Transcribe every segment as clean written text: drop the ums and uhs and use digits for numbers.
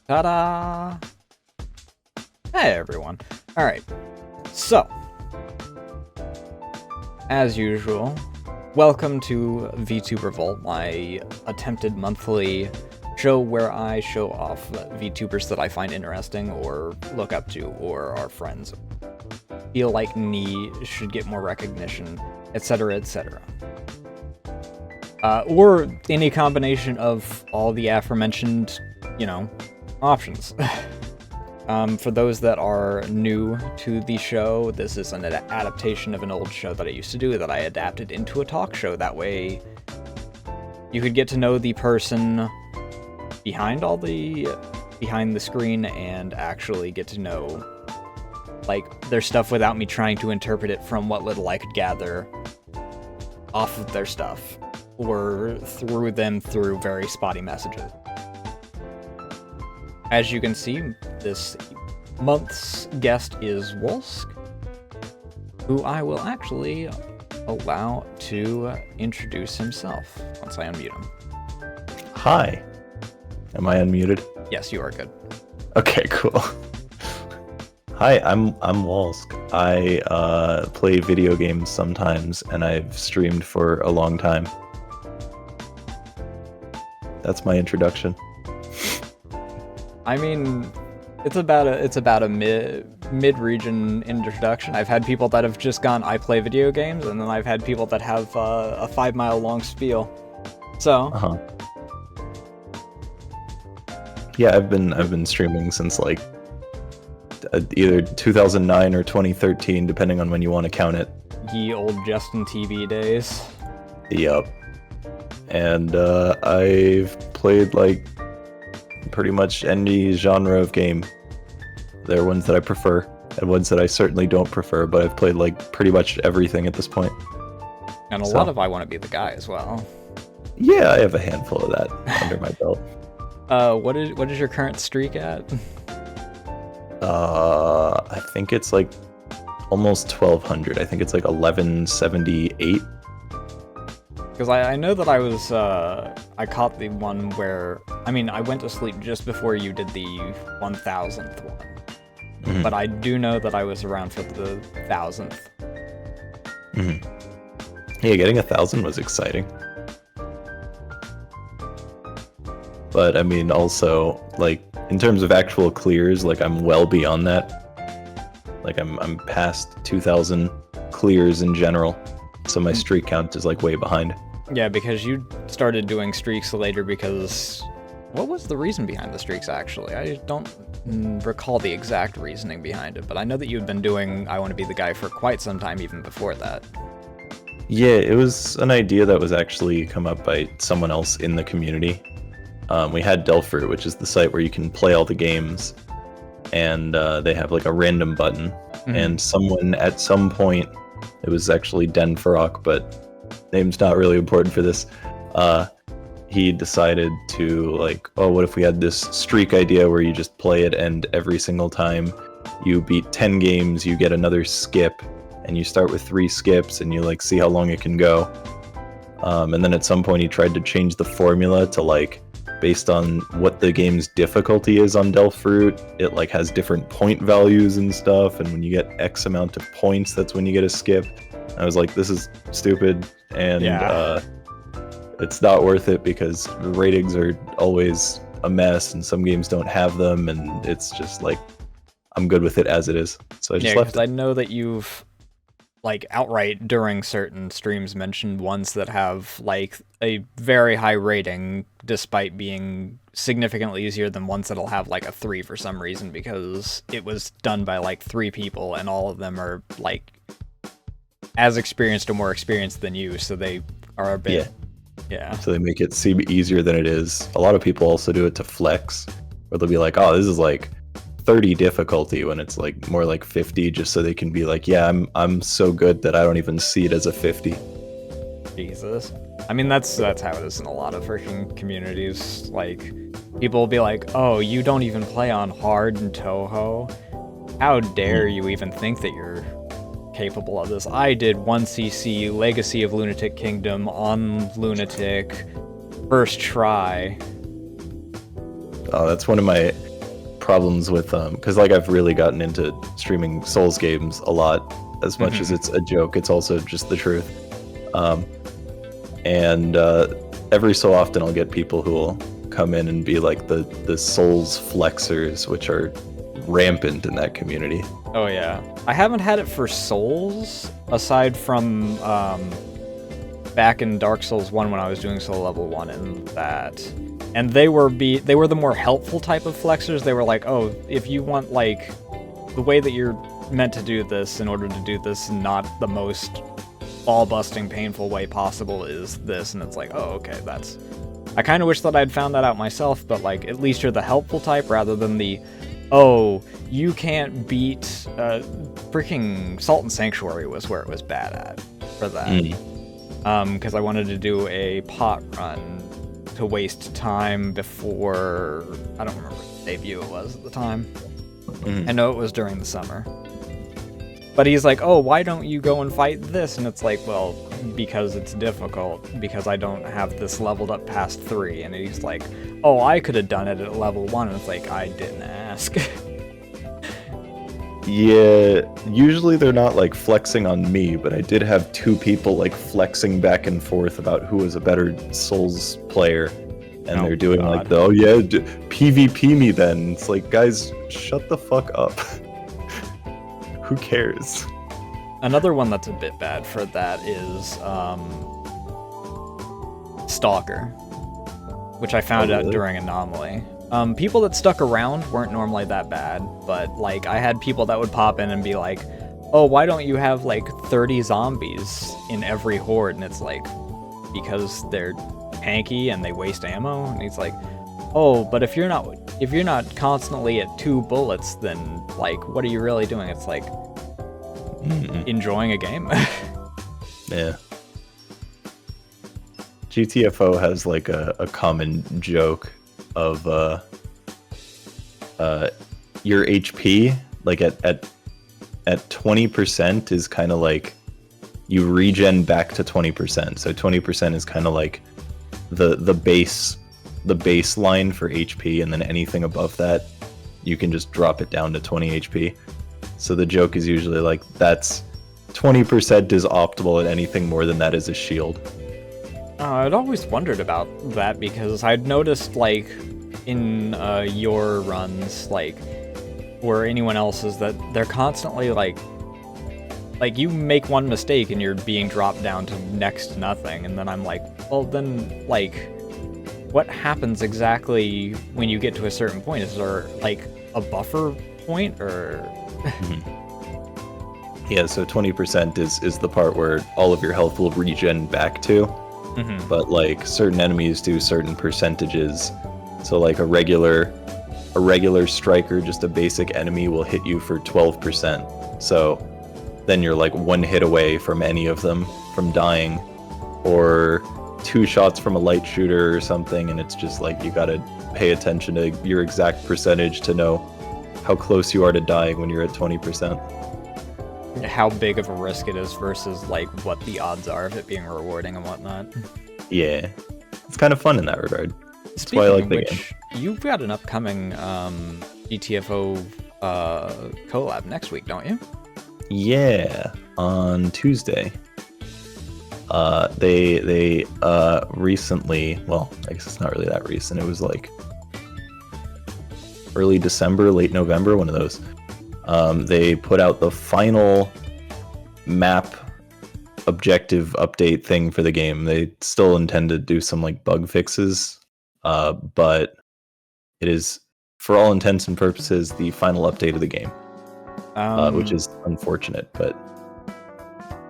Ta-da! Hey everyone. Alright, so, as usual, welcome to Vtuber Vault, my attempted monthly show where I show off VTubers that I find interesting or look up to or are friends, feel like should get more recognition, etc., etc. Or any combination of all the aforementioned, options. For those that are new to the show, this is an adaptation of an old show that I used to do that I adapted into a talk show. That way, you could get to know the person behind the screen and actually get to know, their stuff without me trying to interpret it from what little I could gather off of their stuff, or through very spotty messages. As you can see, this month's guest is Wolsk, who I will actually allow to introduce himself once I unmute him. Hi. Am I unmuted? Yes, you are good. Okay, cool. Hi, I'm Wolsk. I play video games sometimes, and I've streamed for a long time. That's my introduction. I mean, it's about a mid-region introduction. I've had people that have just gone, I play video games, and then I've had people that have a 5-mile long spiel. So. Yeah, I've been streaming since either 2009 or 2013, depending on when you want to count it. Ye old Justin TV days. Yup. And I've played pretty much any genre of game. There are ones that I prefer and ones that I certainly don't prefer, but I've played pretty much everything at this point. And a lot of I Want to Be the Guy as well. Yeah, I have a handful of that under my belt. What is your current streak at? I think it's almost 1200. I think it's 1178. Because I know that I caught the one where, I went to sleep just before you did the 1000th one. Mm-hmm. But I do know that I was around for the 1000th. Mm-hmm. Yeah, getting 1000 was exciting. But also, in terms of actual clears, I'm well beyond that. I'm past 2000 clears in general. So my streak count is way behind. Yeah, because you started doing streaks later because... What was the reason behind the streaks, actually? I don't recall the exact reasoning behind it, but I know that you'd been doing I Want to Be the Guy for quite some time even before that. Yeah, it was an idea that was actually come up by someone else in the community. We had Delphi, which is the site where you can play all the games, and they have a random button. Mm-hmm. And someone at some point, it was actually Den Farok, but name's not really important for this. He decided to what if we had this streak idea where you just play it, and every single time you beat 10 games, you get another skip, and you start with 3 skips, and you see how long it can go. And then at some point he tried to change the formula to based on what the game's difficulty is on Delphi, it has different point values and stuff, and when you get X amount of points, that's when you get a skip. I was like, this is stupid, and it's not worth it because the ratings are always a mess, and some games don't have them, and it's just I'm good with it as it is. So I just left it. I know that you've outright during certain streams mentioned ones that have a very high rating despite being significantly easier than ones that'll have a 3 for some reason, because it was done by 3 people and all of them are as experienced or more experienced than you, so they are a bit so they make it seem easier than it is. A lot of people also do it to flex, where they'll be oh, this is 30 difficulty when it's more 50, just so they can be I'm so good that I don't even see it as a 50. Jesus. That's how it is in a lot of freaking communities. People will be oh, you don't even play on hard in Toho? How dare you even think that you're capable of this? I did 1cc Legacy of Lunatic Kingdom on Lunatic first try. Oh, that's one of my problems with because like I've really gotten into streaming Souls games a lot. As much as it's a joke, it's also just the truth. And every so often I'll get people who will come in and be like the Souls flexers, which are rampant in that community. Oh yeah, I haven't had it for Souls aside from back in Dark Souls 1 when I was doing Soul Level 1 and that. And they were the more helpful type of flexers. They were like, oh, if you want like the way that you're meant to do this in order to do this, not the most ball-busting, painful way possible is this, and it's like, oh, okay, that's... I kind of wish that I'd found that out myself, but like, at least you're the helpful type rather than the, oh, you can't beat... freaking Salt and Sanctuary was where it was bad at for that. Because I wanted to do a pot run to waste time before... I don't remember what debut it was at the time. I know it was during the summer. But he's like, oh, why don't you go and fight this? And it's like, well, because it's difficult, because I don't have this leveled up past 3. And he's like, oh, I could have done it at level 1. And it's like, I didn't ask. Yeah, usually they're not like flexing on me, but I did have 2 people like flexing back and forth about who was a better Souls player. And they're doing like, oh yeah, PvP me then. It's like, guys, shut the fuck up. Who cares? Another one that's a bit bad for that is Stalker, which I found out during Anomaly. People that stuck around weren't normally that bad, but like I had people that would pop in and be like, oh, why don't you have like 30 zombies in every horde? And it's like, because they're tanky and they waste ammo. And he's like, oh, but if you're not constantly at 2 bullets, then like, what are you really doing? It's like enjoying a game. Yeah. GTFO has like a common joke of your HP like at 20% is kind of like you regen back to 20%. So 20% is kind of like the baseline for HP, and then anything above that you can just drop it down to 20 HP. So the joke is usually like, that's 20% is optimal, and anything more than that is a shield. I'd always wondered about that because I'd noticed like in your runs, like, or anyone else's, that they're constantly like you make one mistake and you're being dropped down to next to nothing, and then I'm like, well then, like, what happens exactly when you get to a certain point? Is there like a buffer point, or? Yeah, so 20% is the part where all of your health will regen back to, but like certain enemies do certain percentages. So like a regular striker, just a basic enemy, will hit you for 12%. So then you're like 1 hit away from any of them from dying, or 2 shots from a light shooter or something, and it's just like you gotta pay attention to your exact percentage to know how close you are to dying when you're at 20%. How big of a risk it is versus like what the odds are of it being rewarding and whatnot. Yeah, it's kind of fun in that regard. That's Speaking why I like of the which, game. You've got an upcoming GTFO collab next week, don't you? Yeah, on Tuesday. They recently, well, I guess it's not really that recent. It was like early December, late November, one of those. They put out the final map objective update thing for the game. They still intend to do some like bug fixes, but it is, for all intents and purposes, the final update of the game, which is unfortunate. But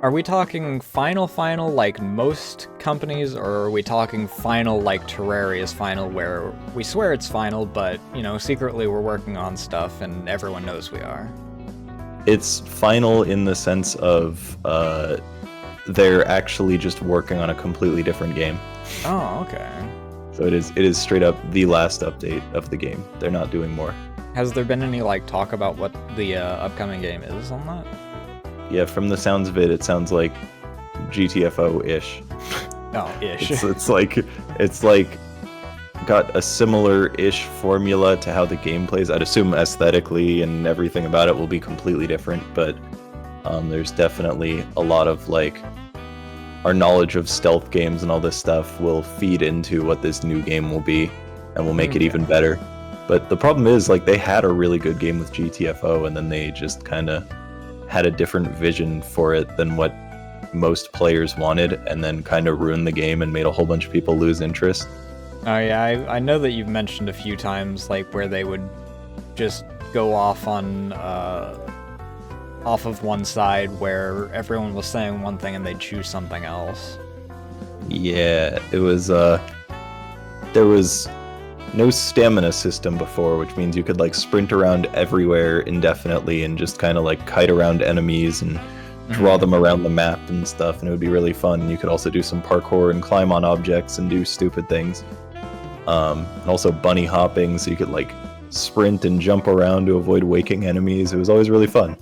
are we talking final like most companies, or are we talking final like Terraria's final, where we swear it's final, but, you know, secretly we're working on stuff and everyone knows we are? It's final in the sense of they're actually just working on a completely different game. Oh, okay. So it is straight up the last update of the game. They're not doing more. Has there been any like talk about what the upcoming game is on that? Yeah, from the sounds of it, it sounds like GTFO-ish. Oh, ish. It's like got a similar-ish formula to how the game plays. I'd assume aesthetically and everything about it will be completely different, but there's definitely a lot of like our knowledge of stealth games and all this stuff will feed into what this new game will be, and will make it even better. But the problem is, like, they had a really good game with GTFO, and then they just kind of had a different vision for it than what most players wanted, and then kind of ruined the game and made a whole bunch of people lose interest. Oh yeah, I know that you've mentioned a few times, like, where they would just go off on, off of one side where everyone was saying one thing and they'd choose something else. Yeah, it was, there was no stamina system before, which means you could, like, sprint around everywhere indefinitely and just kind of, like, kite around enemies and draw them around the map and stuff, and it would be really fun. You could also do some parkour and climb on objects and do stupid things. And also bunny hopping, so you could, like, sprint and jump around to avoid waking enemies. It was always really fun.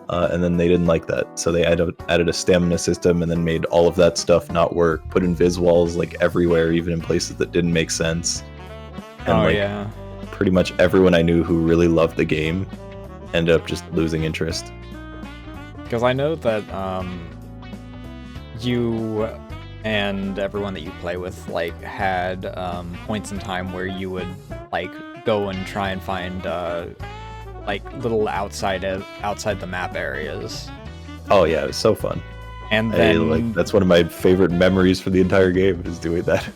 And then they didn't like that, so they added a stamina system and then made all of that stuff not work. Put invis walls, like, everywhere, even in places that didn't make sense. And, pretty much everyone I knew who really loved the game ended up just losing interest. Because I know that you and everyone that you play with, like, had points in time where you would, like, go and try and find like little outside the map areas. Oh yeah, it was so fun. And then that's one of my favorite memories for the entire game, is doing that.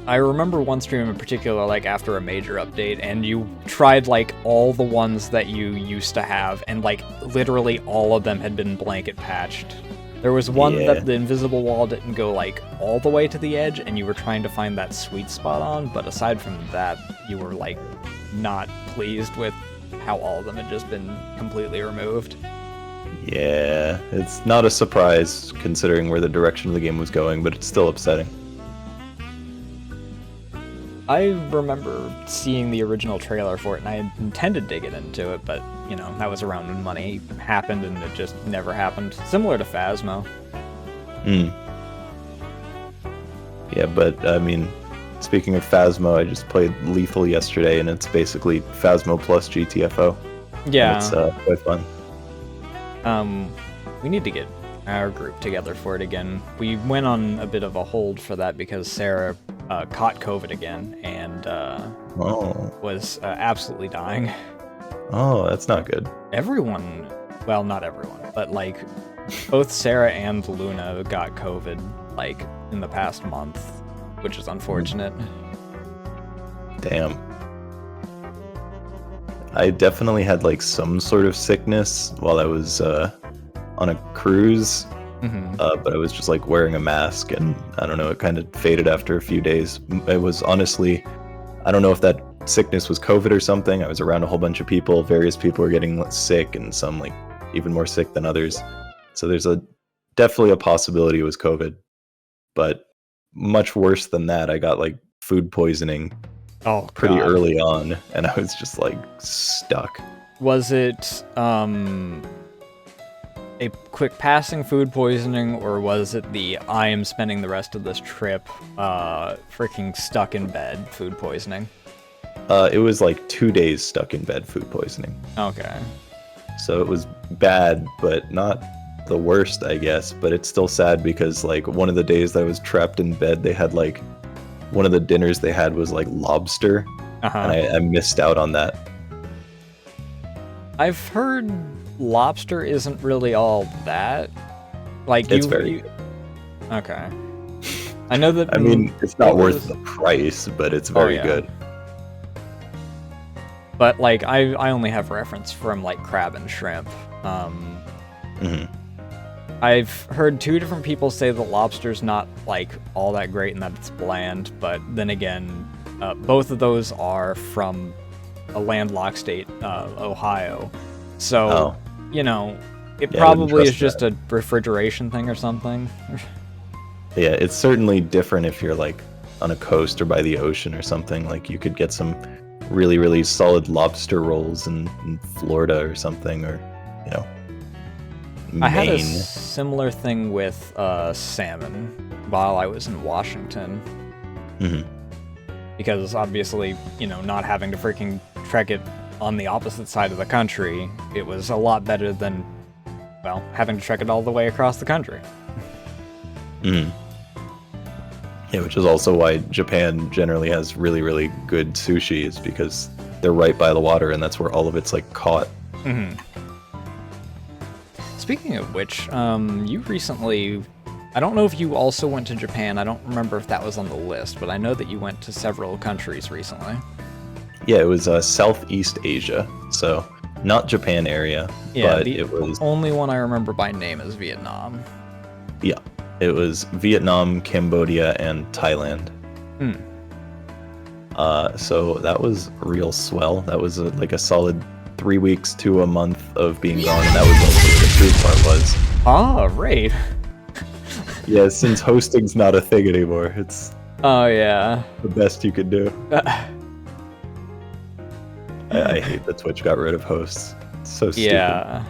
I remember one stream in particular, like, after a major update, and you tried, like, all the ones that you used to have, and, like, literally all of them had been blanket patched. There was one that the invisible wall didn't go, like, all the way to the edge, and you were trying to find that sweet spot on, but aside from that, you were, like, not pleased with how all of them had just been completely removed. Yeah, it's not a surprise considering where the direction of the game was going, but it's still upsetting. I remember seeing the original trailer for it, and I had intended to get into it, but, you know, that was around when money happened, and it just never happened. Similar to Phasmo. Yeah, but, I mean, speaking of Phasmo, I just played Lethal yesterday, and it's basically Phasmo plus GTFO. Yeah. And it's quite fun. We need to get our group together for it again. We went on a bit of a hold for that because Sarah caught COVID again and was absolutely dying. Oh, that's not good. Everyone, well, not everyone, but, like, both Sarah and Luna got COVID, like, in the past month, which is unfortunate. Damn. I definitely had, like, some sort of sickness while I was on a cruise. But I was just, like, wearing a mask, and I don't know, it kind of faded after a few days. It was honestly, I don't know if that sickness was COVID or something. I was around a whole bunch of people. Various people were getting sick, and some, like, even more sick than others. So there's definitely a possibility it was COVID. But much worse than that, I got, like, food poisoning pretty early on, and I was just, like, stuck. Was it a quick passing food poisoning, or was it the I am spending the rest of this trip freaking stuck in bed food poisoning? It was like 2 days stuck in bed food poisoning. Okay. So it was bad, but not the worst, I guess. But it's still sad because, like, one of the days that I was trapped in bed, they had, like, one of the dinners they had was, like, lobster. And I missed out on that. I've heard lobster isn't really all that. Like, it's very good. Okay. I know that. I mean, it's not worth the price, but it's very good. But, like, I only have reference from, like, crab and shrimp. I've heard two different people say the lobster's not, like, all that great and that it's bland, but then again, both of those are from a landlocked state, Ohio. So, you know, it probably is just a refrigeration thing or something. Yeah, it's certainly different if you're, like, on a coast or by the ocean or something. Like, you could get some really, really solid lobster rolls in Florida or something, or, you know, Maine. I had a similar thing with salmon while I was in Washington. because obviously, not having to freaking trek it on the opposite side of the country, it was a lot better than, well, having to trek it all the way across the country. Mm. Yeah, which is also why Japan generally has really, really good sushi, is because they're right by the water, and that's where all of it's like caught. Mm-hmm. Speaking of which, you recently, I don't know if you also went to Japan. I don't remember if that was on the list, but I know that you went to several countries recently. Yeah, it was Southeast Asia, so not Japan area, but it was... The only one I remember by name is Vietnam. Yeah, it was Vietnam, Cambodia, and Thailand. So that was real swell. That was like a solid 3 weeks to a month of being gone, and that was also where the food part was. Ah, right. Yeah, since hosting's not a thing anymore, it's yeah, the best you could do. I hate that Twitch got rid of hosts. It's so stupid. Yeah.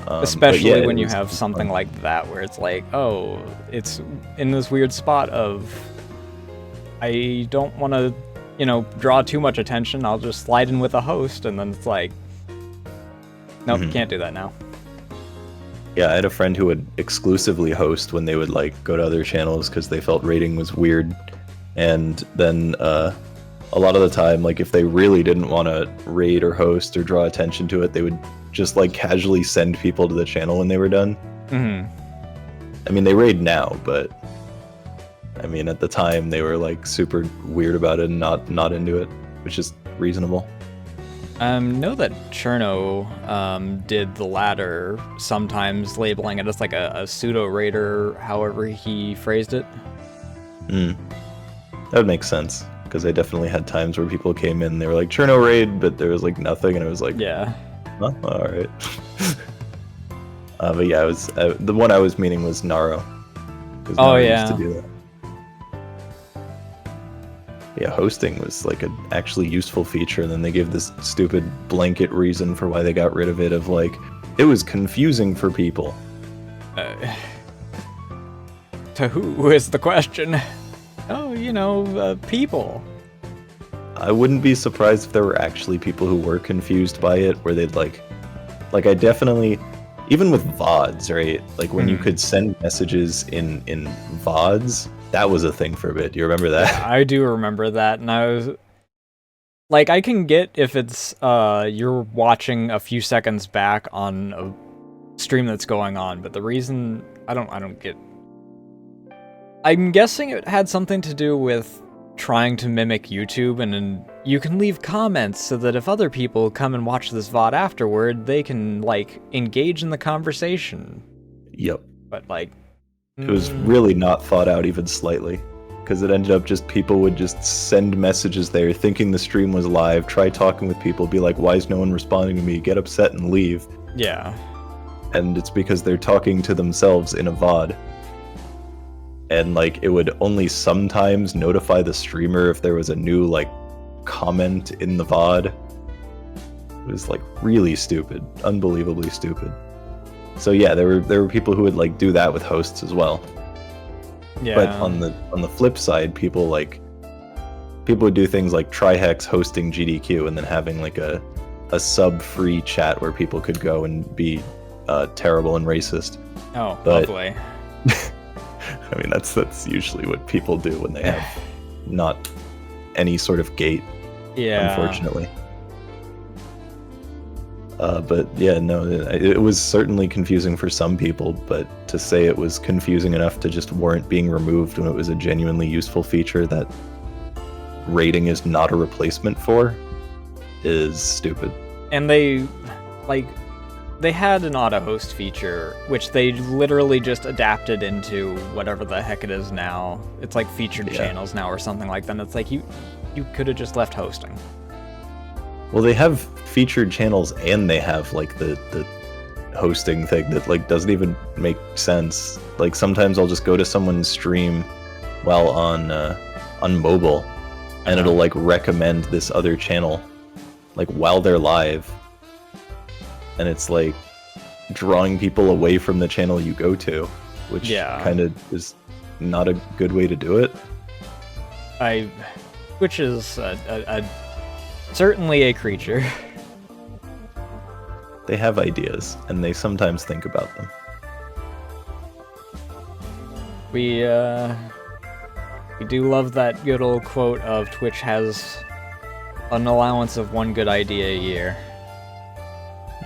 Especially when you have fun. something like that where it's like, oh, it's in this weird spot of, I don't want to, draw too much attention. I'll just slide in with a host, and then it's like, nope, can't do that now. Yeah, I had a friend who would exclusively host when they would like go to other channels because they felt raiding was weird, and then a lot of the time, like if they really didn't want to raid or host or draw attention to it, they would just like casually send people to the channel when they were done. I mean, they raid now, but I mean, at the time they were like super weird about it and not into it, which is reasonable. Know that Cherno did the latter, sometimes labeling it as like a pseudo raider, however he phrased it. That would make sense, because I definitely had times where people came in and they were like, Cherno raid, but there was like nothing, and it was like, yeah, huh? Alright. But yeah, it was the one I was meaning was Naro. Oh yeah. Used to do that. Yeah, hosting was like an actually useful feature, and then they gave this stupid blanket reason for why they got rid of it, of like, it was confusing for people. To who is the question? Oh, people. I wouldn't be surprised if there were actually people who were confused by it, where they'd like I definitely, even with VODs, right? Like when you could send messages in VODs, that was a thing for a bit. Do you remember that? Yeah, I do remember that, and I was like, I can get if it's you're watching a few seconds back on a stream that's going on, but the reason I don't get. I'm guessing it had something to do with trying to mimic YouTube, and then you can leave comments so that if other people come and watch this VOD afterward, they can like engage in the conversation. Yep. But like, it was really not thought out even slightly, because it ended up just people would just send messages there thinking the stream was live, try talking with people, be like, why is no one responding to me, get upset and leave. Yeah. And it's because they're talking to themselves in a VOD. And like, it would only sometimes notify the streamer if there was a new like comment in the VOD. It was like really stupid, unbelievably stupid. So yeah, there were people who would like do that with hosts as well. Yeah. But on the flip side, people would do things like Trihex hosting GDQ and then having like a sub-free chat where people could go and be terrible and racist. Oh, lovely. I mean, that's usually what people do when they have not any sort of gate. Yeah. Unfortunately. But yeah, no, it was certainly confusing for some people, but to say it was confusing enough to just warrant being removed when it was a genuinely useful feature that rating is not a replacement for is stupid. And they had an auto host feature, which they literally just adapted into whatever the heck it is now. It's like featured channels now or something like that. And it's like, you could have just left hosting. Well, they have featured channels and they have like the hosting thing that like doesn't even make sense. Like sometimes I'll just go to someone's stream while on mobile, and it'll like recommend this other channel like while they're live, and it's like drawing people away from the channel you go to, which kind of is not a good way to do it. Which is certainly a creature. They have ideas, and they sometimes think about them. We do love that good old quote of Twitch has an allowance of one good idea a year.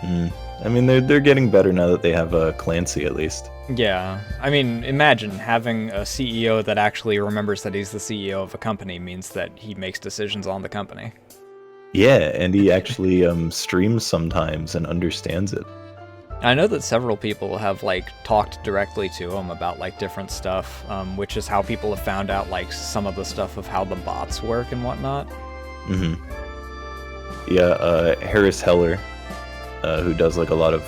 I mean, they're getting better now that they have Clancy, at least. Yeah, I mean, imagine having a CEO that actually remembers that he's the CEO of a company means that he makes decisions on the company. Yeah, and he actually streams sometimes and understands it. I know that several people have, like, talked directly to him about, like, different stuff, which is how people have found out, like, some of the stuff of how the bots work and whatnot. Yeah, Harris Heller, who does, like, a lot of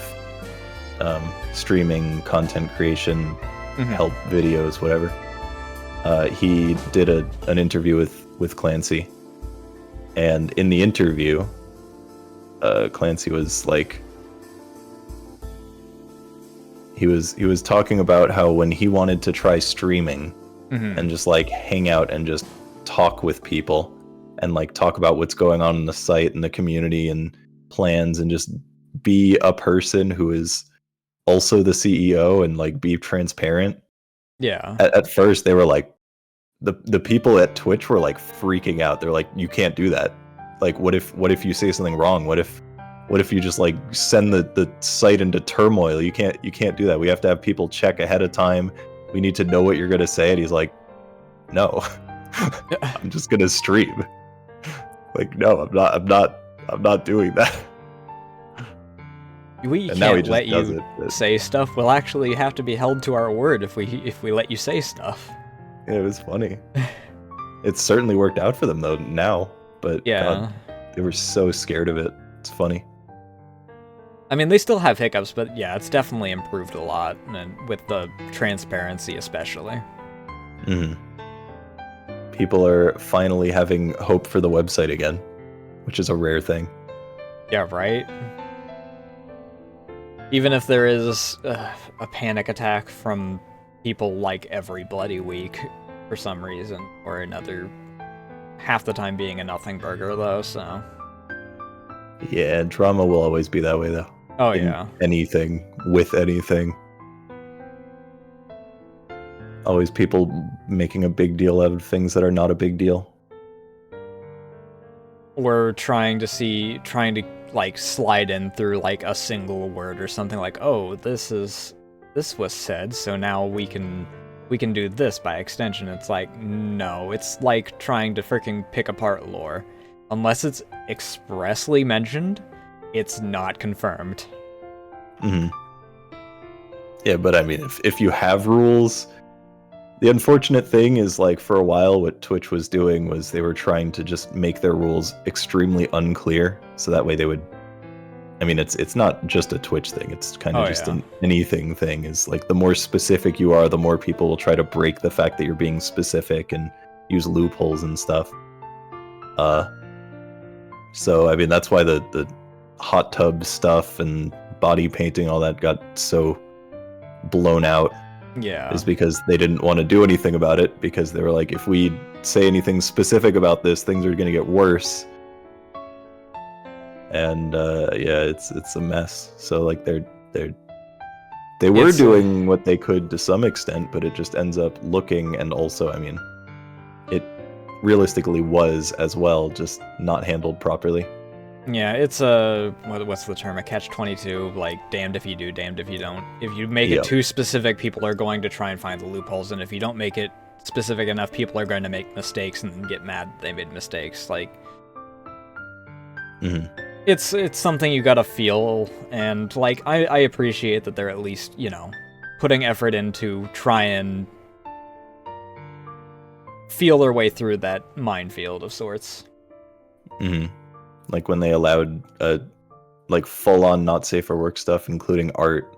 streaming, content creation, help videos, whatever. He did an interview with Clancy, and in the interview, Clancy was like, he was talking about how when he wanted to try streaming and just like hang out and just talk with people and like talk about what's going on in the site and the community and plans and just be a person who is also the CEO and like be transparent. Yeah. At first they were like, the people at Twitch were like freaking out. They're like, you can't do that. Like, what if you say something wrong? What if you just like send the site into turmoil? You can't do that. We have to have people check ahead of time. We need to know what you're gonna say. And he's like, no, I'm just gonna stream. Like, no, I'm not doing that. We And now he can't just let does you it. say stuff. We'll actually have to be held to our word if we let you say stuff. Yeah, it was funny. It's certainly worked out for them though now, but Yeah. God, they were so scared of it. It's funny. I mean, they still have hiccups, but yeah, it's definitely improved a lot, and with the transparency especially. People are finally having hope for the website again, which is a rare thing. Yeah, right? Even if there is a panic attack from people like every bloody week for some reason or another, half the time being a nothing burger though, so... Yeah, drama will always be that way though. Oh, In yeah. anything, with anything. Always people making a big deal out of things that are not a big deal. Or trying to like slide in through like a single word or something like, oh, this was said, so now we can do this by extension. It's like, no, it's like trying to freaking pick apart lore. Unless it's expressly mentioned, it's not confirmed. Yeah, but I mean, if you have rules, the unfortunate thing is, like, for a while what Twitch was doing was they were trying to just make their rules extremely unclear, so that way they would... I mean, it's not just a Twitch thing, it's kind of an anything thing. Is like, the more specific you are, the more people will try to break the fact that you're being specific and use loopholes and stuff. So, I mean, that's why the hot tub stuff and body painting, all that got so blown out. Yeah. Is because they didn't want to do anything about it, because they were like, if we say anything specific about this, things are going to get worse. And yeah, it's a mess. So like they were doing what they could to some extent, but it just ends up looking, and also, I mean, it realistically was as well, just not handled properly. Yeah, it's a what's the term? A catch-22. Like, damned if you do, damned if you don't. If you make it too specific, people are going to try and find the loopholes, and if you don't make it specific enough, people are going to make mistakes and get mad that they made mistakes. Like, it's something you gotta feel, and like I appreciate that they're at least, you know, putting effort into try and feel their way through that minefield of sorts. Like when they allowed like full-on not safe for work stuff, including art,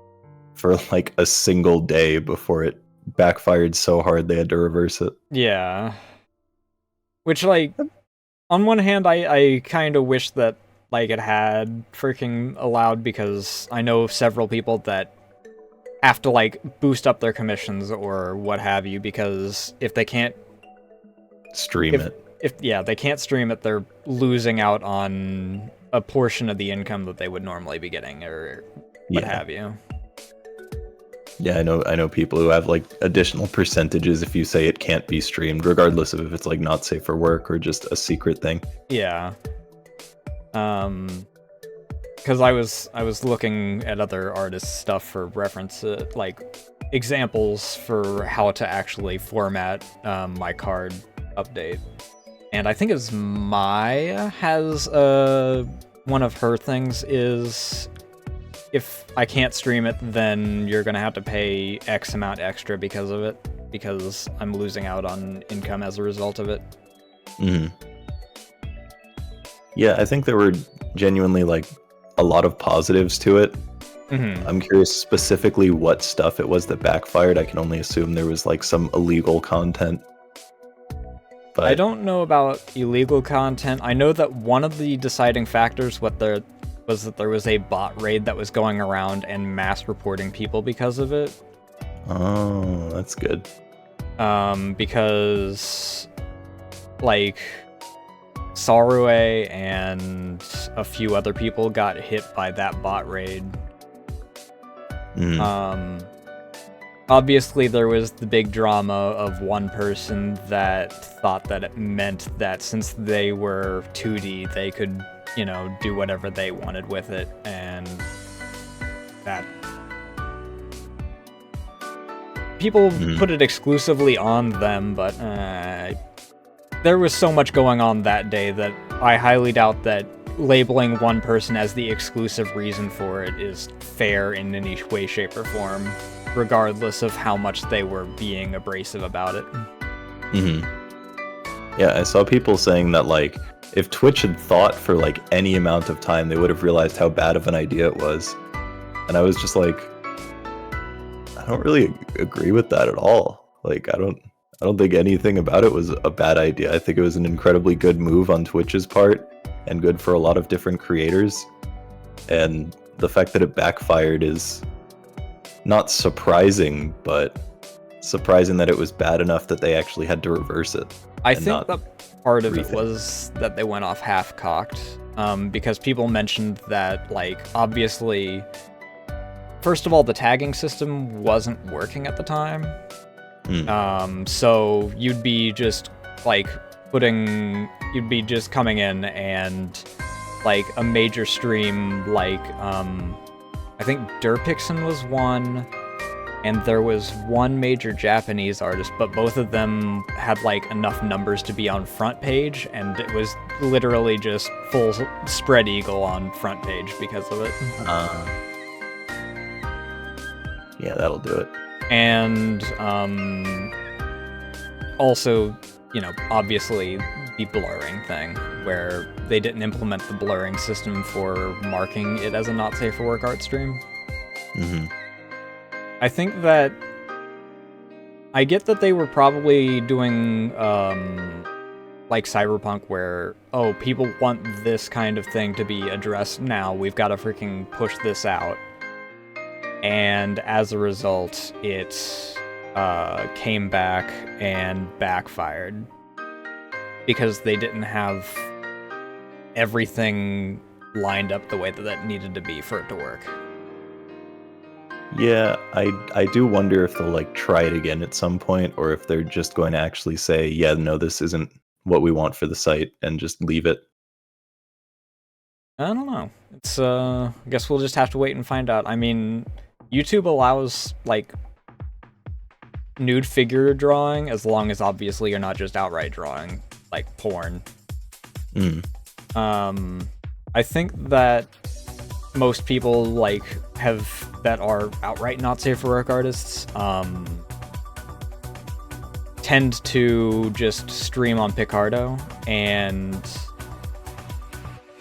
for like a single day before it backfired so hard they had to reverse it. Yeah. Which, like, on one hand, I kind of wish that, like, it had freaking allowed, because I know several people that have to, like, boost up their commissions or what have you, because if they can't stream it. If they can't stream it, they're losing out on a portion of the income that they would normally be getting, or what have you. Yeah, I know people who have like additional percentages if you say it can't be streamed, regardless of if it's like not safe for work or just a secret thing. Yeah. Because I was looking at other artists' stuff for reference, like examples for how to actually format my card update, and I think it's Maya has one of her things is, if I can't stream it, then you're gonna have to pay X amount extra because of it, because I'm losing out on income as a result of it. Mm-hmm. Yeah, I think there were genuinely like a lot of positives to it. Mm-hmm. I'm curious specifically what stuff it was that backfired. I can only assume there was like some illegal content. But I don't know about illegal content. I know that one of the deciding factors was that there was a bot raid that was going around and mass reporting people because of it. Oh, that's good. Because like Sarue and a few other people got hit by that bot raid. Obviously there was the big drama of one person that thought that it meant that since they were 2D, they could, do whatever they wanted with it, and that people put it exclusively on them, but there was so much going on that day that I highly doubt that labeling one person as the exclusive reason for it is fair in any way, shape, or form, regardless of how much they were being abrasive about it. Yeah, I saw people saying that, like, if Twitch had thought for, like, any amount of time, they would have realized how bad of an idea it was. And I was just like, I don't really agree with that at all. Like, I don't think anything about it was a bad idea. I think it was an incredibly good move on Twitch's part, and good for a lot of different creators. And the fact that it backfired is not surprising, but surprising that it was bad enough that they actually had to reverse it. I think that part of it was that they went off half-cocked, because people mentioned that, like, obviously, first of all, the tagging system wasn't working at the time. So you'd be just, like, you'd be just coming in and, like, a major stream, like, I think Derpixen was one, and there was one major Japanese artist, but both of them had, like, enough numbers to be on front page, and it was literally just full spread eagle on front page because of it. Yeah, that'll do it. And, also, obviously the blurring thing, where they didn't implement the blurring system for marking it as a not safe for work art stream. I think that I get that they were probably doing like Cyberpunk, where, oh, people want this kind of thing to be addressed now, we've got to freaking push this out. And as a result, it came back and backfired because they didn't have everything lined up the way that it needed to be for it to work. Yeah, I do wonder if they'll, like, try it again at some point, or if they're just going to actually say, yeah, no, this isn't what we want for the site, and just leave it. I don't know. It's I guess we'll just have to wait and find out. I mean, YouTube allows, like, nude figure drawing, as long as obviously you're not just outright drawing, like, porn. I think that most people, like, that are outright not safe for work artists, tend to just stream on Picardo and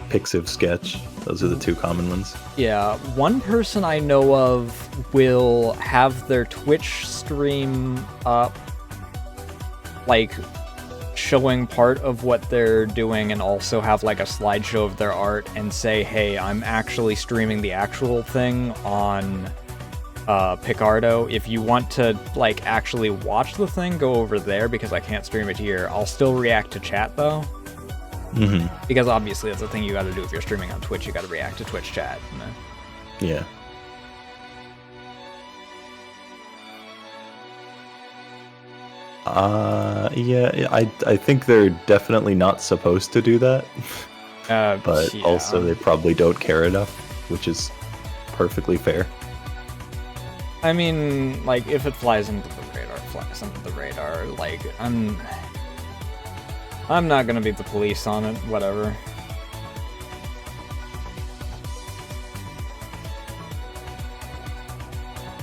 Pixiv Sketch. Those are the two common ones. Yeah, one person I know of will have their Twitch stream up, like, showing part of what they're doing, and also have, like, a slideshow of their art and say, hey, I'm actually streaming the actual thing on Picardo. If you want to like actually watch the thing, go over there because I can't stream it here. I'll still react to chat though. Because obviously that's the thing you got to do if you're streaming on Twitch. You got to react to Twitch chat. You know? Yeah. Yeah, I think they're definitely not supposed to do that. But yeah. also they probably don't care enough, which is perfectly fair. I mean, like, if it flies into the radar, it flies into the radar. Like, I'm not gonna be the police on it, whatever.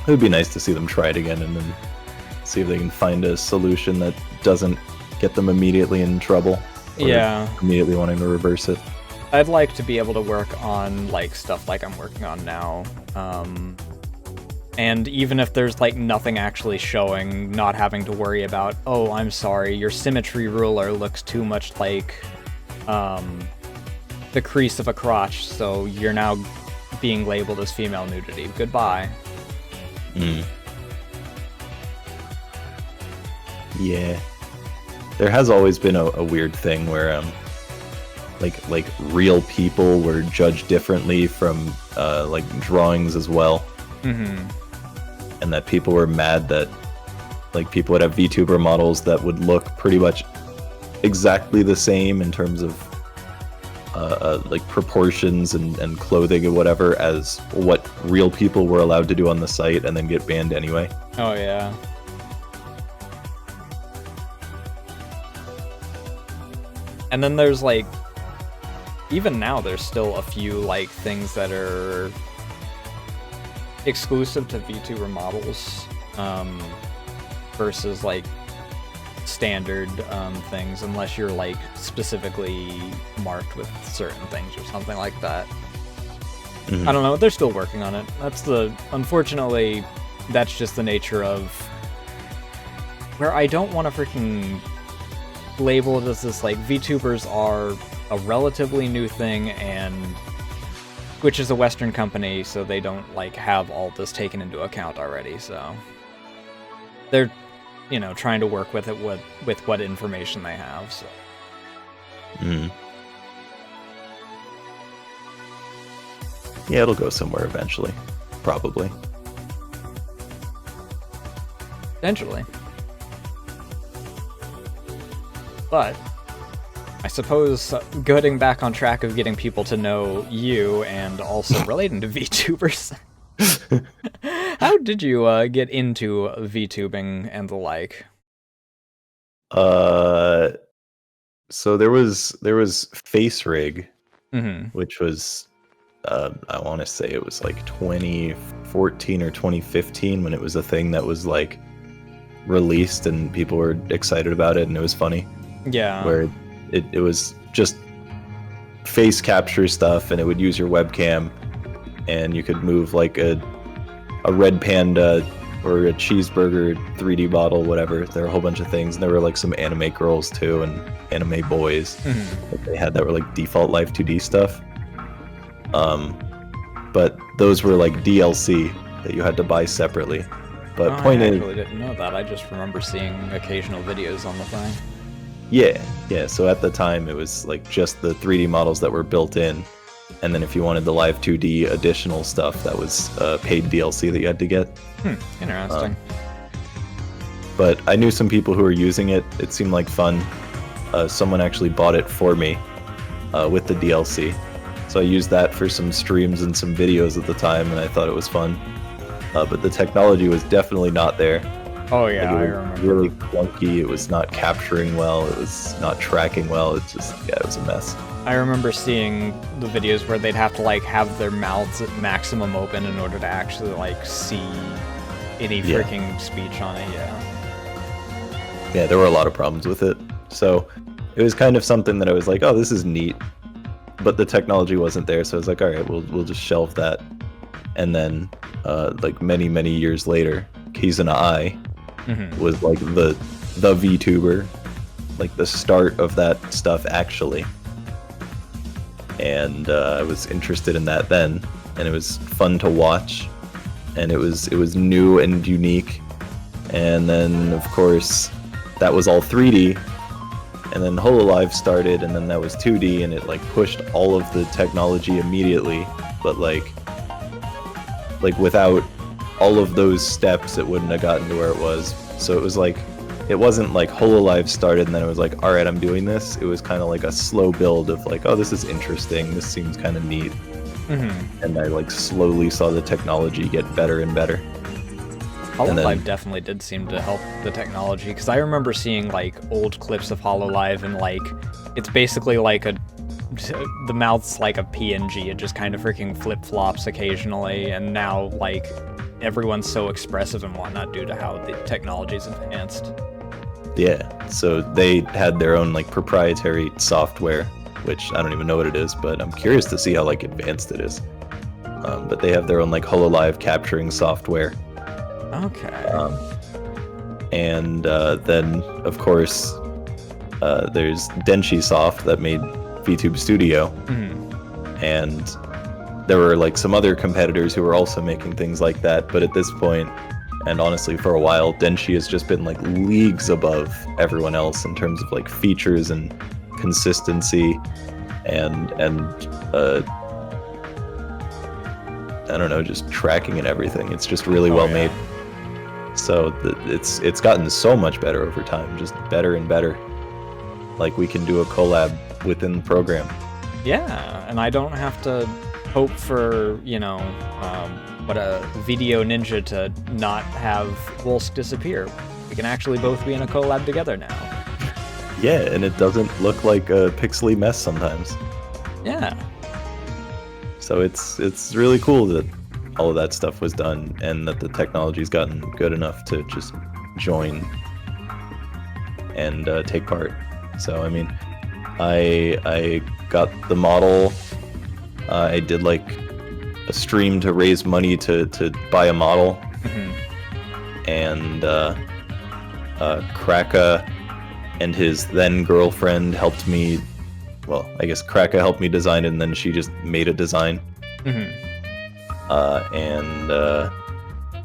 It would be nice to see them try it again and then see if they can find a solution that doesn't get them immediately in trouble. Yeah. Immediately wanting to reverse it. I'd like to be able to work on, like, stuff like I'm working on now. And even if there's, like, nothing actually showing, not having to worry about, oh, I'm sorry, your symmetry ruler looks too much like, the crease of a crotch, so you're now being labeled as female nudity. Goodbye. Yeah. There has always been a weird thing where, like real people were judged differently from, like, drawings as well. And that people were mad that, like, people would have VTuber models that would look pretty much exactly the same in terms of like proportions and clothing and whatever as what real people were allowed to do on the site, and then get banned anyway. Oh yeah. And then there's, like, even now there's still a few, like, things that are exclusive to VTuber models, versus, like, standard things, unless you're, like, specifically marked with certain things or something like that. I don't know, they're still working on it. Unfortunately, that's just the nature of where I don't want to freaking label it as this, like, VTubers are a relatively new thing, and which is a Western company, so they don't, like, have all this taken into account already, so they're, you know, trying to work with it with what information they have, so. Yeah, it'll go somewhere eventually. Probably. Eventually. But I suppose getting back on track of getting people to know you and also relating to VTubers. How did you get into VTubing and the like? So there was Face Rig, which was I want to say it was like 2014 or 2015 when it was a thing that was like released and people were excited about it and it was funny. Yeah. Where it was just face capture stuff and it would use your webcam and you could move like a red panda or a cheeseburger 3D bottle, whatever. There were a whole bunch of things. And there were like some anime girls too and anime boys that they had that were like default Live 2D stuff. But those were like DLC that you had to buy separately. But I actually didn't know that. I just remember seeing occasional videos on the thing. Yeah. So at the time, it was like just the 3D models that were built in, and then if you wanted the Live 2D additional stuff, that was paid DLC that you had to get. Interesting. But I knew some people who were using it. It seemed like fun. Someone actually bought it for me with the DLC. So I used that for some streams and some videos at the time, and I thought it was fun. But the technology was definitely not there. Oh yeah, like, I remember. Really clunky. It was not capturing well. It was not tracking well. It was a mess. I remember seeing the videos where they'd have to like have their mouths at maximum open in order to actually like see any freaking speech on it. Yeah, there were a lot of problems with it. So it was kind of something that I was like, oh, this is neat. But the technology wasn't there, so I was like, all right, we'll just shelve that. And then, like many years later, Kizuna Ai was like the VTuber, like the start of that stuff actually. And I was interested in that then, and it was fun to watch. and it was new and unique. And then of course that was all 3D, and then HoloLive started, and then that was 2D, and it like pushed all of the technology immediately. But like without all of those steps, it wouldn't have gotten to where it was. So it was like, it wasn't like HoloLive started and then it was like, all right, I'm doing this. It was kind of like a slow build of like, oh, this is interesting. This seems kind of neat. Mm-hmm. And I like slowly saw the technology get better and better. HoloLive definitely did seem to help the technology, because I remember seeing like old clips of HoloLive, and like it's basically like the mouth's like a PNG. It just kind of freaking flip-flops occasionally, and now like everyone's so expressive and whatnot due to how the technology's enhanced. Yeah, so they had their own like proprietary software, which I don't even know what it is, but I'm curious to see how like advanced it is. But they have their own like HoloLive capturing software. Okay. And then of course there's Denshi that made VTube Studio. Mm-hmm. And there were like some other competitors who were also making things like that, but at this point, and honestly for a while, Denshi has just been like leagues above everyone else in terms of like features and consistency and I don't know, just tracking and everything. It's just really well made. So it's gotten so much better over time, just better and better. Like we can do a collab within the program. Yeah, and I don't have to hope for, you know, a Video Ninja to not have Wolsk disappear. We can actually both be in a collab together now. Yeah, and it doesn't look like a pixely mess sometimes. Yeah. So it's really cool that all of that stuff was done, and that the technology's gotten good enough to just join and take part. So I mean, I got the model. I did like a stream to raise money to buy a model. Mm-hmm. And Kraka and his then girlfriend helped me. Well, I guess Kraka helped me design it, and then she just made a design. Mm-hmm.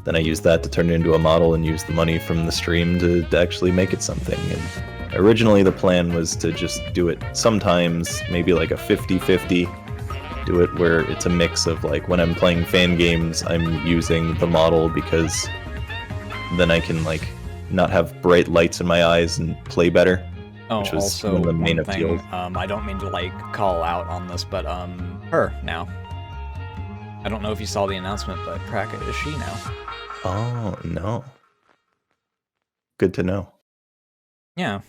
Then I used that to turn it into a model and use the money from the stream to actually make it something. And originally the plan was to just do it sometimes, maybe like a 50-50. Do it where it's a mix of like when I'm playing fan games, I'm using the model because then I can like not have bright lights in my eyes and play better. Oh, which was also one of the main one thing, appeals. I don't mean to like call out on this, but her now. I don't know if you saw the announcement, but Kraka is she now. Oh no. Good to know. Yeah.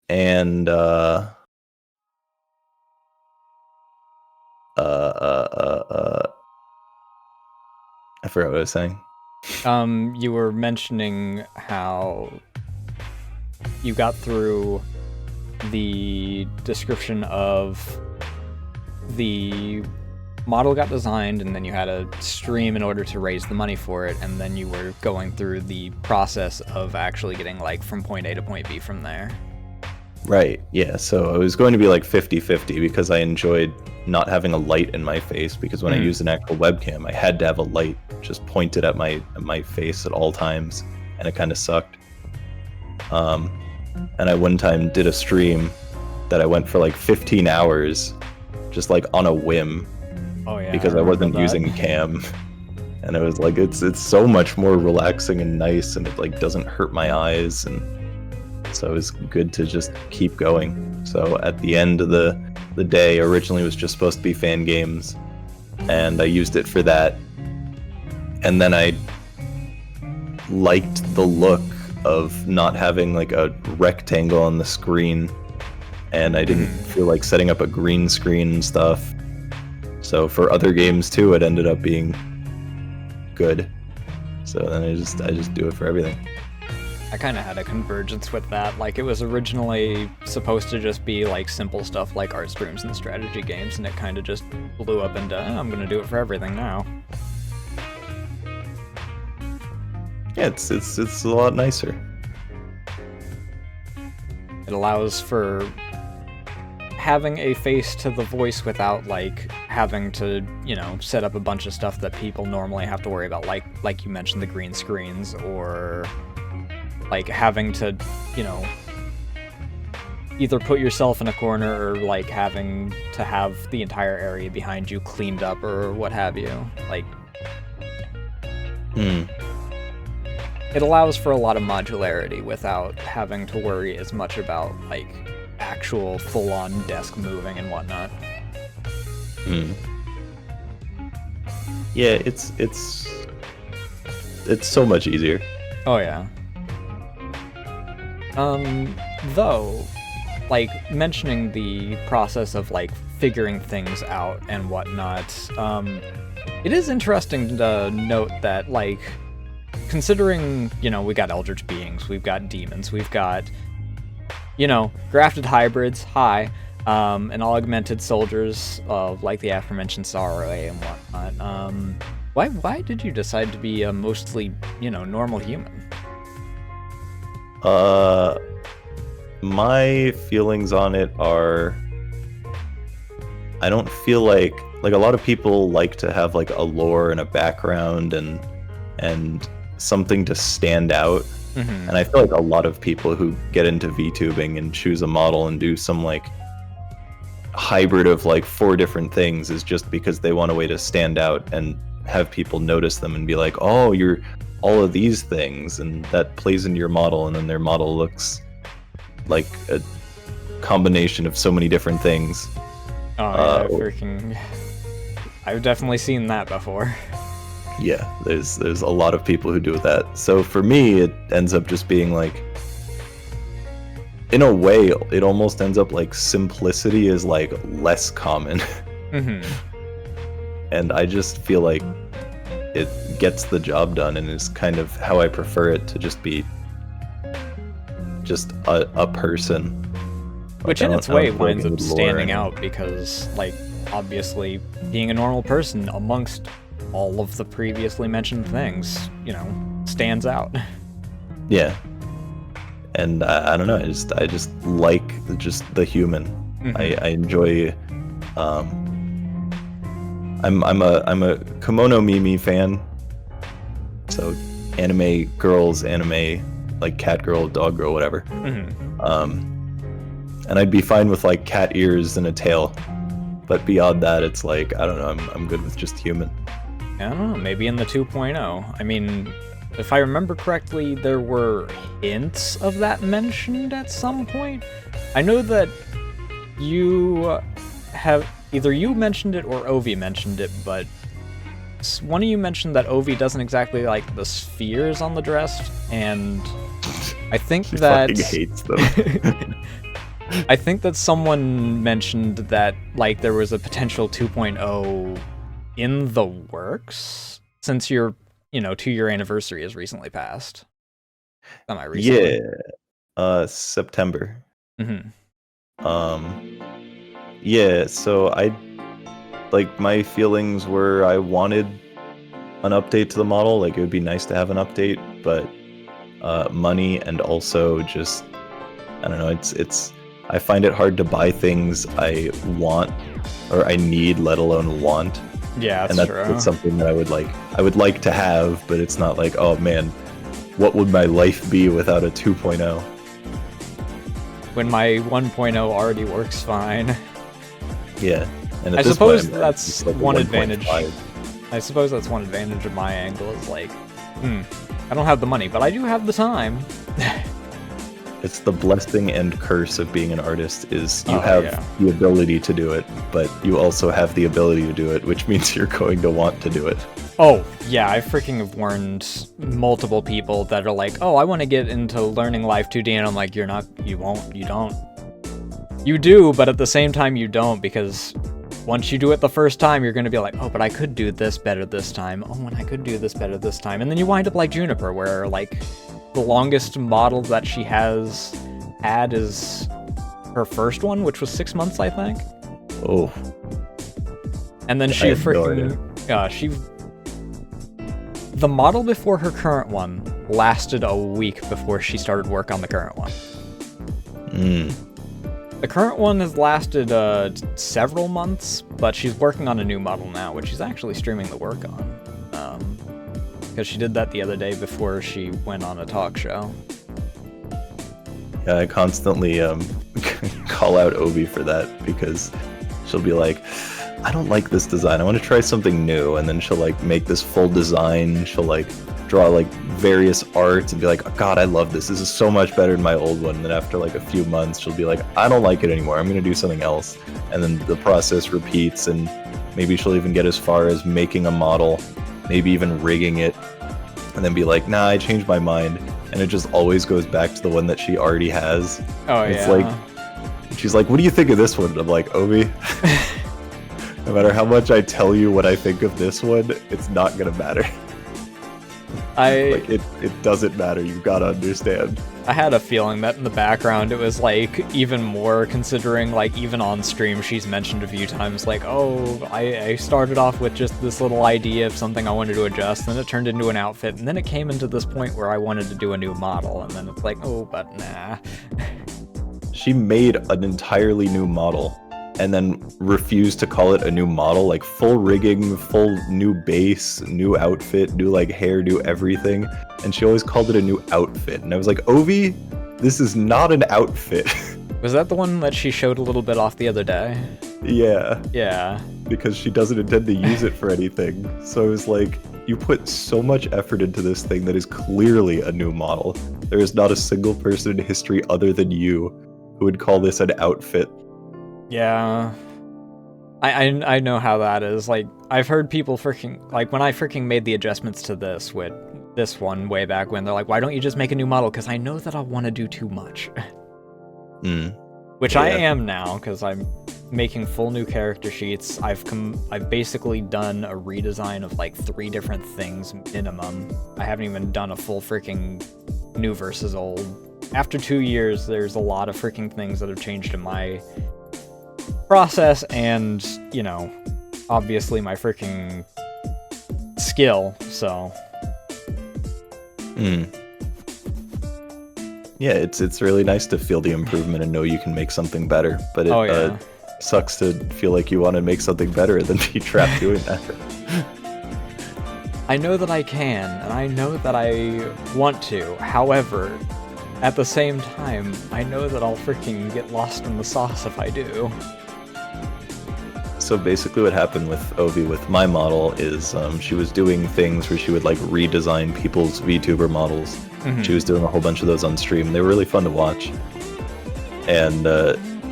And I forgot what I was saying. You were mentioning how you got through the description of the model got designed, and then you had a stream in order to raise the money for it, and then you were going through the process of actually getting like from point A to point B from there. Right, yeah, so I was going to be like 50-50 because I enjoyed not having a light in my face, because when I used an actual webcam, I had to have a light just pointed at my face at all times, and it kind of sucked. And I one time did a stream that I went for like 15 hours just like on a whim. Oh yeah. Because I wasn't using cam. And it was like it's so much more relaxing and nice, and it like doesn't hurt my eyes, and so it was good to just keep going. So at the end of the day, originally it was just supposed to be fan games, and I used it for that. And then I liked the look of not having like a rectangle on the screen, and I didn't feel like setting up a green screen and stuff. So for other games too, it ended up being good. So then I just do it for everything. I kind of had a convergence with that. Like, it was originally supposed to just be like simple stuff like art streams and strategy games, and it kind of just blew up into, I'm gonna do it for everything now. Yeah, it's a lot nicer. It allows for having a face to the voice without, like, having to, you know, set up a bunch of stuff that people normally have to worry about, like you mentioned, the green screens, or, like, having to, you know, either put yourself in a corner or, like, having to have the entire area behind you cleaned up or what have you. Like, it allows for a lot of modularity without having to worry as much about, like, actual full-on desk moving and whatnot. Yeah, it's so much easier. Oh yeah. Though, like, mentioning the process of, like, figuring things out and whatnot, it is interesting to note that, like, considering, you know, we got eldritch beings, we've got demons, we've got, you know, grafted hybrids, and augmented soldiers of, like, the aforementioned Sorrow and whatnot. Why did you decide to be a mostly, you know, normal human? My feelings on it are, I don't feel like a lot of people like to have, like, a lore and a background and something to stand out. And I feel like a lot of people who get into VTubing and choose a model and do some, like, hybrid of, like, 4 different things is just because they want a way to stand out and have people notice them and be like, oh, you're all of these things, and that plays into your model, and then their model looks like a combination of so many different things. Oh, yeah, I've definitely seen that before. Yeah, there's a lot of people who do that. So for me, it ends up just being like, in a way, it almost ends up like simplicity is, like, less common. And I just feel like it gets the job done, and is kind of how I prefer it to just be just a person. Which in its way winds up standing out because, like, obviously being a normal person amongst all of the previously mentioned things, you know, stands out. Yeah. And I don't know, I just like just the human. I enjoy. I'm a Kimono Mimi fan. So anime girls, anime like cat girl, dog girl, whatever. And I'd be fine with, like, cat ears and a tail, but beyond that, it's like, I don't know, I'm good with just human. I don't know, maybe in the 2.0. I mean, if I remember correctly, there were hints of that mentioned at some point. I know that you have, either you mentioned it or Ovi mentioned it, but one of you mentioned that Ovi doesn't exactly like the spheres on the dress, and I think She that fucking hates them. I think that someone mentioned that, like, there was a potential 2.0 in the works since your, you know, 2-year anniversary has recently passed. Semi-recently. Yeah, September. Yeah, so my feelings were I wanted an update to the model. Like, it would be nice to have an update, but money, and also just, I don't know, it's I find it hard to buy things I want or I need, let alone want. Yeah, and that's something that I would like to have, but it's not like, oh man, what would my life be without a 2.0? When my 1.0 already works fine. Yeah. And I suppose that's one advantage. I suppose that's one advantage of my angle is, like, I don't have the money, but I do have the time. It's the blessing and curse of being an artist, is you have the ability to do it, but you also have the ability to do it, which means you're going to want to do it. Oh, yeah, I freaking have warned multiple people that are like, oh, I want to get into learning Live 2D, and I'm like, you don't. You do, but at the same time you don't, because once you do it the first time, you're going to be like, oh, but I could do this better this time. Oh, and I could do this better this time. And then you wind up like Juniper, where, like, the longest model that she has had is her first one, which was 6 months, I think. Oh. And then she freaking... The model before her current one lasted a week before she started work on the current one. The current one has lasted several months, but she's working on a new model now, which she's actually streaming the work on. Because she did that the other day before she went on a talk show. Yeah, I constantly call out Obi for that because she'll be like, I don't like this design. I want to try something new. And then she'll like make this full design. She'll like draw like various arts and be like, oh, God, I love this. This is so much better than my old one. And then after like a few months, she'll be like, I don't like it anymore. I'm going to do something else. And then the process repeats, and maybe she'll even get as far as making a model, maybe even rigging it, and then be like, nah, I changed my mind. And it just always goes back to the one that she already has. Oh, it's yeah. Like, she's like, what do you think of this one? And I'm like, Obi, no matter how much I tell you what I think of this one, it's not gonna matter. Like, it doesn't matter. You've got to understand. I had a feeling that in the background it was like even more, considering like even on stream she's mentioned a few times like, oh, I started off with just this little idea of something I wanted to adjust, then it turned into an outfit, and then it came into this point where I wanted to do a new model, and then it's like, oh, but nah. She made an entirely new model and then refused to call it a new model, like full rigging, full new base, new outfit, new like hair, new everything. And she always called it a new outfit. And I was like, Ovi, this is not an outfit. Was that the one that she showed a little bit off the other day? Yeah. Yeah. Because she doesn't intend to use it for anything. So I was like, you put so much effort into this thing that is clearly a new model. There is not a single person in history other than you who would call this an outfit. Yeah. I know how that is. Like, I've heard people like, when I made the adjustments to this with this one way back when, they're like, why don't you just make a new model? Because I know that I'll want to do too much. Which yeah. I am now, because I'm making full new character sheets. I've basically done a redesign of like 3 different things minimum. I haven't even done a full freaking new versus old. After 2 years, there's a lot of freaking things that have changed in my process, and, you know, obviously my freaking skill, so. Yeah, it's really nice to feel the improvement and know you can make something better, but it sucks to feel like you want to make something better and then be trapped doing that. I know that I can, and I know that I want to. However, at the same time, I know that I'll freaking get lost in the sauce if I do. So basically what happened with Ovi with my model is she was doing things where she would like redesign people's VTuber models. She was doing a whole bunch of those on stream. They were really fun to watch. And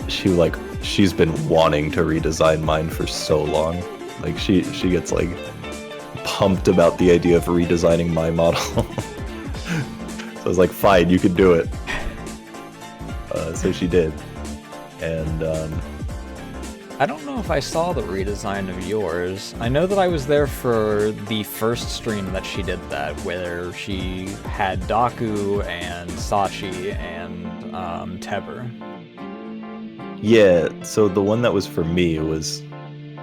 she's been wanting to redesign mine for so long. Like she gets like pumped about the idea of redesigning my model. So I was like, fine, you can do it. So she did. And I don't know if I saw the redesign of yours. I know that I was there for the first stream that she did that, where she had Daku and Sachi and Teber. Yeah, so the one that was for me was,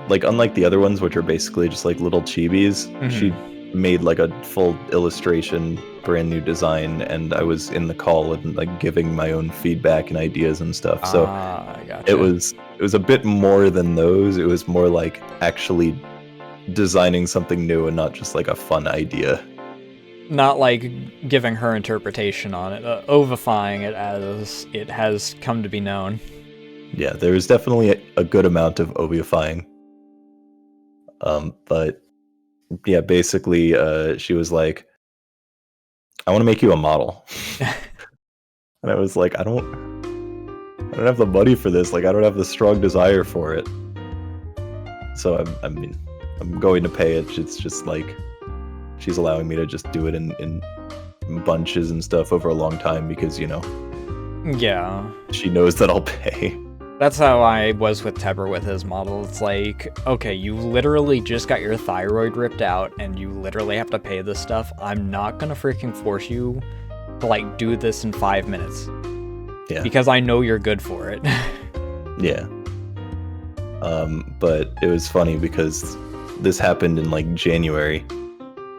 like, unlike the other ones, which are basically just like little chibis, she made like a full illustration, brand new design, and I was in the call and like giving my own feedback and ideas and stuff. So I gotcha. it was a bit more than those. It was more like actually designing something new and not just like a fun idea. Not like giving her interpretation on it, ovifying it as it has come to be known. Yeah, there was definitely a good amount of ovifying. But yeah, basically, she was like, I want to make you a model. And I was like, I don't have the money for this. Like, I don't have the strong desire for it. So I'm going to pay it. It's just like, she's allowing me to just do it in bunches and stuff over a long time because, you know. Yeah. She knows that I'll pay. That's how I was with Teber with his model. It's like, okay, you literally just got your thyroid ripped out and you literally have to pay this stuff. I'm not gonna freaking force you to like do this in 5 minutes. Yeah. Because I know you're good for it. Yeah. But it was funny because this happened in like January.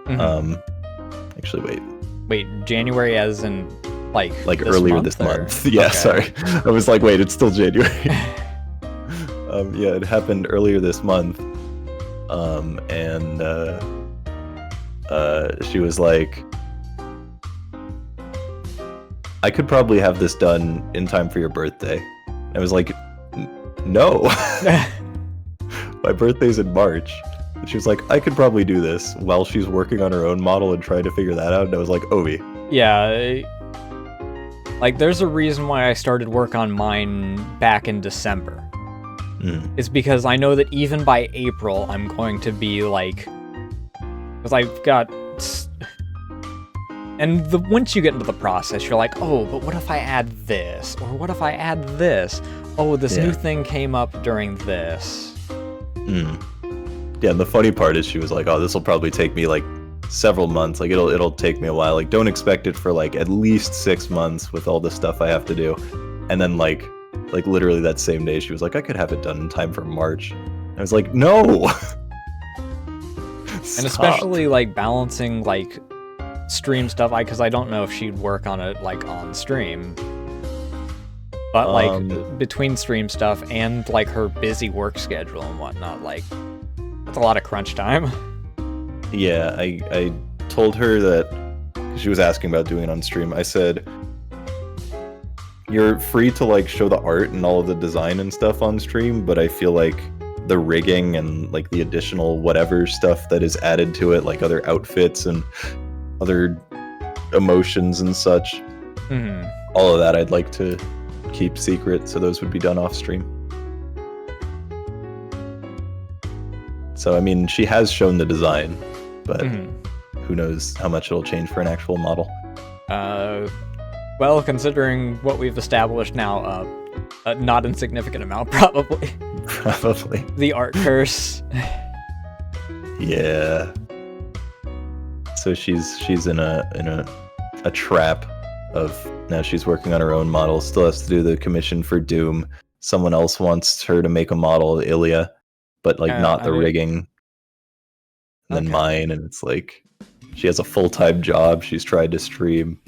Actually, wait. Wait, January as in Like earlier month, this or? month. Yeah, Okay. sorry. I was like, wait, it's still January. Yeah, it happened earlier this month. And she was like, I could probably have this done in time for your birthday. I was like, no. My birthday's in March. And she was like, I could probably do this while she's working on her own model and trying to figure that out. And I was like, Ovi. Yeah, like there's a reason why I started work on mine back in December. It's because I know that even by April, I'm going to be like, because I've got, and once you get into the process, you're like, oh, but what if I add this? Or what if I add this? Oh, this new thing came up during this. Yeah, and the funny part is she was like, oh, this will probably take me like several months. Like it'll take me a while. Like don't expect it for like at least 6 months with all the stuff I have to do. And then like literally that same day, she was like, I could have it done in time for March. I was like, no! And especially, like, balancing, like, stream stuff, because I don't know if she'd work on it, like, on stream. But, like, between stream stuff and, like, her busy work schedule and whatnot, like, that's a lot of crunch time. Yeah, I told her that, she was asking about doing it on stream, I said, you're free to like show the art and all of the design and stuff on stream, but I feel like the rigging and like the additional whatever stuff that is added to it, like other outfits and other emotions and such, all of that I'd like to keep secret, so those would be done off stream. So I mean, she has shown the design, but who knows how much it'll change for an actual model. Well, considering what we've established now, a not insignificant amount, probably. Probably. The art curse. Yeah. So she's in a trap of, now she's working on her own model, still has to do the commission for Doom. Someone else wants her to make a model of Ilya, but like not the rigging. And then mine, and it's like she has a full-time job, she's tried to stream.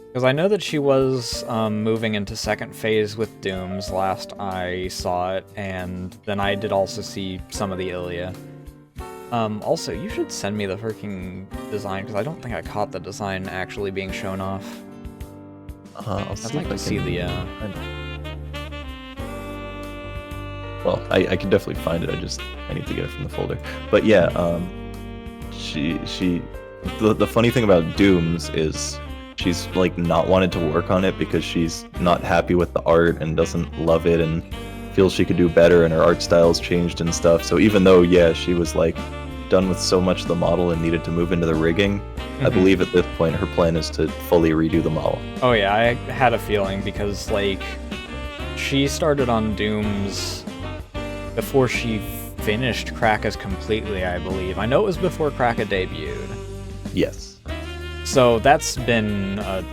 Because I know that she was moving into second phase with Dooms last I saw it, and then I did also see some of the Ilya. Also, you should send me the freaking design, because I don't think I caught the design actually being shown off. I'll see I'd like to see the... Well, I can definitely find it, I need to get it from the folder. But yeah, the funny thing about Dooms is she's like not wanted to work on it because she's not happy with the art and doesn't love it and feels she could do better, and her art style's changed and stuff. So even though, yeah, she was like done with so much of the model and needed to move into the rigging, I believe at this point her plan is to fully redo the model. Oh yeah, I had a feeling, because like she started on Dooms before she finished Kraka completely, I believe. I know it was before Kraka debuted. Yes. So that's been a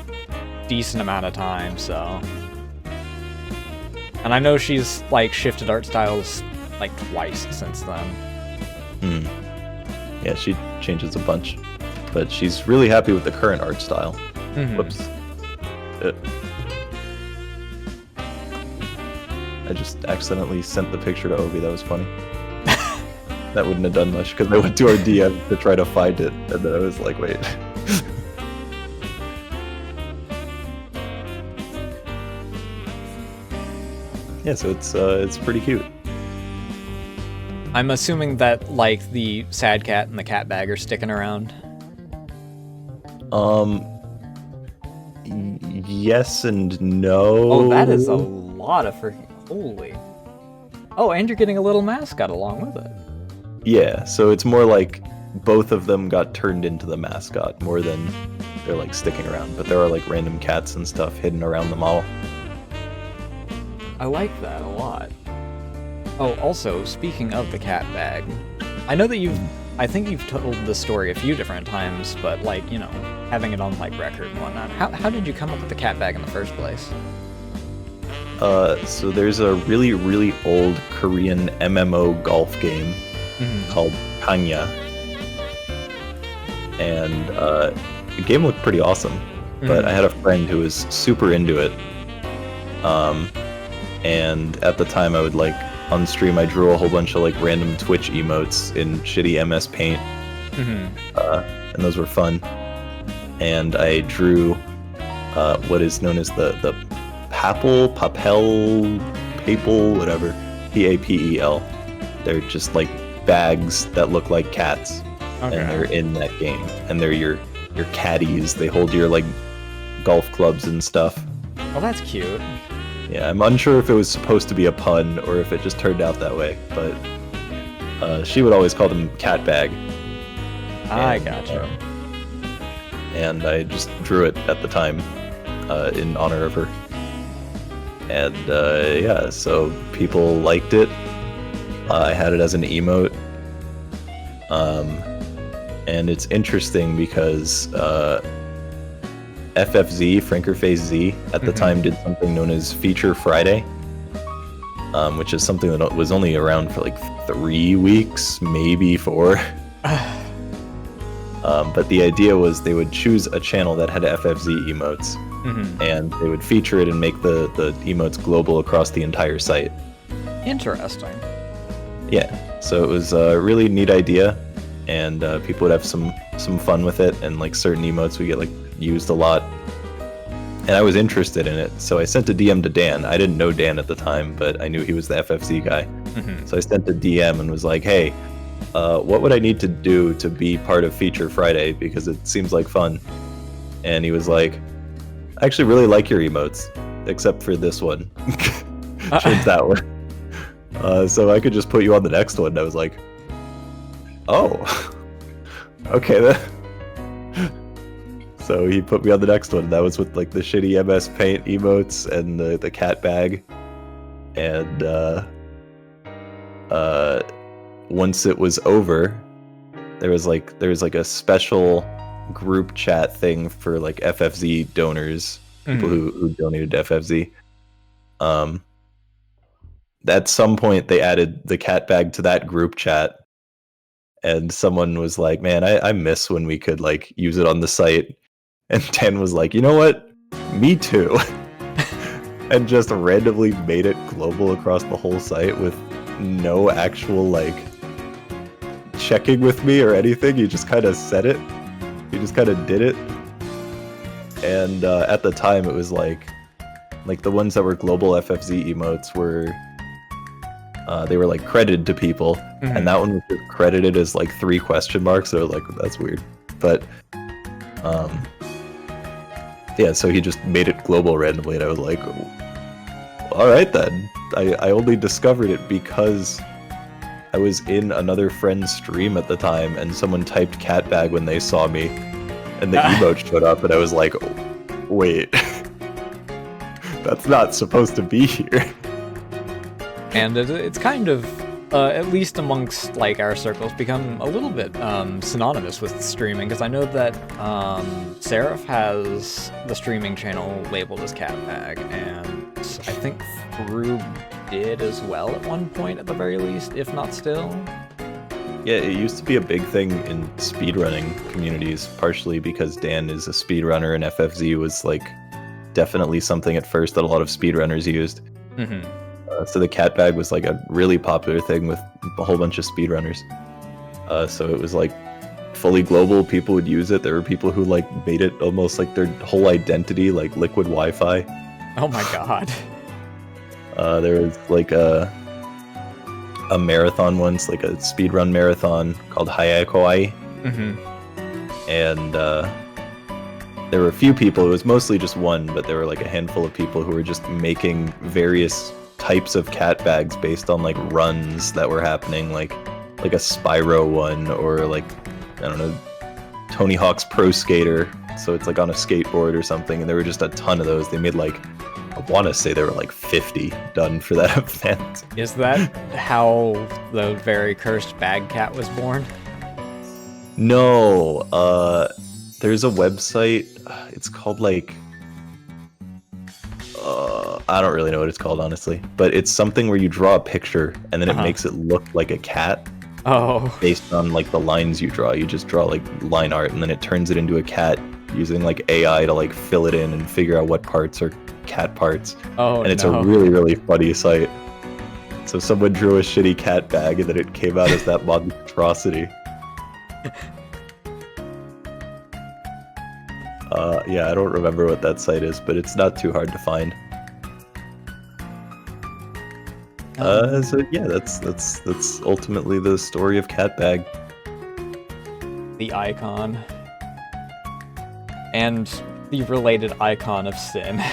decent amount of time, so... And I know she's, like, shifted art styles, like, twice since then. Yeah, she changes a bunch. But she's really happy with the current art style. Whoops. I just accidentally sent the picture to Ovi, that was funny. That wouldn't have done much, because I went to our DM to try to find it, and then I was like, wait. Yeah, so it's pretty cute. I'm assuming that, like, the sad cat and the cat bag are sticking around. Yes and no. Oh, that is a lot of freaking... Holy. Oh, and you're getting a little mascot along with it. Yeah, so it's more like both of them got turned into the mascot more than they're like sticking around. But there are like random cats and stuff hidden around the model. I like that a lot. Oh, also, speaking of the cat bag, I know that I think you've told this story a few different times, but like, you know, having it on like record and whatnot. How did you come up with the cat bag in the first place? So there's a really, really old Korean MMO golf game called Kangya. And the game looked pretty awesome. but I had a friend who was super into it. And at the time I would like on stream I drew a whole bunch of like random Twitch emotes in shitty MS Paint. And those were fun. And I drew what is known as the papel, whatever, PAPEL. They're just like bags that look like cats, and they're in that game. And they're your caddies. They hold your like golf clubs and stuff. Oh, that's cute. Yeah, I'm unsure if it was supposed to be a pun or if it just turned out that way, but she would always call them cat bag. I gotcha. And I just drew it at the time in honor of her. And yeah, so people liked it. I had it as an emote. And it's interesting because FFZ, Frankerface Z, at the time did something known as Feature Friday, which is something that was only around for like 3 weeks, maybe 4. But the idea was they would choose a channel that had FFZ emotes, and they would feature it and make the emotes global across the entire site. Interesting. Yeah, so it was a really neat idea, and people would have some fun with it, and like certain emotes would get like used a lot. And I was interested in it, so I sent a DM to Dan. I didn't know Dan at the time, but I knew he was the FFZ guy. So I sent a DM and was like, hey, what would I need to do to be part of Feature Friday, because it seems like fun. And he was like, I actually really like your emotes, except for this one. Change that one. So I could just put you on the next one. And I was like, oh, okay then. So he put me on the next one. That was with like the shitty MS Paint emotes and the cat bag. And once it was over, there was like a special group chat thing for like FFZ donors, people who donated to FFZ. At some point they added the cat bag to that group chat, and someone was like, man, I miss when we could like use it on the site. And Dan was like, you know what? Me too. And just randomly made it global across the whole site with no actual like checking with me or anything. He just kind of said it. He just kind of did it. And at the time it was like the ones that were global FFZ emotes were they were like credited to people, and that one was just credited as like 3 question marks. So like, that's weird. But yeah, so he just made it global randomly, and I was like, all right then. I only discovered it because I was in another friend's stream at the time, and someone typed cat bag when they saw me, and the emote showed up, and I was like, wait, that's not supposed to be here. And it's kind of, at least amongst like our circles, become a little bit synonymous with streaming, because I know that Seraph has the streaming channel labeled as Cat Bag, and I think Frube did as well at one point, at the very least, if not still. Yeah, it used to be a big thing in speedrunning communities, partially because Dan is a speedrunner, and FFZ was like definitely something at first that a lot of speedrunners used. So the cat bag was like a really popular thing with a whole bunch of speedrunners. So it was like fully global. People would use it. There were people who like made it almost like their whole identity, like liquid Wi-Fi. Oh my god. There was like a marathon once, like a speedrun marathon called Hayakoi. And there were a few people. It was mostly just one, but there were like a handful of people who were just making various types of cat bags based on like runs that were happening, like a Spyro one, or like, I don't know, Tony Hawk's Pro Skater, so it's like on a skateboard or something. And there were just a ton of those. They made like, I want to say there were like 50 done for that event. Is that how the very cursed bag cat was born? No, there's a website, it's called like, I don't really know what it's called, honestly, but it's something where you draw a picture and then it makes it look like a cat. Oh. Based on like the lines you draw. You just draw like line art and then it turns it into a cat using like AI to like fill it in and figure out what parts are cat parts. Oh, and it's no. a really, really funny site. So someone drew a shitty cat bag and then it came out as that monstrosity. Yeah, I don't remember what that site is, but it's not too hard to find. So yeah, that's ultimately the story of Cat Bag. The icon. And the related icon of sin.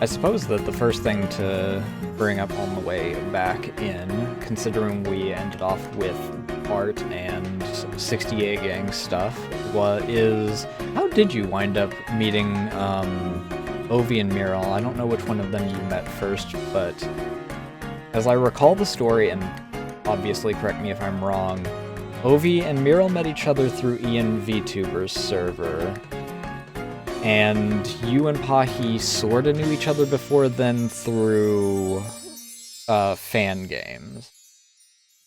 I suppose that the first thing to bring up on the way back in, considering we ended off with art and 68 gang stuff, is how did you wind up meeting Ovi and Miral? I don't know which one of them you met first, but as I recall the story, and obviously correct me if I'm wrong, Ovi and Miral met each other through Ian Vtuber's server. And you and Pahi sorta knew each other before then through fan games.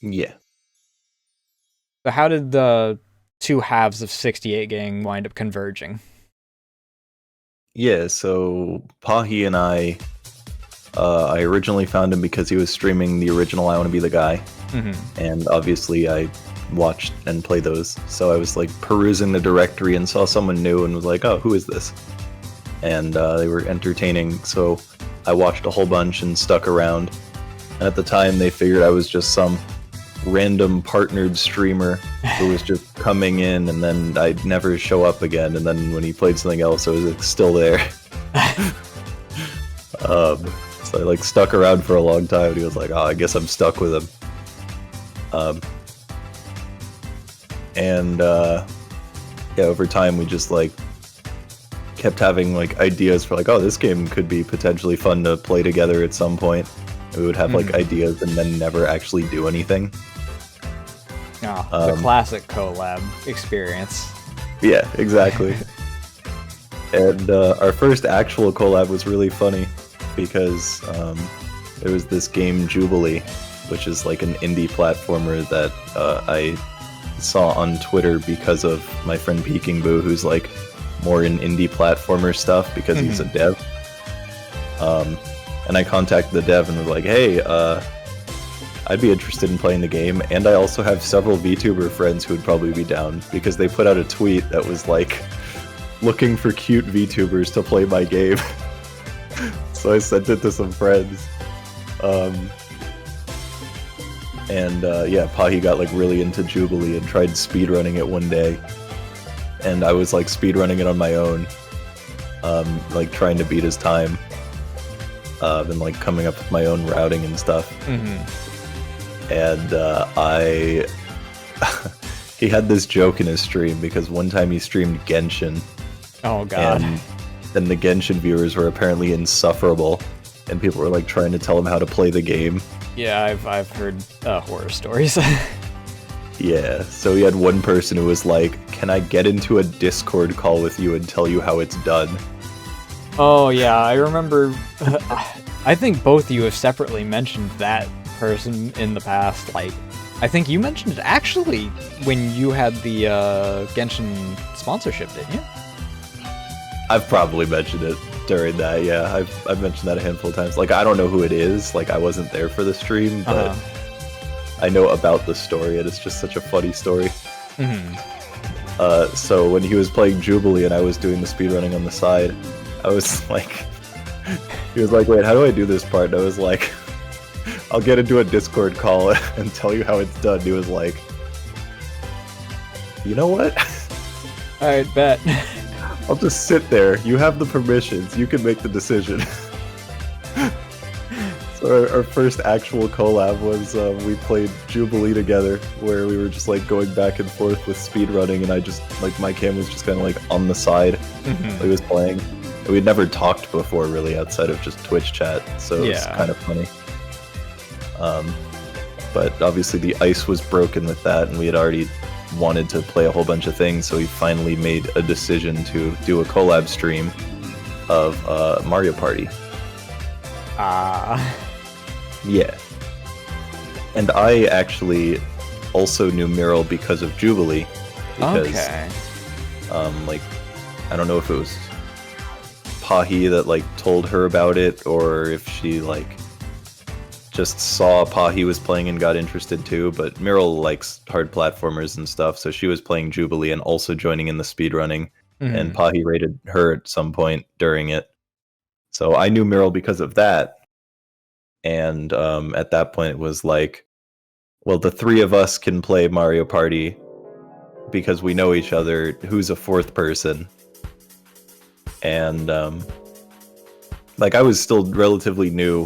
Yeah. So how did the two halves of 68 gang wind up converging? Yeah, so Pahi and I originally found him because he was streaming the original I Wanna Be the Guy. Mm-hmm. And obviously I watched and played those. So I was like perusing the directory and saw someone new and was like, oh, who is this? And they were entertaining, so I watched a whole bunch and stuck around. And at the time they figured I was just some random partnered streamer who was just coming in and then I'd never show up again, and then when he played something else I was like, still there. So I like stuck around for a long time and he was like, oh, I guess I'm stuck with him. Yeah, over time we just like kept having like ideas for like, oh, this game could be potentially fun to play together at some point. And we would have like ideas and then never actually do anything. The classic collab experience. Yeah, exactly. And our first actual collab was really funny because there was this game Jubilee, which is like an indie platformer that I saw on Twitter because of my friend Peking Boo, who's like more in indie platformer stuff because he's a dev. And I contacted the dev and was like, hey, I'd be interested in playing the game, and I also have several VTuber friends who would probably be down, because they put out a tweet that was like, looking for cute VTubers to play my game. So I sent it to some friends. Yeah, Pahi got like really into Jubilee and tried speedrunning it one day. And I was like speedrunning it on my own, like trying to beat his time, and like coming up with my own routing and stuff. And he had this joke in his stream because one time he streamed Genshin. Oh god. And the Genshin viewers were apparently insufferable, and people were like trying to tell him how to play the game. Yeah, I've heard horror stories. Yeah, so he had one person who was like, can I get into a Discord call with you and tell you how it's done? Oh yeah, I remember. I think both of you have separately mentioned that person in the past. Like, I think you mentioned it actually when you had the Genshin sponsorship, didn't you? I've probably mentioned it during that, yeah. I've mentioned that a handful of times. Like, I don't know who it is, like, I wasn't there for the stream, but I know about the story, and it's just such a funny story. So when he was playing Jubilee and I was doing the speedrunning on the side, I was like, he was like, wait, how do I do this part? And I was like, I'll get into a Discord call and tell you how it's done. He was like, you know what? Alright, bet. I'll just sit there. You have the permissions. You can make the decision. So our first actual collab was we played Jubilee together, where we were just like going back and forth with speedrunning, and I just like my cam was just kind of like on the side while he was playing. And we'd never talked before really outside of just Twitch chat, so it was kind of funny. But obviously the ice was broken with that, and we had already wanted to play a whole bunch of things, so we finally made a decision to do a collab stream of Mario Party. Yeah. And I actually also knew Miral because of Jubilee, because Okay. like I don't know if it was Pahi that like told her about it, or if she like just saw Pahi was playing and got interested too. But Meryl likes hard platformers and stuff, so she was playing Jubilee and also joining in the speedrunning. And Pahi rated her at some point during it. So I knew Meryl because of that. And at that point it was like, well, the three of us can play Mario Party because we know each other. Who's a fourth person? And like I was still relatively new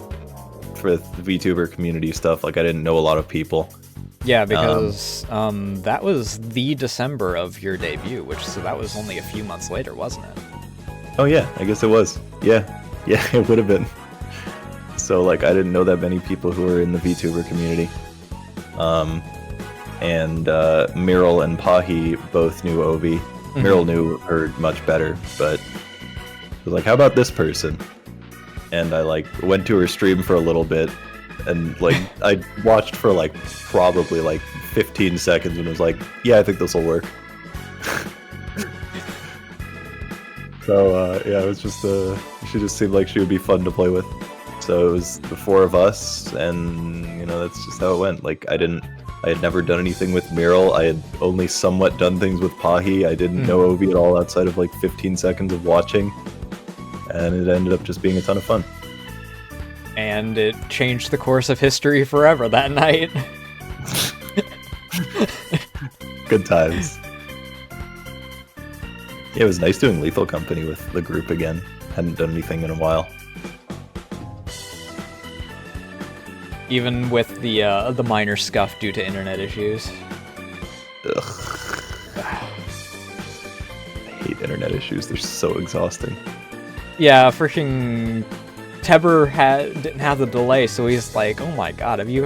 for the VTuber community stuff. Like I didn't know a lot of people. Yeah, because that was the December of your debut, so that was only a few months later, wasn't it? Oh yeah, I guess it was. Yeah, it would have been. So like I didn't know that many people who were in the VTuber community. And Meryl and Pahi both knew Ovi. Meryl knew her much better, but was like, how about this person? And I like went to her stream for a little bit, and like I watched for like probably like 15 seconds and was like, yeah, I think this will work. So yeah, it was just she just seemed like she would be fun to play with. So it was the four of us, and you know, that's just how it went. Like I had never done anything with Meryl. I had only somewhat done things with Pahi. I didn't know Ovi at all outside of like 15 seconds of watching. And it ended up just being a ton of fun. And it changed the course of history forever that night. Good times. Yeah, it was nice doing Lethal Company with the group again. Hadn't done anything in a while. Even with the minor scuff due to internet issues. Ugh. I hate internet issues. They're so exhausting. Yeah, freaking Teber didn't have the delay, so he's like, "Oh my god, have you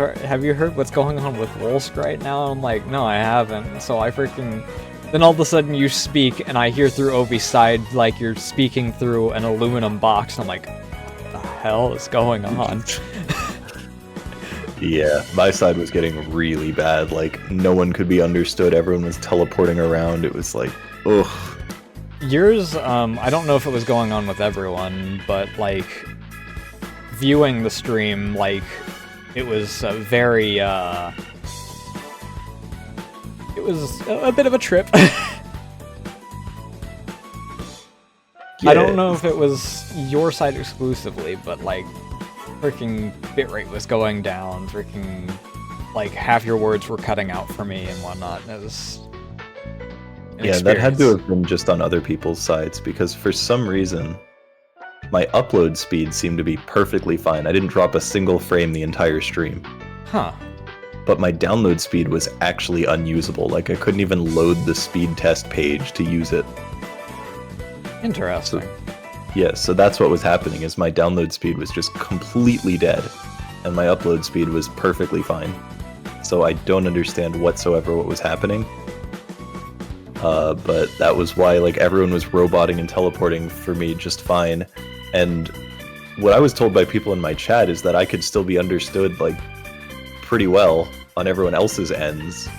heard what's going on with Wolsk right now?" I'm like, "No, I haven't." So I freaking then all of a sudden you speak, and I hear through Ovi's side like you're speaking through an aluminum box. And I'm like, "What the hell is going on?" Yeah, my side was getting really bad. Like no one could be understood. Everyone was teleporting around. It was like, ugh. Yours, I don't know if it was going on with everyone, but, like, viewing the stream, like, it was very, it was a bit of a trip. Yeah. I don't know if it was your side exclusively, but, like, freaking bitrate was going down, freaking, like, half your words were cutting out for me and whatnot. It was... Yeah, that had to have been just on other people's sides, because for some reason, my upload speed seemed to be perfectly fine. I didn't drop a single frame the entire stream. Huh. But my download speed was actually unusable. Like, I couldn't even load the speed test page to use it. Interesting. So that's what was happening, is my download speed was just completely dead, and my upload speed was perfectly fine. So I don't understand whatsoever what was happening. But that was why like everyone was roboting and teleporting for me just fine. And what I was told by people in my chat is that I could still be understood like pretty well on everyone else's ends.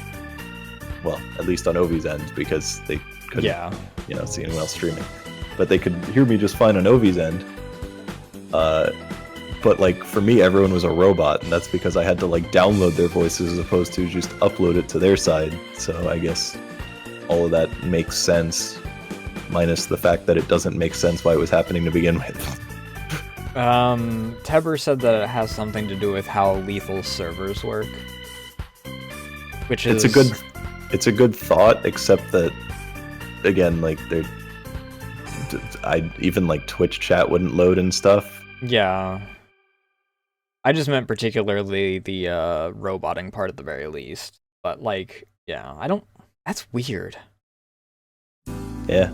Well, at least on Ovi's end, because they couldn't see anyone else streaming. But they could hear me just fine on Ovi's end. But like for me, everyone was a robot, and that's because I had to like download their voices as opposed to just upload it to their side. So I guess all of that makes sense, minus the fact that it doesn't make sense why it was happening to begin with. Teber said that it has something to do with how Lethal servers work, which is it's a good thought, except that again, like even like Twitch chat wouldn't load and stuff. Yeah, I just meant particularly the roboting part at the very least, but like, yeah, I don't. That's weird. Yeah.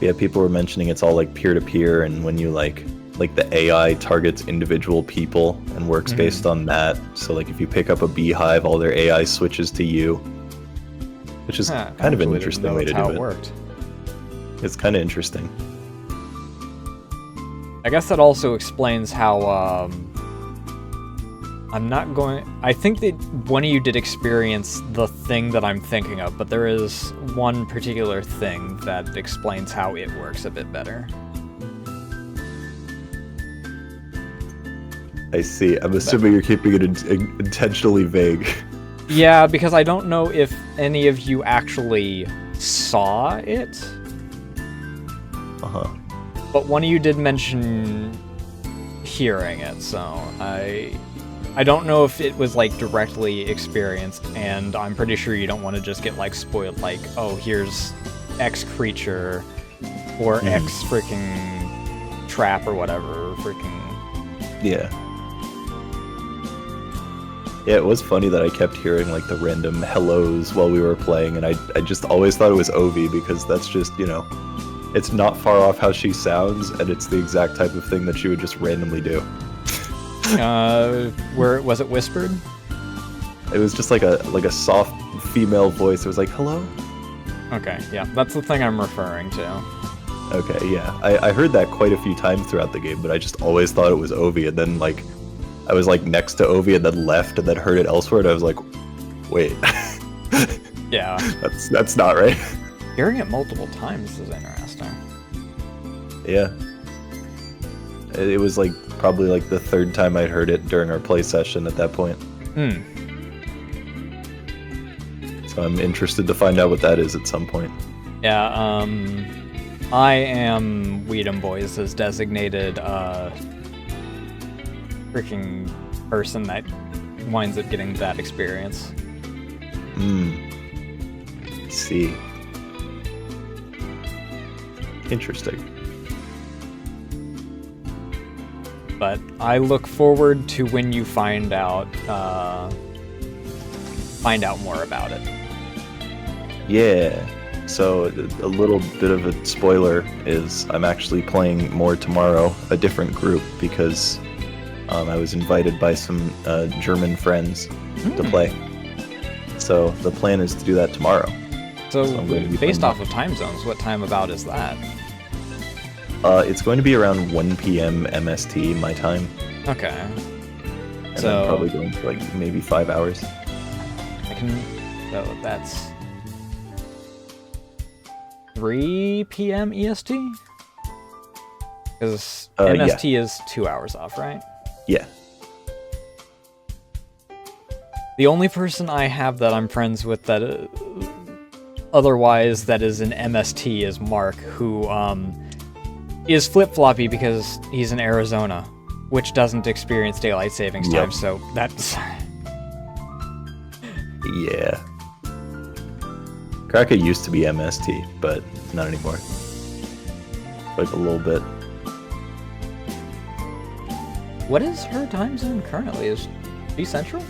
Yeah, people were mentioning it's all like peer-to-peer, and when you like the AI targets individual people and works based on that. So like if you pick up a beehive, all their AI switches to you. Which is kind of an interesting way to do it. Worked. It's kind of interesting. I guess that also explains how I'm not going... I think that one of you did experience the thing that I'm thinking of, but there is one particular thing that explains how it works a bit better. I see. I'm assuming you're keeping it intentionally vague. Yeah, because I don't know if any of you actually saw it. Uh-huh. But one of you did mention hearing it, so I don't know if it was, like, directly experienced, and I'm pretty sure you don't want to just get, like, spoiled, like, oh, here's X creature, or X freaking trap, or whatever, freaking... Yeah. Yeah, it was funny that I kept hearing, like, the random hellos while we were playing, and I just always thought it was Ovi, because that's just, you know, it's not far off how she sounds, and it's the exact type of thing that she would just randomly do. Where was it whispered? It was just like a soft female voice. It was like, hello? Okay, yeah, that's the thing I'm referring to. Okay, yeah. I heard that quite a few times throughout the game, but I just always thought it was Ovi, and then, like, I was, like, next to Ovi and then left and then heard it elsewhere, and I was like, wait. Yeah. That's not right. Hearing it multiple times is interesting. Yeah. It was, like, probably, like, the third time I'd heard it during our play session at that point. So I'm interested to find out what that is at some point. Yeah, I am Weedham Boys' designated, freaking person that winds up getting that experience. See. Interesting. But I look forward to when you find out more about it. Yeah. So a little bit of a spoiler is I'm actually playing more tomorrow, a different group, because I was invited by some German friends to play. So the plan is to do that tomorrow. So based off of time zones, what time about is that? It's going to be around 1 p.m. MST, my time. Okay. And So I'm probably going for like maybe 5 hours. So that's 3 p.m. EST? Because MST is 2 hours off, right? Yeah. The only person I have that I'm friends with that otherwise that is an MST is Mark, who is flip-floppy because he's in Arizona, which doesn't experience daylight savings time, so that's... Yeah. Kraka used to be MST, but not anymore. Like a little bit. What is her time zone currently? Is she Central?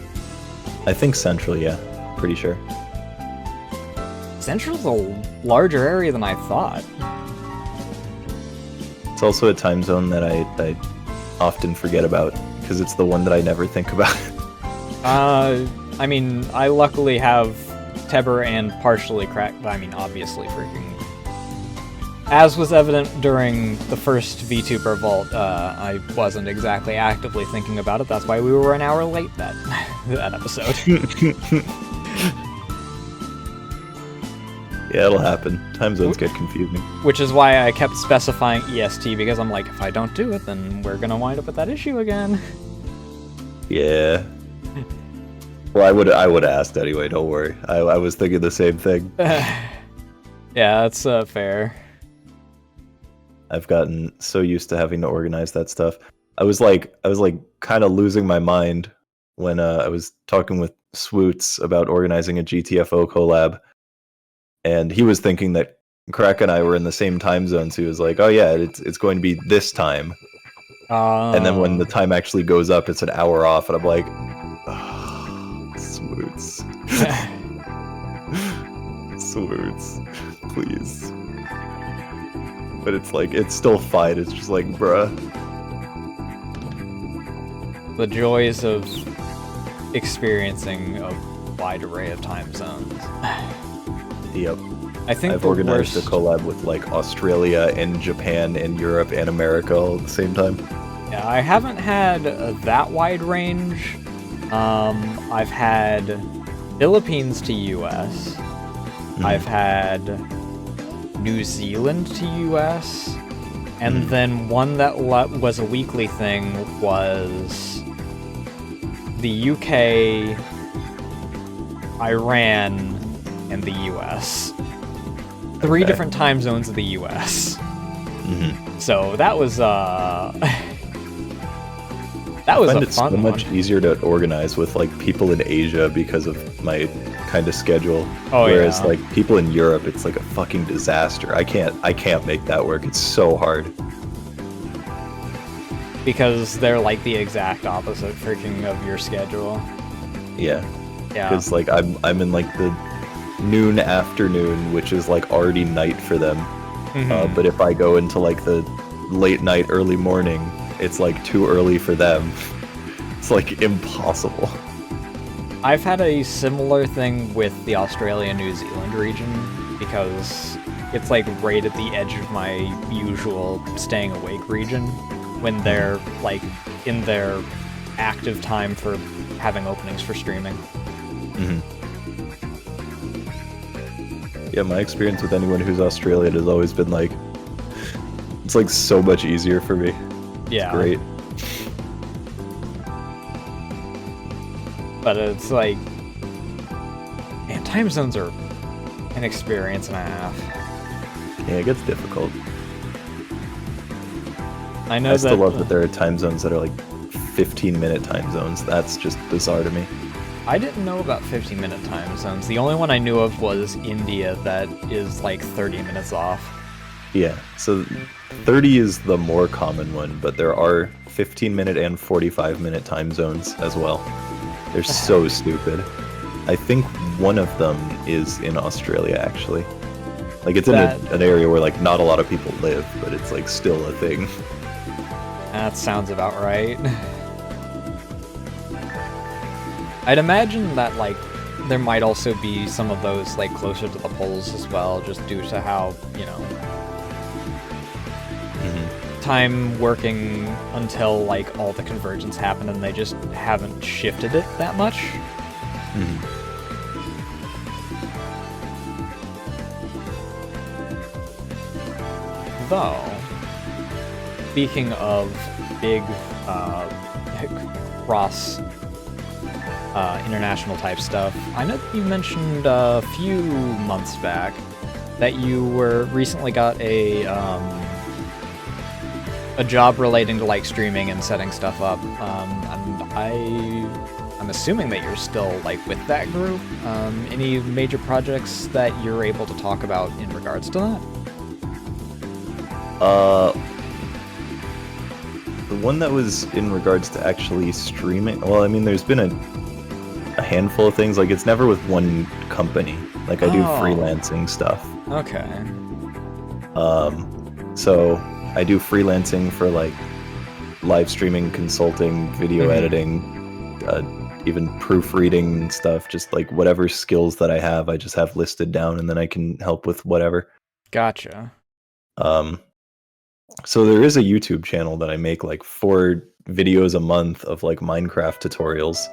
I think Central, yeah. Pretty sure. Central's a larger area than I thought. It's also a time zone that I often forget about, because it's the one that I never think about. I mean, I luckily have Teber and partially cracked, I mean, obviously freaking... As was evident during the first Vtuber Vault, I wasn't exactly actively thinking about it, that's why we were an hour late that episode. Yeah, it'll happen. Time zones get confusing. Which is why I kept specifying EST, because I'm like, if I don't do it, then we're gonna wind up with that issue again. Yeah. Well, I would have asked anyway, don't worry. I was thinking the same thing. Yeah, that's fair. I've gotten so used to having to organize that stuff. I was like kind of losing my mind when I was talking with Swoots about organizing a GTFO collab, and he was thinking that Crack and I were in the same time zone, so he was like, oh yeah, it's going to be this time. And then when the time actually goes up, it's an hour off, and I'm like, oh, Swoots. Swoots, please. But it's like, it's still fine, it's just like, bruh. The joys of experiencing a wide array of time zones. Yep. I think I've organized a collab with like Australia and Japan and Europe and America all at the same time. Yeah, I haven't had that wide range, I've had Philippines to US. I've had New Zealand to US. And then one that was a weekly thing was the UK, Iran, and the US. Three different time zones of the US. So that was that was a fun one. Much easier to organize with like people in Asia because of my kind of schedule. Oh, whereas yeah. like people in Europe, it's like a fucking disaster. I can't make that work. It's so hard. Because they're like the exact opposite freaking of your schedule. Yeah. Yeah. Because like I'm in like the noon afternoon, which is like already night for them. But if I go into like the late night, early morning, it's like too early for them. It's like impossible. I've had a similar thing with the Australia-New Zealand region because it's like right at the edge of my usual staying awake region when they're like in their active time for having openings for streaming. Yeah, my experience with anyone who's Australian has always been like, it's like so much easier for me. Yeah. It's great. But it's like, man, time zones are an experience and a half. Yeah, it gets difficult. I know I still love that there are time zones that are like 15-minute time zones. That's just bizarre to me. I didn't know about 15-minute time zones. The only one I knew of was India that is like 30 minutes off. Yeah, so 30 is the more common one, but there are 15-minute and 45-minute time zones as well. They're so stupid. I think one of them is in Australia, actually. Like, it's in an area where, like, not a lot of people live, but it's, like, still a thing. That sounds about right. I'd imagine that, like, there might also be some of those, like, closer to the poles as well, just due to how, you know, time working until, like, all the convergence happened and they just haven't shifted it that much. Though, speaking of big cross international type stuff, I know that you mentioned a few months back that you were recently got a job relating to like streaming and setting stuff up, and I'm assuming that you're still like with that group. Any major projects that you're able to talk about in regards to that? The one that was in regards to actually streaming, well, I mean, there's been a handful of things. Like, it's never with one company. Like, I do freelancing stuff. Okay. So I do freelancing for like live streaming, consulting, video editing, even proofreading and stuff. Just like whatever skills that I have, I just have listed down, and then I can help with whatever. Gotcha. So there is a YouTube channel that I make like 4 videos a month of like Minecraft tutorials.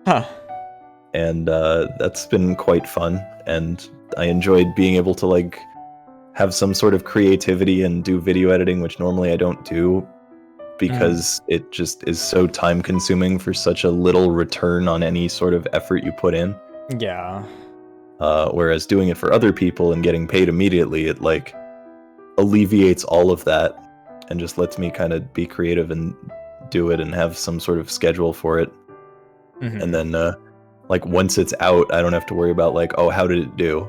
Huh. And that's been quite fun, and I enjoyed being able to like have some sort of creativity and do video editing, which normally I don't do because it just is so time consuming for such a little return on any sort of effort you put in. Yeah. Whereas doing it for other people and getting paid immediately, it like alleviates all of that and just lets me kind of be creative and do it and have some sort of schedule for it. And then like once it's out, I don't have to worry about like, oh, how did it do?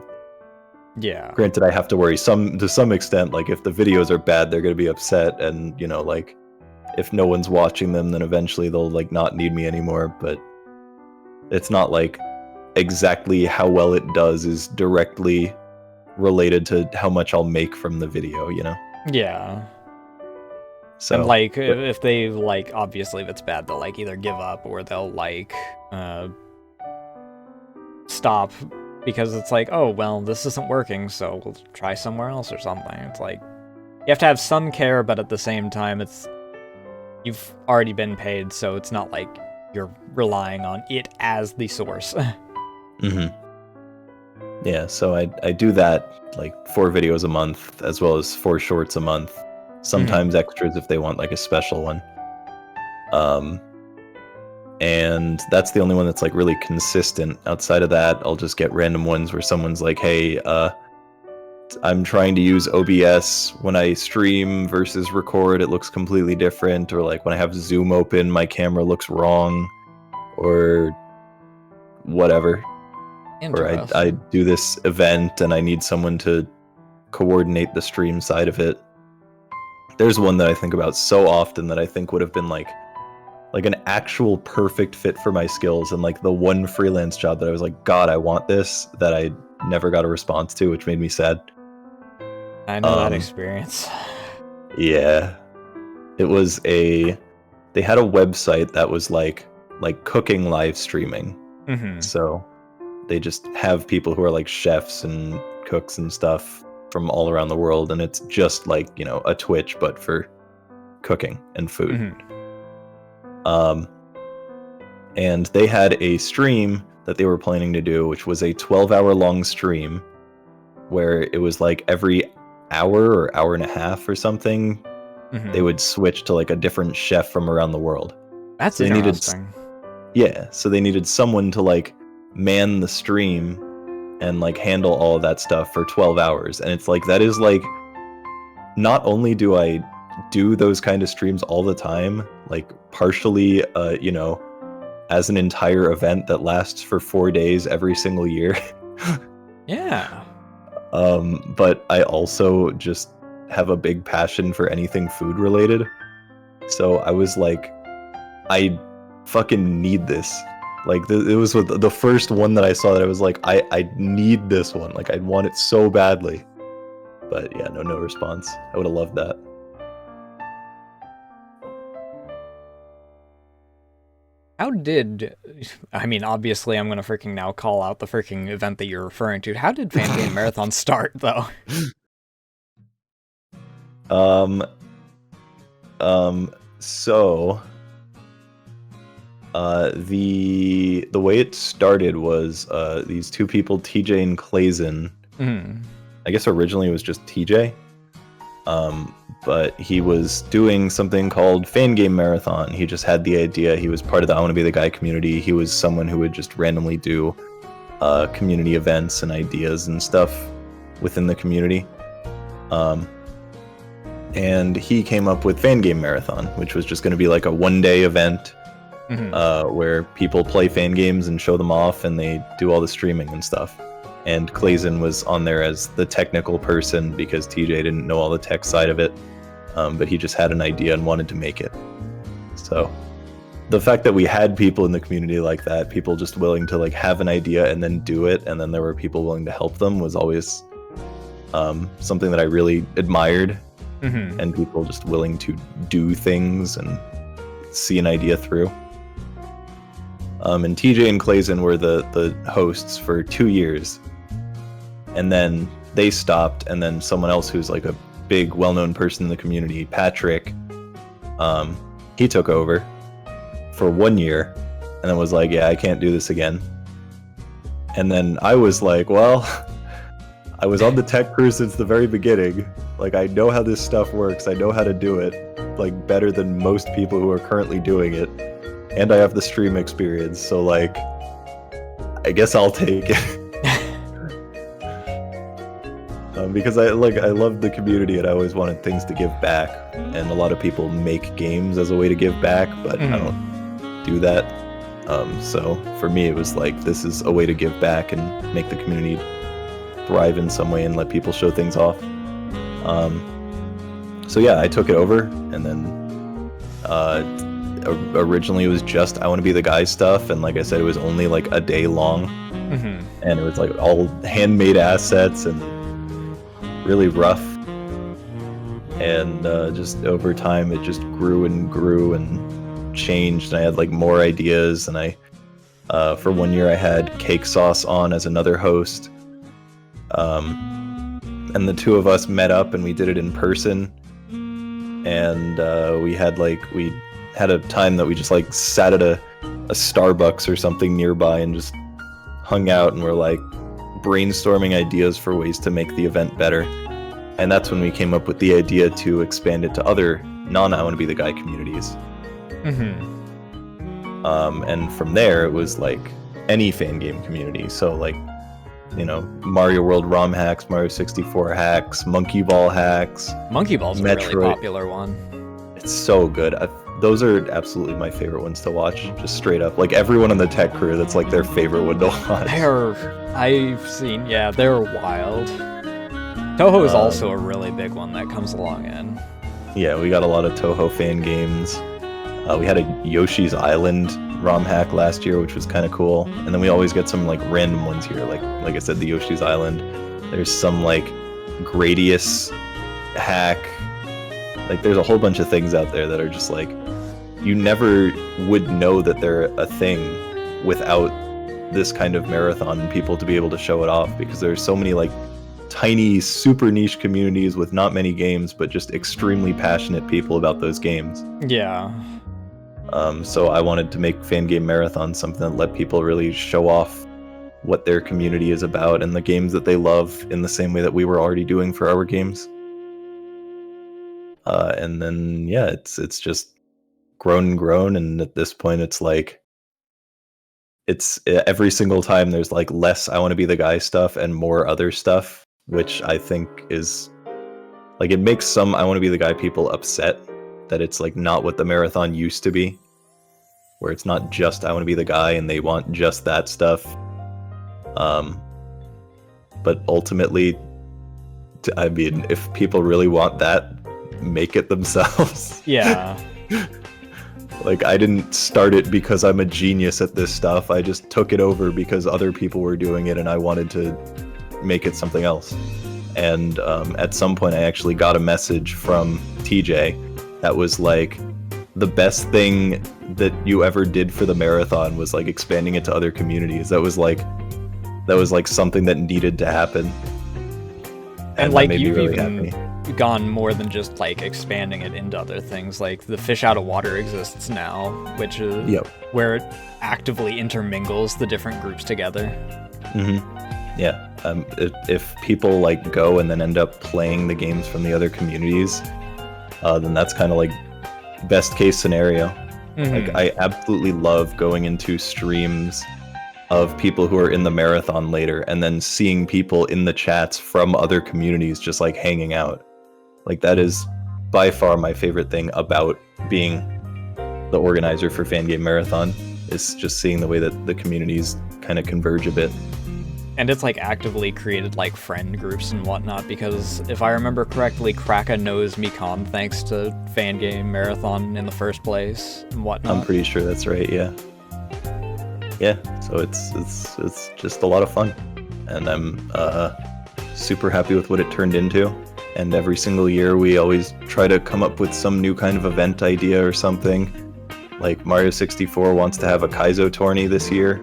Yeah. Granted, I have to worry to some extent, like if the videos are bad, they're going to be upset, and you know, like if no one's watching them, then eventually they'll like not need me anymore. But it's not like exactly how well it does is directly related to how much I'll make from the video, you know? Yeah. So, and like, if they like, obviously if it's bad, they'll like either give up or they'll like stop because it's like, oh, well, this isn't working, so we'll try somewhere else or something. It's like, you have to have some care, but at the same time, you've already been paid, so it's not like you're relying on it as the source. Mm-hmm. Yeah, so I do that, like 4 videos a month, as well as 4 shorts a month. Sometimes extras if they want like a special one. And that's the only one that's like really consistent. Outside of that, I'll just get random ones where someone's like, hey, I'm trying to use OBS when I stream versus record, it looks completely different. Or like when I have Zoom open, my camera looks wrong, or whatever. Or I do this event and I need someone to coordinate the stream side of it. There's one that I think about so often that I think would have been like an actual perfect fit for my skills, and like the one freelance job that I was like, God, I want this, that I never got a response to, which made me sad. I know that experience. Yeah. It was they had a website that was like cooking live streaming. Mm-hmm. So they just have people who are like chefs and cooks and stuff from all around the world, and it's just like, you know, a Twitch but for cooking and food. Mm-hmm. And they had a stream that they were planning to do, which was a 12-hour long stream where it was like every hour or hour and a half or something, they would switch to like a different chef from around the world. That's interesting. So they needed someone to like man the stream and like handle all of that stuff for 12 hours. And it's like, that is like, not only do I do those kind of streams all the time, like partially, you know, as an entire event that lasts for 4 days every single year. Yeah. But I also just have a big passion for anything food related. So I was like, I fucking need this. Like, it was the first one that I saw that I was like, I need this one. Like, I want it so badly. But yeah, no response. I would have loved that. I mean, obviously I'm gonna freaking now call out the freaking event that you're referring to. How did Fan Game Marathon start, though? So the way it started was these 2 people, TJ and Clayson. I guess originally it was just TJ. But he was doing something called Fan Game Marathon. He just had the idea. He was part of the I Want to Be the Guy community. He was someone who would just randomly do community events and ideas and stuff within the community. And he came up with Fan Game Marathon, which was just going to be like a 1-day event where people play fan games and show them off, and they do all the streaming and stuff. And Clayson was on there as the technical person because TJ didn't know all the tech side of it, but he just had an idea and wanted to make it. So the fact that we had people in the community like that, people just willing to like have an idea and then do it, and then there were people willing to help them, was always something that I really admired. And people just willing to do things and see an idea through. And TJ and Clayson were the hosts for 2 years. And then they stopped, and then someone else who's like a big, well-known person in the community, Patrick, he took over for 1 year, and then was like, yeah, I can't do this again. And then I was like, well, I was on the tech crew since the very beginning. Like, I know how this stuff works. I know how to do it, like, better than most people who are currently doing it. And I have the stream experience, so, like, I guess I'll take it. Because I love the community, and I always wanted things to give back. And a lot of people make games as a way to give back, but I don't do that. So for me, it was like, this is a way to give back and make the community thrive in some way and let people show things off. So yeah, I took it over, and then originally it was just I Want to Be the Guy stuff, and like I said, it was only like a day long, and it was like all handmade assets and really rough, and just over time it just grew and changed, and I had like more ideas, and I for 1 year I had Cake Sauce on as another host, and the 2 of us met up and we did it in person, and we had a time that we just like sat at a Starbucks or something nearby and just hung out and were like brainstorming ideas for ways to make the event better. And that's when we came up with the idea to expand it to other non-I Want to Be the Guy communities. And from there, it was like any fan game community. So like, you know, Mario World ROM hacks, Mario 64 hacks, Monkey Ball hacks. Monkey Ball's Metroid. a really popular one. It's so good. Those are absolutely my favorite ones to watch, just straight up. Like everyone on the tech crew, that's like their favorite one to watch. I've seen, yeah, they're wild. Toho is also a really big one that comes along in. Yeah, we got a lot of Toho fan games. We had a Yoshi's Island ROM hack last year, which was kind of cool. And then we always get some like random ones here, like I said, the Yoshi's Island. There's some like Gradius hack. Like there's a whole bunch of things out there that are just like, you never would know that they're a thing without this kind of marathon and people to be able to show it off, because there's so many like tiny, super niche communities with not many games, but just extremely passionate people about those games. Yeah. So I wanted to make Fan Game Marathon something that let people really show off what their community is about and the games that they love in the same way that we were already doing for our games. And then, yeah, it's just grown and grown, and at this point it's like, it's every single time there's like less I Want to Be the Guy stuff and more other stuff, which I think is like, it makes some I Want to Be the Guy people upset that it's like not what the marathon used to be, where it's not just I Want to Be the Guy and they want just that stuff. But ultimately, I mean, if people really want that, make it themselves. Yeah. Like, I didn't start it because I'm a genius at this stuff. I just took it over because other people were doing it and I wanted to make it something else. And at some point I actually got a message from TJ that was like, the best thing that you ever did for the marathon was like expanding it to other communities. That was like something that needed to happen. And like, that made me you've really even happy. gone more than just like expanding it into other things. Like the Fish Out of Water exists now, which is where it actively intermingles the different groups together. Yeah. If people like go and then end up playing the games from the other communities, then that's kind of like best case scenario. Like, I absolutely love going into streams of people who are in the marathon later and then seeing people in the chats from other communities just like hanging out. Like, that is by far my favorite thing about being the organizer for Fan Game Marathon, is just seeing the way that the communities kind of converge a bit. And it's like actively created like friend groups and whatnot, because if I remember correctly, Kraka knows Mikan thanks to Fan Game Marathon in the first place and whatnot. I'm pretty sure that's right, yeah. Yeah, so it's just a lot of fun. And I'm super happy with what it turned into. And every single year we always try to come up with some new kind of event idea or something. Like Mario 64 wants to have a Kaizo tourney this year.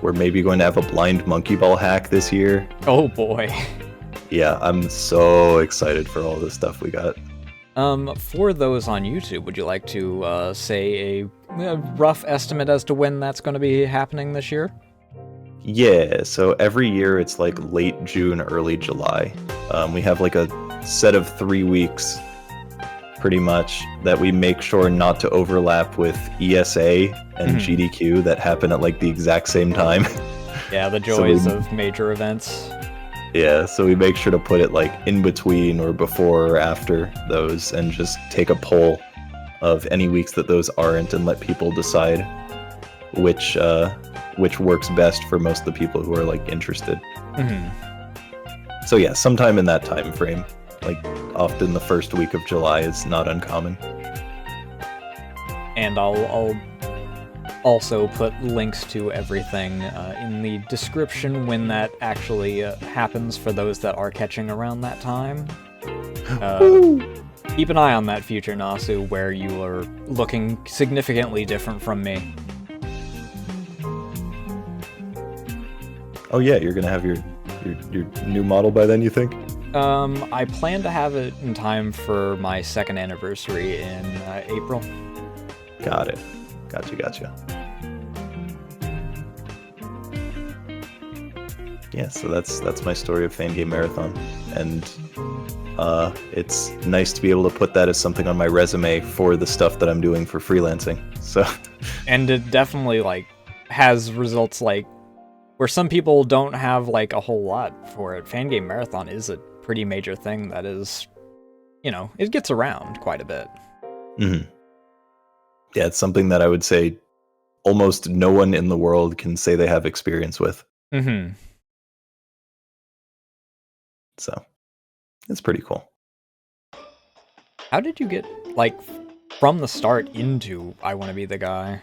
We're maybe going to have a blind monkey ball hack this year. Oh boy. Yeah, I'm so excited for all this stuff we got. For those on YouTube, would you like to say a rough estimate as to when that's going to be happening this year? Yeah, so every year it's like late June, early July. We have like a set of 3 weeks, pretty much, that we make sure not to overlap with ESA and GDQ that happen at like the exact same time. Yeah, the joys of major events. Yeah, so we make sure to put it like in between or before or after those, and just take a poll of any weeks that those aren't and let people decide which works best for most of the people who are like interested. So yeah, sometime in that time frame, like often the first week of July, is not uncommon. And I'll also put links to everything in the description when that actually happens, for those that are catching around that time. Keep an eye on that future Nasu, where you are looking significantly different from me. Oh yeah, you're gonna have your new model by then, you think? I plan to have it in time for my 2nd anniversary in April. Got it. Gotcha. Yeah, so that's my story of Fan Game Marathon, and it's nice to be able to put that as something on my resume for the stuff that I'm doing for freelancing. So, and it definitely like has results like where some people don't have like a whole lot for it. Fan Game Marathon is a pretty major thing that is, it gets around quite a bit. Mm-hmm. Yeah, it's something that I would say almost no one in the world can say they have experience with. Mm-hmm. So, it's pretty cool. How did you get, like, from the start into I Want to Be the Guy?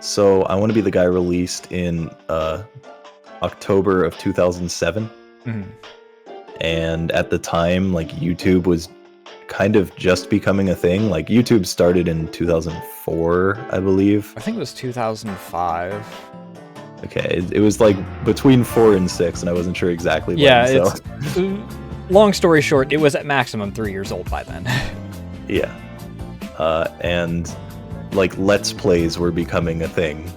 So I Want to Be the Guy released in October of 2007. Mm-hmm. And at the time, like, YouTube was kind of just becoming a thing. Like, YouTube started in 2004, I believe. I think it was 2005. Okay, it was like between 4 and 6, and I wasn't sure exactly when. Yeah, so. it's long story short, it was at maximum 3 years old by then. Yeah. And like Let's Plays were becoming a thing.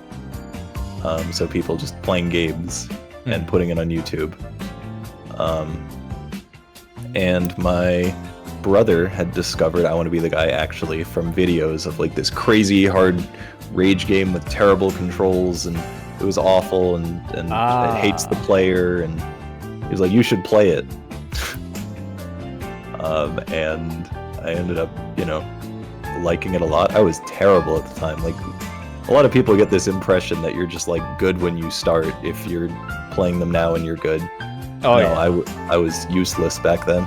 So people just playing games and putting it on YouTube. And my brother had discovered I Want to Be the Guy actually from videos of like this crazy hard rage game with terrible controls, and it was awful, and it hates the player, and he was like, you should play it. And I ended up, liking it a lot. I was terrible at the time. Like, a lot of people get this impression that you're just like good when you start if you're playing them now and you're good. Oh, no, yeah. I was useless back then.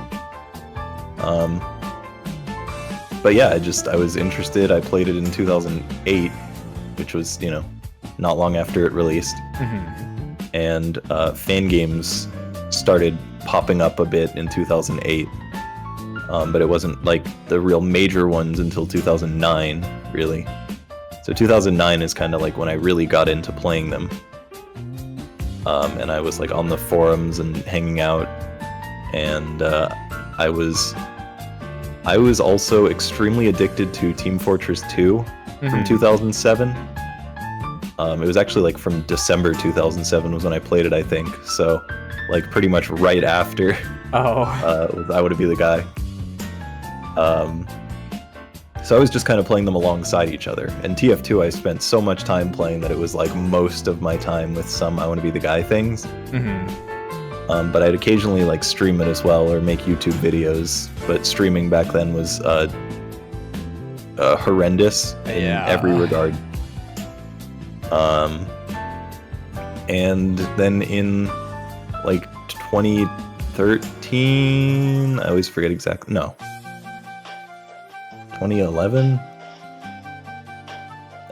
But yeah, I was interested. I played it in 2008, which was, not long after it released. Mm-hmm. And fan games started popping up a bit in 2008. But it wasn't like the real major ones until 2009, really. So 2009 is kind of like when I really got into playing them. And I was like on the forums and hanging out, and I was also extremely addicted to Team Fortress 2 from 2007. It was actually like from December 2007 was when I played it, I think. So like pretty much right after I Want to Be the Guy. So I was just kind of playing them alongside each other. And TF2 I spent so much time playing that it was like most of my time with some I Want to Be the Guy things. Mm-hmm. But I'd occasionally like stream it as well or make YouTube videos. But streaming back then was horrendous in every regard. And then in like 2013, I always forget exactly. No. 2011?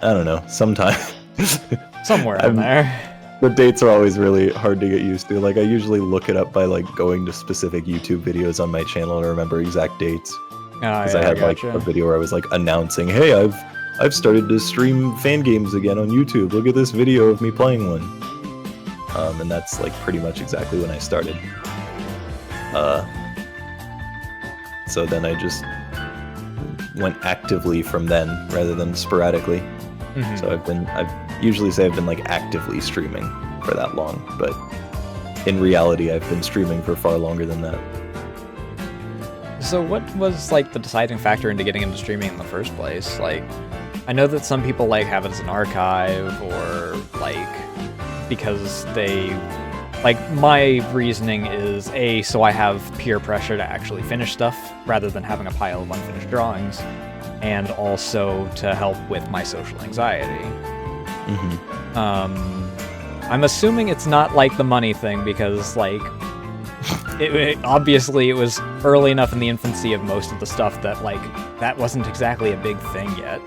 I don't know. Sometime. Somewhere in there. The dates are always really hard to get used to. Like, I usually look it up by like going to specific YouTube videos on my channel to remember exact dates. Because I had like a video where I was like announcing, "Hey, I've started to stream fan games again on YouTube. Look at this video of me playing one." And that's like pretty much exactly when I started. So then I just went actively from then rather than sporadically. Mm-hmm. So I've usually say I've been like actively streaming for that long, but in reality I've been streaming for far longer than that. So what was like the deciding factor into getting into streaming in the first place? Like, I know that some people like have it as an archive, or like because they like, my reasoning is so I have peer pressure to actually finish stuff rather than having a pile of unfinished drawings, and also to help with my social anxiety. Mm-hmm. I'm assuming it's not like the money thing, because like obviously it was early enough in the infancy of most of the stuff that like that wasn't exactly a big thing yet.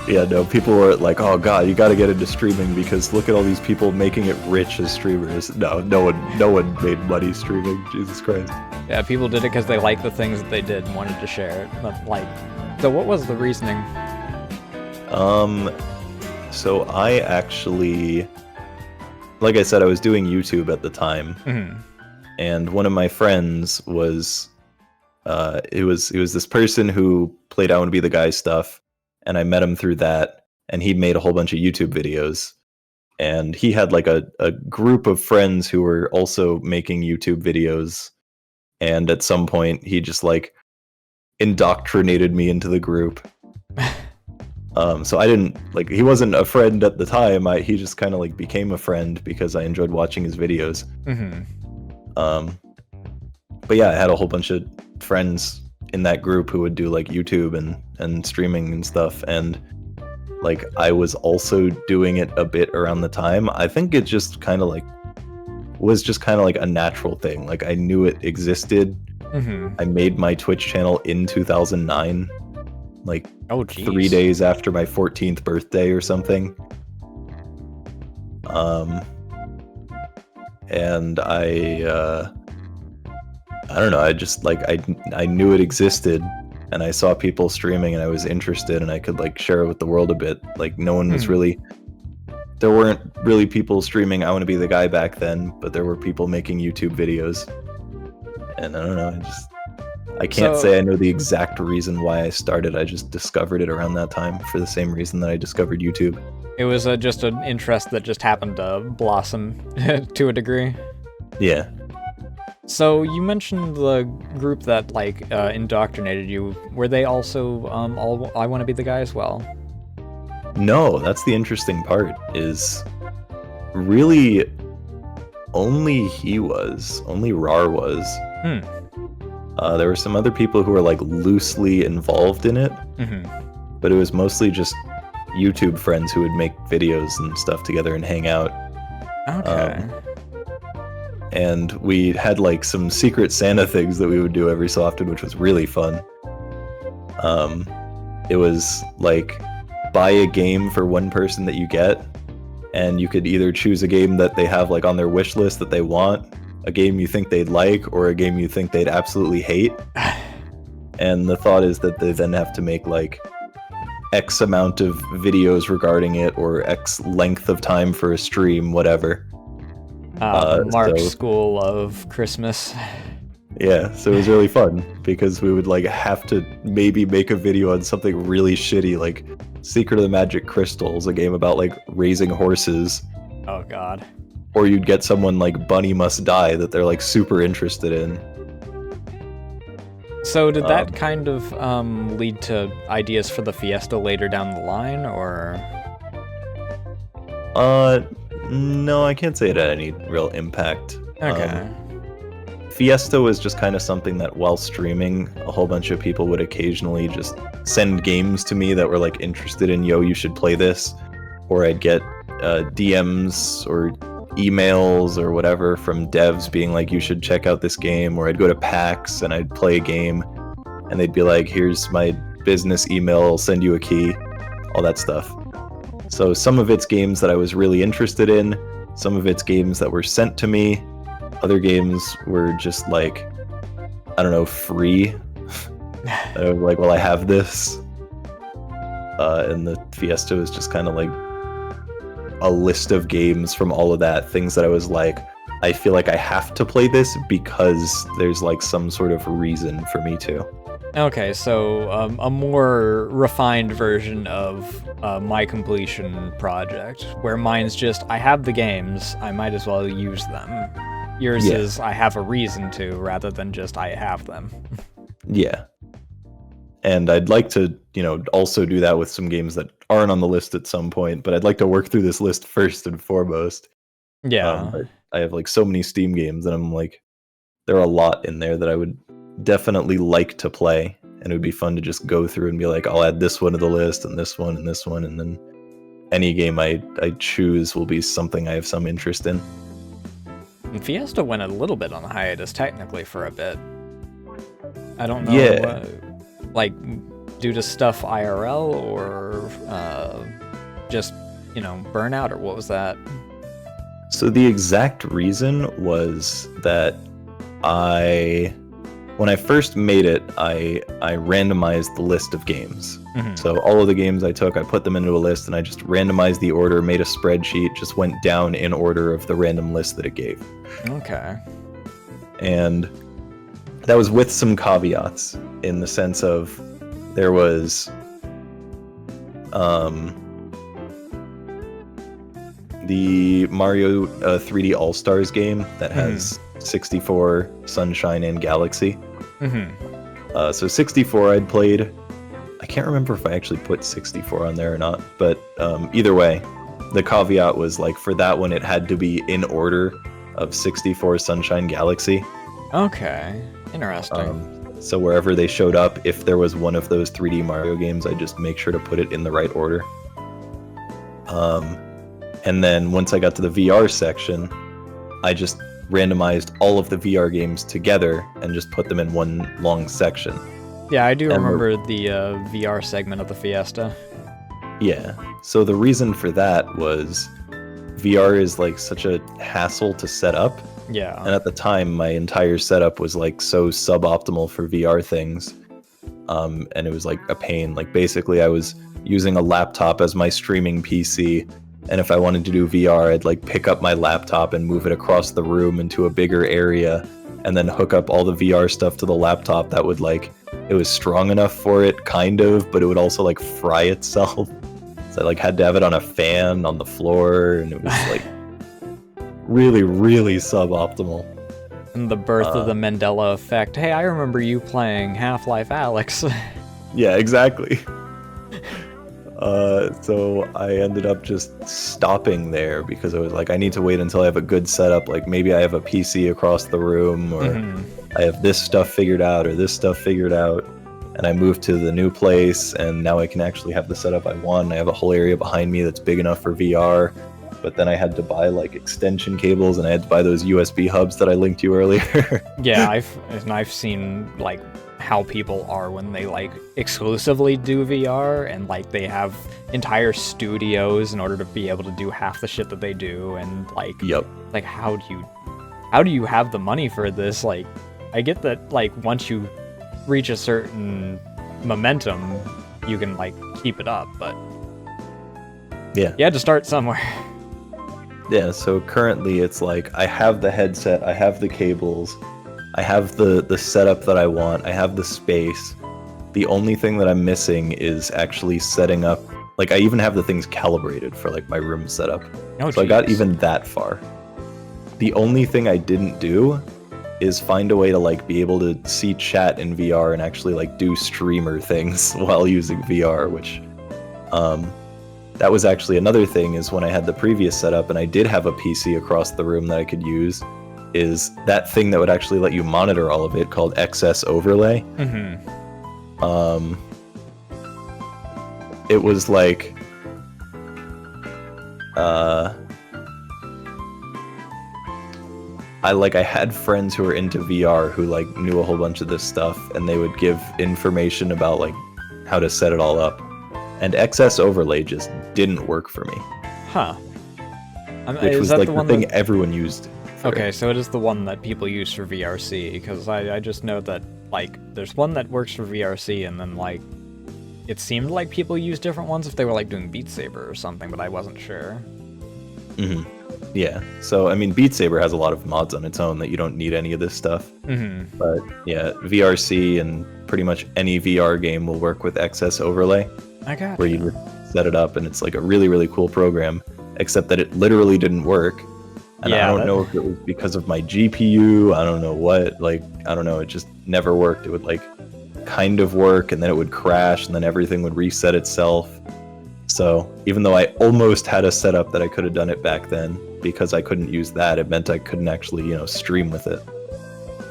Yeah, no, people were like, "Oh God, you got to get into streaming because look at all these people making it rich as streamers." No one made money streaming. Jesus Christ. Yeah, people did it because they liked the things that they did and wanted to share it. But like, so what was the reasoning? So I actually, like I said, I was doing YouTube at the time, Mhm. and one of my friends was it was this person who played I Want to Be the Guy stuff, and I met him through that, and he'd made a whole bunch of YouTube videos, and he had like a group of friends who were also making YouTube videos, and at some point he just like indoctrinated me into the group. So I didn't like, he wasn't a friend at the time. He just kind of like became a friend because I enjoyed watching his videos. Mhm. But yeah, I had a whole bunch of friends in that group who would do like YouTube and streaming and stuff, and like I was also doing it a bit around the time. I think it just kind of like was just kind of like a natural thing. Like I knew it existed. Mhm. I made my Twitch channel in 2009, like Oh, geez. 3 days after my 14th birthday or something. And I don't know, I just like I knew it existed, and I saw people streaming and I was interested, and I could like share it with the world a bit. Like no one was really, there weren't really people streaming I Want to Be the Guy back then, but there were people making YouTube videos. And I don't know, I can't say I know the exact reason why I started. I just discovered it around that time for the same reason that I discovered YouTube. It was just an interest that just happened to blossom to a degree. Yeah. So you mentioned the group that like indoctrinated you. Were they also all I Want to Be the Guy as well? No, that's the interesting part, is really only Rar was. There were some other people who were like loosely involved in it, but it was mostly just YouTube friends who would make videos and stuff together and hang out. Okay. And we had like some secret Santa things that we would do every so often, which was really fun. It was like buy a game for one person that you get, and you could either choose a game that they have like on their wish list that they want, a game you think they'd like, or a game you think they'd absolutely hate. And the thought is that they then have to make like X amount of videos regarding it, or X length of time for a stream, whatever. Mark School of Christmas. Yeah, so it was really fun because we would like have to maybe make a video on something really shitty, like Secret of the Magic Crystals, a game about like raising horses. Oh god. Or you'd get someone like Bunny Must Die that they're like super interested in. So did that kind of lead to ideas for the Fiesta later down the line, or? No, I can't say it had any real impact. Okay. Fiesta was just kind of something that while streaming, a whole bunch of people would occasionally just send games to me that were like interested in, yo, you should play this. Or I'd get DMs or emails or whatever from devs being like, you should check out this game. Or I'd go to PAX and I'd play a game and they'd be like, here's my business email, I'll send you a key, all that stuff. So some of it's games that I was really interested in, some of it's games that were sent to me, other games were just like, I don't know, free. I was like, well, I have this. And the Fiesta was just kind of like a list of games from all of that, things that I was like, I feel like I have to play this because there's like some sort of reason for me to. Okay, so a more refined version of my completion project, where mine's just, I have the games, I might as well use them. Yours is, I have a reason to, rather than just, I have them. Yeah. And I'd like to, also do that with some games that aren't on the list at some point, but I'd like to work through this list first and foremost. Yeah. But I have like so many Steam games and I'm like, there are a lot in there that I would definitely like to play, and it would be fun to just go through and be like, I'll add this one to the list and this one and this one, and then any game I choose will be something I have some interest in. And Fiesta went a little bit on hiatus technically for a bit. I don't know, Yeah. Like due to stuff IRL or just, burnout, or what was that? So the exact reason was that I when I first made it, I randomized the list of games. Mhm. So all of the games I took, I put them into a list, and I just randomized the order, made a spreadsheet, just went down in order of the random list that it gave. Okay. And that was with some caveats, in the sense of there was the Mario 3D All-Stars game that has 64, Sunshine, and Galaxy. So 64 I'd played. I can't remember if I actually put 64 on there or not, but either way, the caveat was like for that one it had to be in order of 64, Sunshine, Galaxy. Okay. Interesting. So wherever they showed up, if there was one of those 3D Mario games, I'd just make sure to put it in the right order. And then once I got to the VR section, I just randomized all of the VR games together and just put them in one long section. Yeah, I do remember the VR segment of the Fiesta. Yeah. So the reason for that was VR is like such a hassle to set up. Yeah. And at the time, my entire setup was like so suboptimal for VR things. And it was like a pain. Like basically I was using a laptop as my streaming PC. And if I wanted to do VR, I'd like pick up my laptop and move it across the room into a bigger area and then hook up all the VR stuff to the laptop that would like, it was strong enough for it, kind of, but it would also like fry itself. So I like had to have it on a fan on the floor, and it was like really, really suboptimal. And the birth of the Mandela effect. Hey, I remember you playing Half-Life Alyx. Yeah, exactly. So I ended up just stopping there because I was like, I need to wait until I have a good setup. Like maybe I have a PC across the room, or I have this stuff figured out, or this stuff figured out. And I moved to the new place, and now I can actually have the setup I want. I have a whole area behind me that's big enough for VR. But then I had to buy like extension cables, and I had to buy those USB hubs that I linked you earlier. Yeah, I've seen like how people are when they like exclusively do VR, and like they have entire studios in order to be able to do half the shit that they do, and like like how do you have the money for this? Like I get that like once you reach a certain momentum you can like keep it up, but yeah, you had to start somewhere. Yeah, so currently it's like I have the headset, I have the cables, I have the setup that I want, I have the space. The only thing that I'm missing is actually setting up, like I even have the things calibrated for like my room setup. So I got even that far. The only thing I didn't do is find a way to like be able to see chat in VR and actually like do streamer things while using VR, which that was actually another thing. Is when I had the previous setup and I did have a PC across the room that I could use, is that thing that would actually let you monitor all of it called XS overlay. It was like I had friends who were into VR who like knew a whole bunch of this stuff, and they would give information about like how to set it all up. And XS overlay just didn't work for me. Huh. Which was like the thing everyone used. Okay, so it is the one that people use for VRC, because I just know that like there's one that works for VRC, and then like it seemed like people use different ones if they were like doing Beat Saber or something, but I wasn't sure. Yeah, so I mean Beat Saber has a lot of mods on its own that you don't need any of this stuff. But yeah, VRC and pretty much any VR game will work with XS overlay. I got where you just set it up, and it's like a really, really cool program, except that it literally didn't work. And yeah, I don't know if it was because of my GPU, I don't know what, like, I don't know, it just never worked. It would like kind of work, and then it would crash, and then everything would reset itself. So even though I almost had a setup that I could have done it back then, because I couldn't use that, it meant I couldn't actually, you know, stream with it.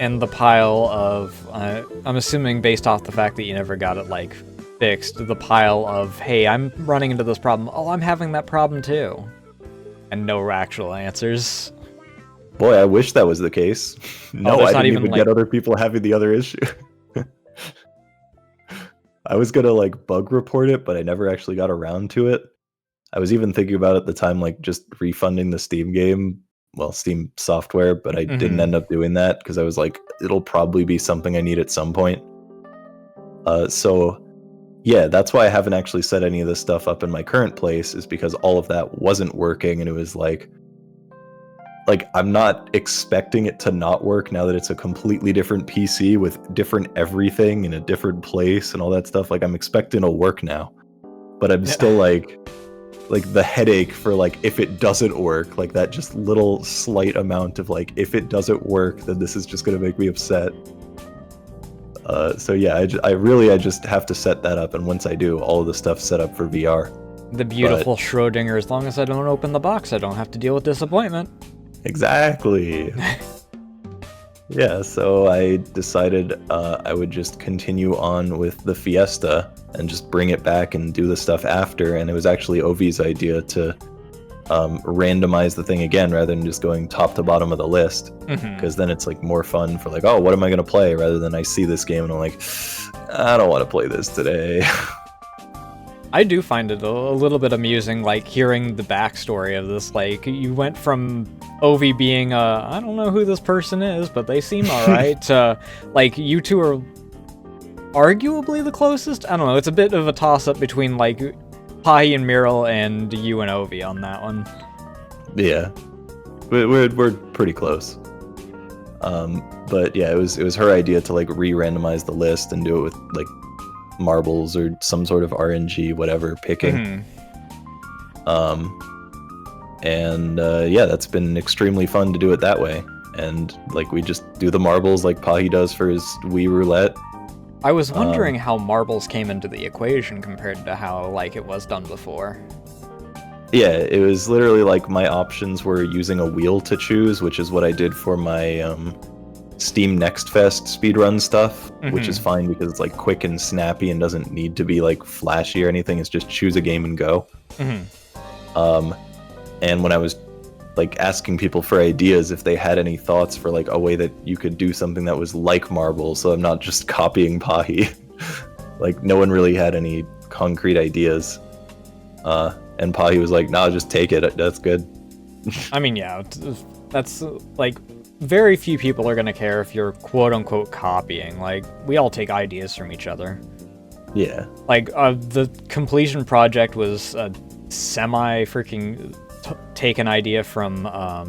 And the pile of, I'm assuming based off the fact that you never got it like fixed, the pile of, hey, I'm running into this problem, oh, I'm having that problem too, and no actual answers. Boy, I wish that was the case. No, I didn't even get other people having the other issue. I was gonna like bug report it, but I never actually got around to it. I was even thinking about at the time like just refunding the Steam game, well, Steam software, but I didn't end up doing that because I was like, it'll probably be something I need at some point. So yeah, that's why I haven't actually set any of this stuff up in my current place, is because all of that wasn't working, and it was like I'm not expecting it to not work now that it's a completely different PC with different everything in a different place and all that stuff. Like, I'm expecting it'll work now, but I'm still like the headache for like if it doesn't work, like that just little slight amount of like if it doesn't work, then this is just gonna make me upset. So yeah, I just have to set that up, and once I do, all of the stuff's set up for VR. The beautiful Schrodinger, as long as I don't open the box, I don't have to deal with disappointment. Exactly. Yeah, so I decided I would just continue on with the Fiesta and just bring it back and do the stuff after, and it was actually Ovi's idea to randomize the thing again rather than just going top to bottom of the list, because then it's like more fun for like, oh, what am I going to play, rather than I see this game and I'm like, I don't want to play this today. I do find it a little bit amusing, like, hearing the backstory of this. Like, you went from Ovi being, I don't know who this person is, but they seem alright, to, like, you two are arguably the closest? I don't know, it's a bit of a toss-up between, like, Pai and Miral and you and Ovi on that one. Yeah. We're pretty close. But yeah, it was her idea to, like, re-randomize the list and do it with, like, marbles or some sort of RNG, whatever, picking. Yeah, that's been extremely fun to do it that way. And like, we just do the marbles like Pahi does for his Wii Roulette. I was wondering how marbles came into the equation compared to how like it was done before. Yeah, it was literally like my options were using a wheel to choose, which is what I did for my Steam Next Fest speedrun stuff, which is fine because it's like quick and snappy and doesn't need to be like flashy or anything. It's just choose a game and go. And when I was like asking people for ideas, if they had any thoughts for like a way that you could do something that was like marbles, so I'm not just copying Pahi. Like, no one really had any concrete ideas. And Pahi was like, nah, just take it. That's good. I mean, yeah, that's like, very few people are gonna care if you're quote-unquote copying. Like, we all take ideas from each other. Yeah. Like, the completion project was a semi-freaking taken idea from, I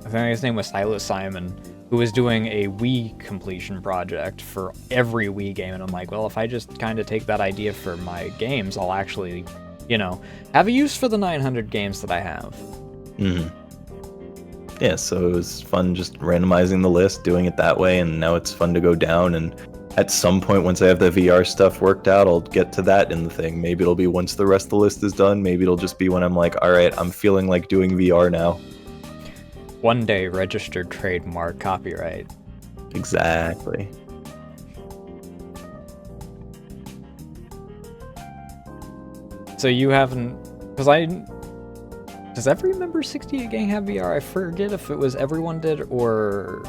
think his name was Silas Simon, who was doing a Wii completion project for every Wii game, and I'm like, well, if I just kind of take that idea for my games, I'll actually, you know, have a use for the 900 games that I have. Yeah, so it was fun just randomizing the list, doing it that way, and now it's fun to go down, and at some point, once I have the VR stuff worked out, I'll get to that in the thing. Maybe it'll be once the rest of the list is done, maybe it'll just be when I'm like, alright, I'm feeling like doing VR now. One day, registered trademark, copyright. Exactly. So you haven't... Does every member 68 gang have VR? I forget if it was everyone did or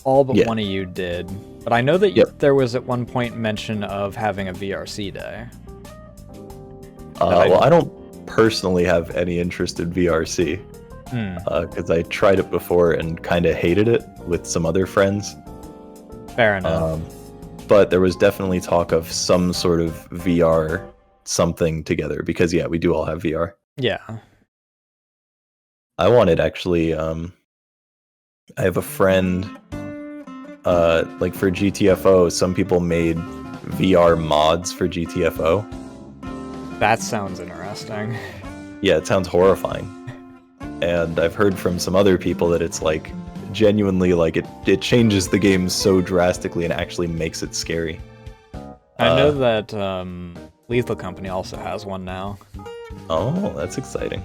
all but one of you did. But I know that there was at one point mention of having a VRC day. Well, I don't personally have any interest in VRC. Because I tried it before and kind of hated it with some other friends. Fair enough. But there was definitely talk of some sort of VR something together. Because, yeah, we do all have VR. Yeah. I wanted actually, I have a friend, like for GTFO, some people made VR mods for GTFO. That sounds interesting. Yeah, it sounds horrifying. And I've heard from some other people that it's like, genuinely, like, it changes the game so drastically and actually makes it scary. I know that Lethal Company also has one now. Oh, that's exciting.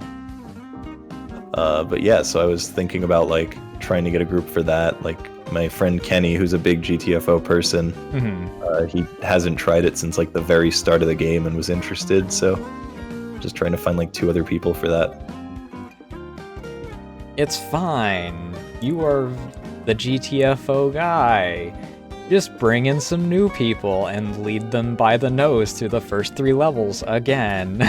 But yeah, so I was thinking about like trying to get a group for that. Like my friend Kenny, who's a big GTFO person, he hasn't tried it since like the very start of the game and was interested. So just trying to find like 2 other people for that. It's fine. You are the GTFO guy. Just bring in some new people and lead them by the nose through the first 3 levels again.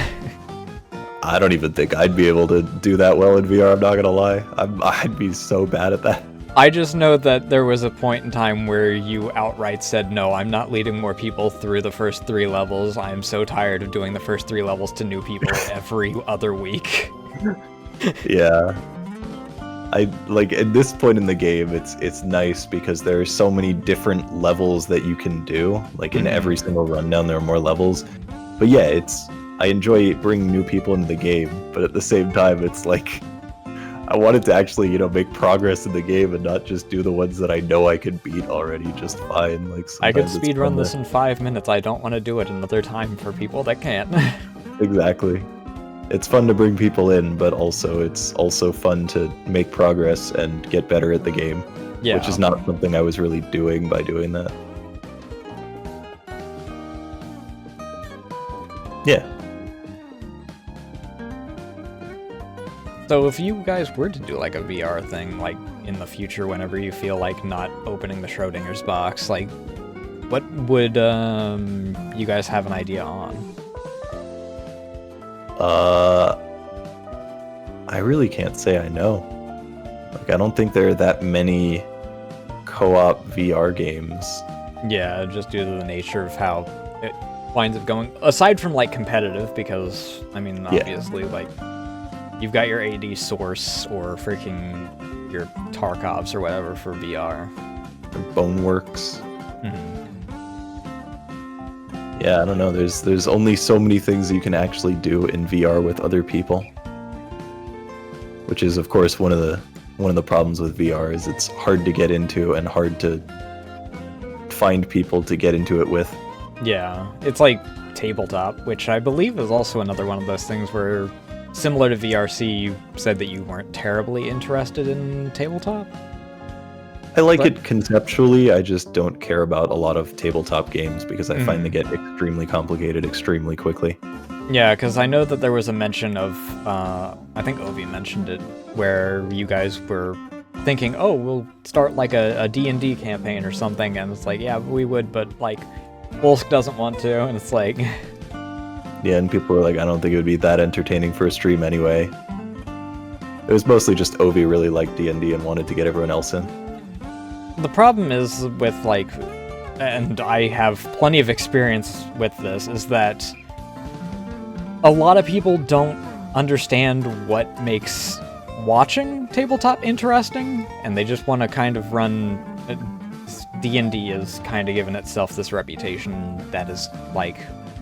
I don't even think I'd be able to do that well in VR, I'm not gonna lie. I'd be so bad at that. I just know that there was a point in time where you outright said, no, I'm not leading more people through the first 3 levels. I am so tired of doing the first 3 levels to new people every other week. Yeah. At this point in the game, it's nice because there are so many different levels that you can do. Like in every single rundown, there are more levels. But yeah, I enjoy bringing new people into the game, but at the same time, it's like I wanted to actually, make progress in the game and not just do the ones that I know I could beat already just fine. Like I could speedrun this in 5 minutes. I don't want to do it another time for people that can't. Exactly. It's fun to bring people in, but it's also fun to make progress and get better at the game. Yeah. Which is not something I was really doing by doing that. Yeah. So if you guys were to do like a VR thing, like in the future, whenever you feel like not opening the Schrodinger's box, like what would you guys have an idea on? I really can't say I know. Like, I don't think there are that many co-op VR games. Yeah, just due to the nature of how it winds up going. Aside from like competitive, because I mean, obviously, like you've got your AD Source or freaking your Tarkovs or whatever for VR. Boneworks. Yeah, I don't know. There's only so many things you can actually do in VR with other people, which is, of course, one of the problems with VR is it's hard to get into and hard to find people to get into it with. Yeah, it's like tabletop, which I believe is also another one of those things where, similar to VRC, you said that you weren't terribly interested in tabletop. I like it conceptually, I just don't care about a lot of tabletop games because I find they get extremely complicated extremely quickly. Yeah, because I know that there was a mention of, I think Ovi mentioned it, where you guys were thinking, oh, we'll start like a D&D campaign or something, and it's like, yeah, we would, but like, Wolsk doesn't want to, and it's like... Yeah, and people were like, I don't think it would be that entertaining for a stream anyway. It was mostly just Ovi really liked D&D and wanted to get everyone else in. The problem is with, like, and I have plenty of experience with this, is that a lot of people don't understand what makes watching tabletop interesting, and they just want to kind of run... D&D has kind of given itself this reputation that is, like,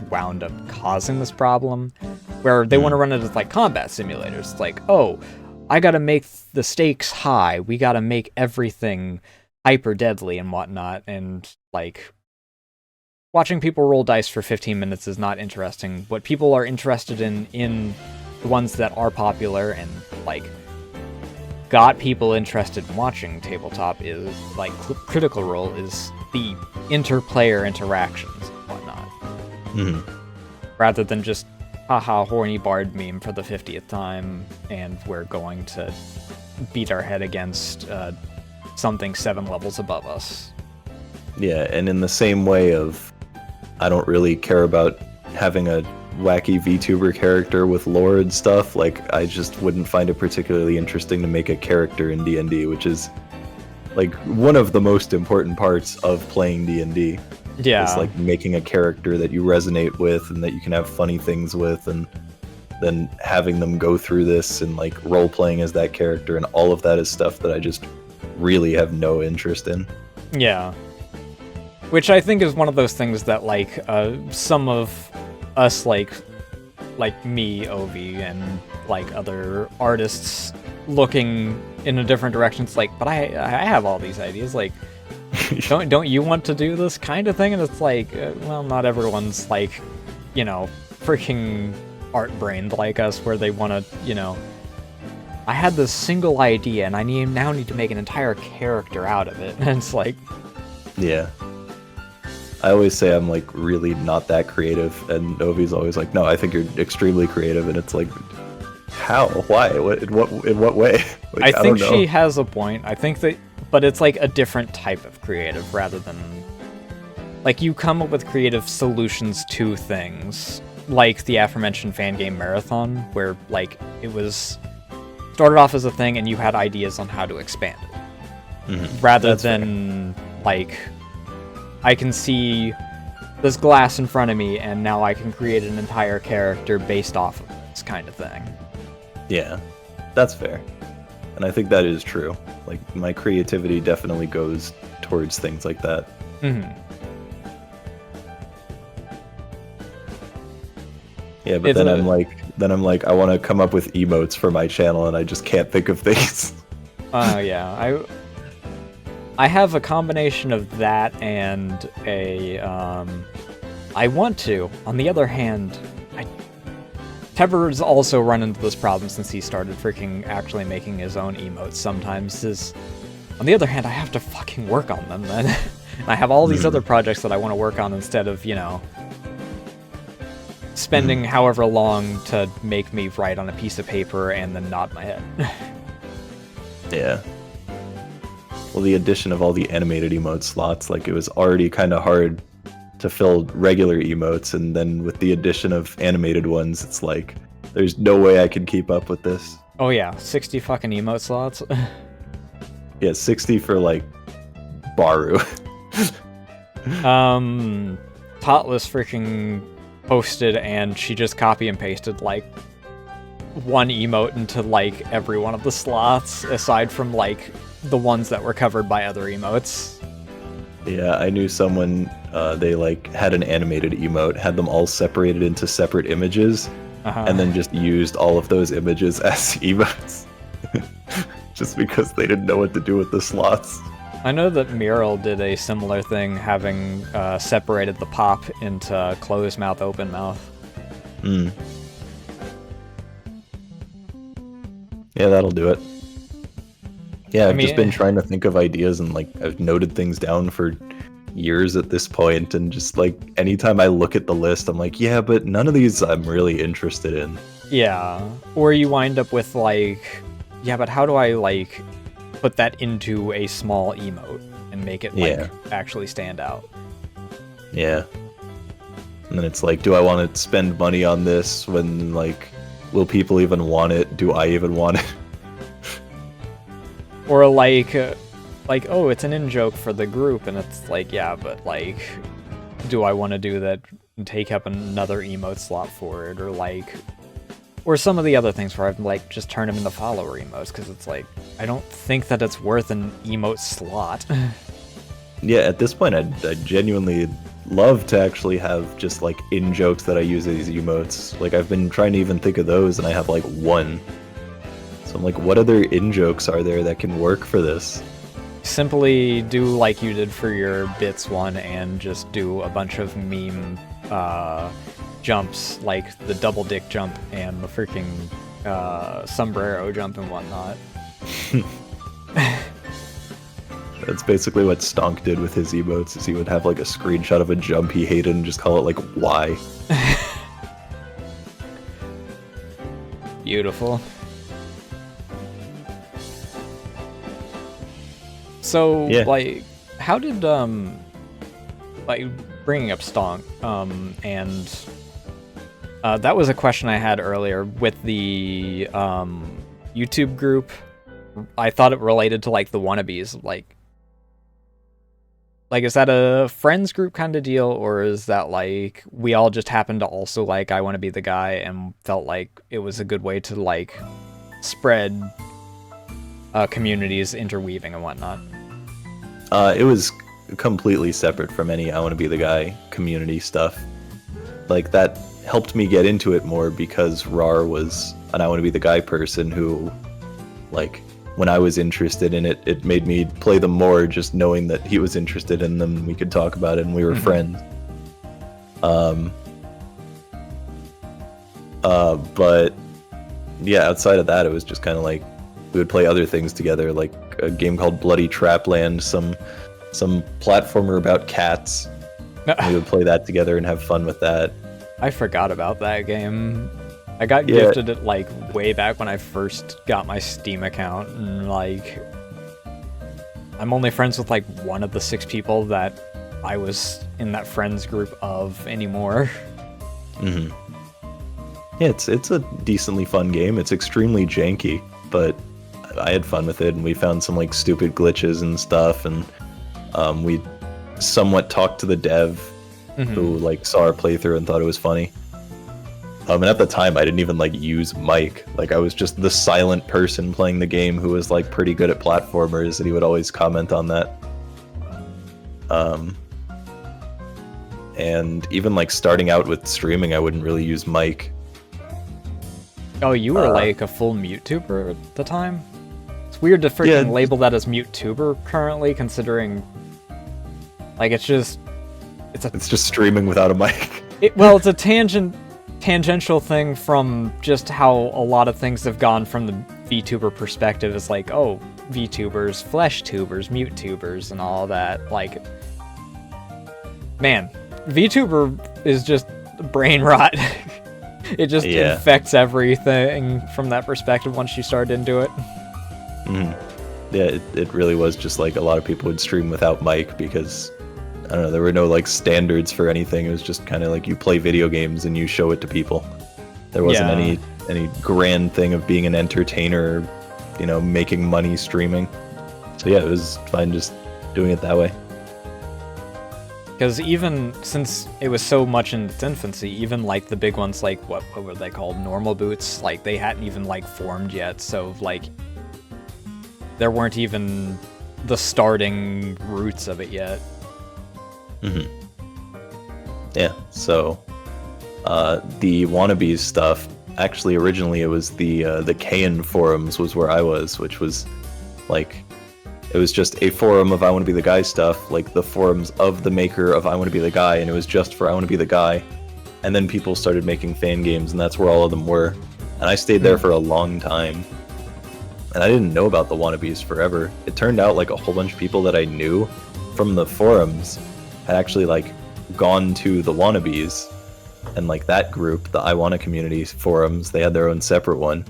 wound up causing this problem, where they want to run it as, like, combat simulators. It's like, oh, I gotta make the stakes high, we gotta make everything hyper deadly and whatnot, and like watching people roll dice for 15 minutes is not interesting. What people are interested in the ones that are popular and like got people interested in watching tabletop is like Critical Role is the inter-player interactions and whatnot, rather than just haha horny bard meme for the 50th time and we're going to beat our head against something 7 levels above us. Yeah, and in the same way of, I don't really care about having a wacky VTuber character with lore and stuff, like, I just wouldn't find it particularly interesting to make a character in D&D, which is, like, one of the most important parts of playing D&D. Yeah. It's like making a character that you resonate with and that you can have funny things with, and then having them go through this and, like, role-playing as that character, and all of that is stuff that I just really have no interest in. Yeah. Which I think is one of those things that, like, some of us, like me, Ovi, and, like, other artists looking in a different direction, it's like, but I have all these ideas, like, don't you want to do this kind of thing? And it's like, well, not everyone's, like, you know, freaking art-brained like us, where they want to, you know, I had this single idea, and I now need to make an entire character out of it. And it's like... Yeah. I always say I'm, like, really not that creative, and Ovi's always like, no, I think you're extremely creative, and it's like, how? Why? In what way? Like, I think she has a point. I think that... But it's, like, a different type of creative, rather than... Like, you come up with creative solutions to things, like the aforementioned fan game marathon, where, like, it was... started off as a thing, and you had ideas on how to expand it. rather That's than like I can see this glass in front of me and now I can create an entire character based off of this kind of thing. Yeah, that's fair. And I think that is true. Like, my creativity definitely goes towards things like that. Yeah, but then I'm like, I want to come up with emotes for my channel, and I just can't think of things. Yeah, I have a combination of that and a I want to. On the other hand, Teber's also run into this problem since he started freaking actually making his own emotes sometimes. On the other hand, I have to fucking work on them then. I have all these other projects that I want to work on instead of, spending however long to make me write on a piece of paper and then nod my head. Yeah. Well, the addition of all the animated emote slots, like, it was already kind of hard to fill regular emotes, and then with the addition of animated ones, it's like, there's no way I can keep up with this. Oh yeah, 60 fucking emote slots. Yeah, 60 for, like, Baru. Totless freaking posted, and she just copy and pasted, like, one emote into, like, every one of the slots, aside from, like, the ones that were covered by other emotes. Yeah, I knew someone, they, like, had an animated emote, had them all separated into separate images, and then just used all of those images as emotes. Just because they didn't know what to do with the slots. I know that Mural did a similar thing, having separated the pop into closed mouth, open mouth. Yeah, that'll do it. Yeah, I've just been trying to think of ideas, and, like, I've noted things down for years at this point, and just, like, anytime I look at the list, I'm like, yeah, but none of these I'm really interested in. Yeah, or you wind up with, like, yeah, but how do I, like, put that into a small emote and make it, like, actually stand out? Yeah. And then it's like, do I want to spend money on this when, like, will people even want it? Do I even want it? Or, like, oh, it's an in-joke for the group, and it's like, yeah, but, like, do I want to do that and take up another emote slot for it? Or, like, or some of the other things where I've, like, just turned them into follower emotes, because it's like, I don't think that it's worth an emote slot. Yeah, at this point, I genuinely love to actually have just, like, in-jokes that I use as emotes. Like, I've been trying to even think of those, and I have, like, one. So I'm like, what other in-jokes are there that can work for this? Simply do like you did for your bits one, and just do a bunch of meme jumps, like the double dick jump and the freaking sombrero jump and whatnot. That's basically what Stonk did with his emotes, is he would have, like, a screenshot of a jump he hated and just call it, like, Y. Beautiful. So, like, how did, like, bringing up Stonk, and that was a question I had earlier with the YouTube group. I thought it related to, like, the wannabes, like, is that a friends group kind of deal, or is that, like, we all just happened to also, like, I want to be the guy, and felt like it was a good way to, like, spread communities interweaving and whatnot? It was completely separate from any I want to be the guy community stuff. Like, that helped me get into it more because Rar was an I want to be the guy person who, like, when I was interested in it, it made me play them more, just knowing that he was interested in them, we could talk about it, and we were friends. But yeah, outside of that, it was just kind of like, we would play other things together, like a game called Bloody Trapland, some platformer about cats. We would play that together and have fun with that. I forgot about that game. I got gifted it, like, way back when I first got my Steam account, and, like, I'm only friends with, like, one of the 6 people that I was in that friends group of anymore. Yeah, it's a decently fun game. It's extremely janky, but I had fun with it, and we found some like stupid glitches and stuff, and we somewhat talked to the dev who like saw our playthrough and thought it was funny. And at the time, I didn't even like use mic. Like I was just the silent person playing the game who was like pretty good at platformers, and he would always comment on that. And even like starting out with streaming, I wouldn't really use mic. Oh, you were like a full Vtuber at the time? It's weird to freaking label that as Vtuber currently, considering like it's just streaming without a mic. Well, it's a tangential thing from just how a lot of things have gone from the VTuber perspective. It's like, oh, VTubers, flesh tubers, Vtubers, and all that. Like, man, VTuber is just brain rot. It just infects everything from that perspective once you start into it. Yeah, it really was just like a lot of people would stream without mic because, I don't know, there were no like standards for anything. It was just kind of like you play video games and you show it to people. There wasn't any grand thing of being an entertainer, you know, making money streaming. So yeah, it was fine just doing it that way. Because even since it was so much in its infancy, even like the big ones, like what were they called, normal boots, like they hadn't even like formed yet, so like there weren't even the starting roots of it yet. Yeah, so the wannabes stuff, actually originally it was the Kayan forums was where I was, which was like, it was just a forum of I Want to Be the Guy stuff, like the forums of the maker of I Want to Be the Guy, and it was just for I Want to Be the Guy. And then people started making fan games, and that's where all of them were. And I stayed there for a long time. And I didn't know about the wannabes forever. It turned out like a whole bunch of people that I knew from the forums had actually like gone to the wannabes, and like that group, the I Wanna community forums, they had their own separate one.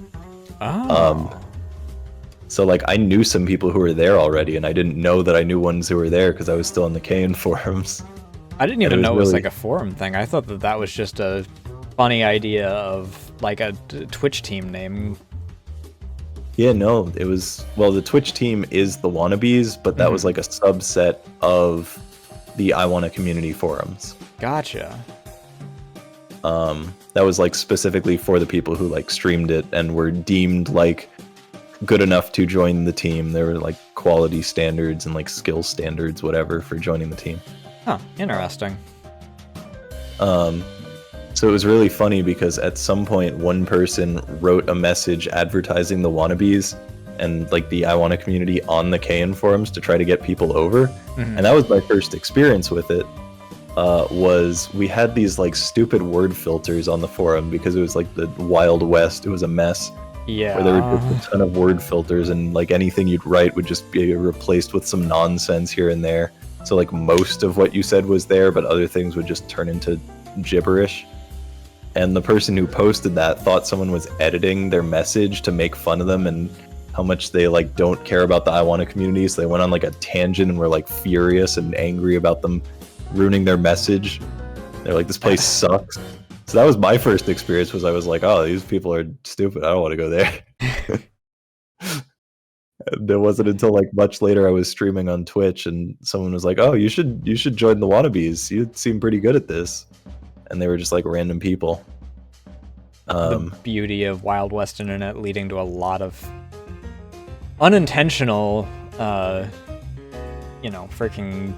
So like I knew some people who were there already, and I didn't know that I knew ones who were there because I was still in the Kayan forums. I didn't even know it was like a forum thing. I thought that was just a funny idea of like a Twitch team name. Yeah, no, it was, well, the Twitch team is the wannabes, but that was like a subset of the I Wanna community forums. Gotcha. That was like specifically for the people who like streamed it and were deemed like good enough to join the team. There were like quality standards and like skill standards, whatever, for joining the team. Huh, interesting. So it was really funny because at some point one person wrote a message advertising the wannabes and like the I Wanna community on the Kayan forums to try to get people over. And that was my first experience with it. Was we had these like stupid word filters on the forum because it was like the Wild West. It was a mess. Yeah. Where there were just a ton of word filters, and like anything you'd write would just be replaced with some nonsense here and there. So like most of what you said was there, but other things would just turn into gibberish. And the person who posted that thought someone was editing their message to make fun of them and how much they like don't care about the I Wanna community. So they went on like a tangent and were like furious and angry about them ruining their message. They're like, this place sucks. So that was my first experience, was I was like, oh, these people are stupid. I don't want to go there. And it wasn't until like much later I was streaming on Twitch and someone was like, oh, you should join the wannabes. You seem pretty good at this. And they were just like random people. The beauty of Wild West Internet leading to a lot of unintentional, freaking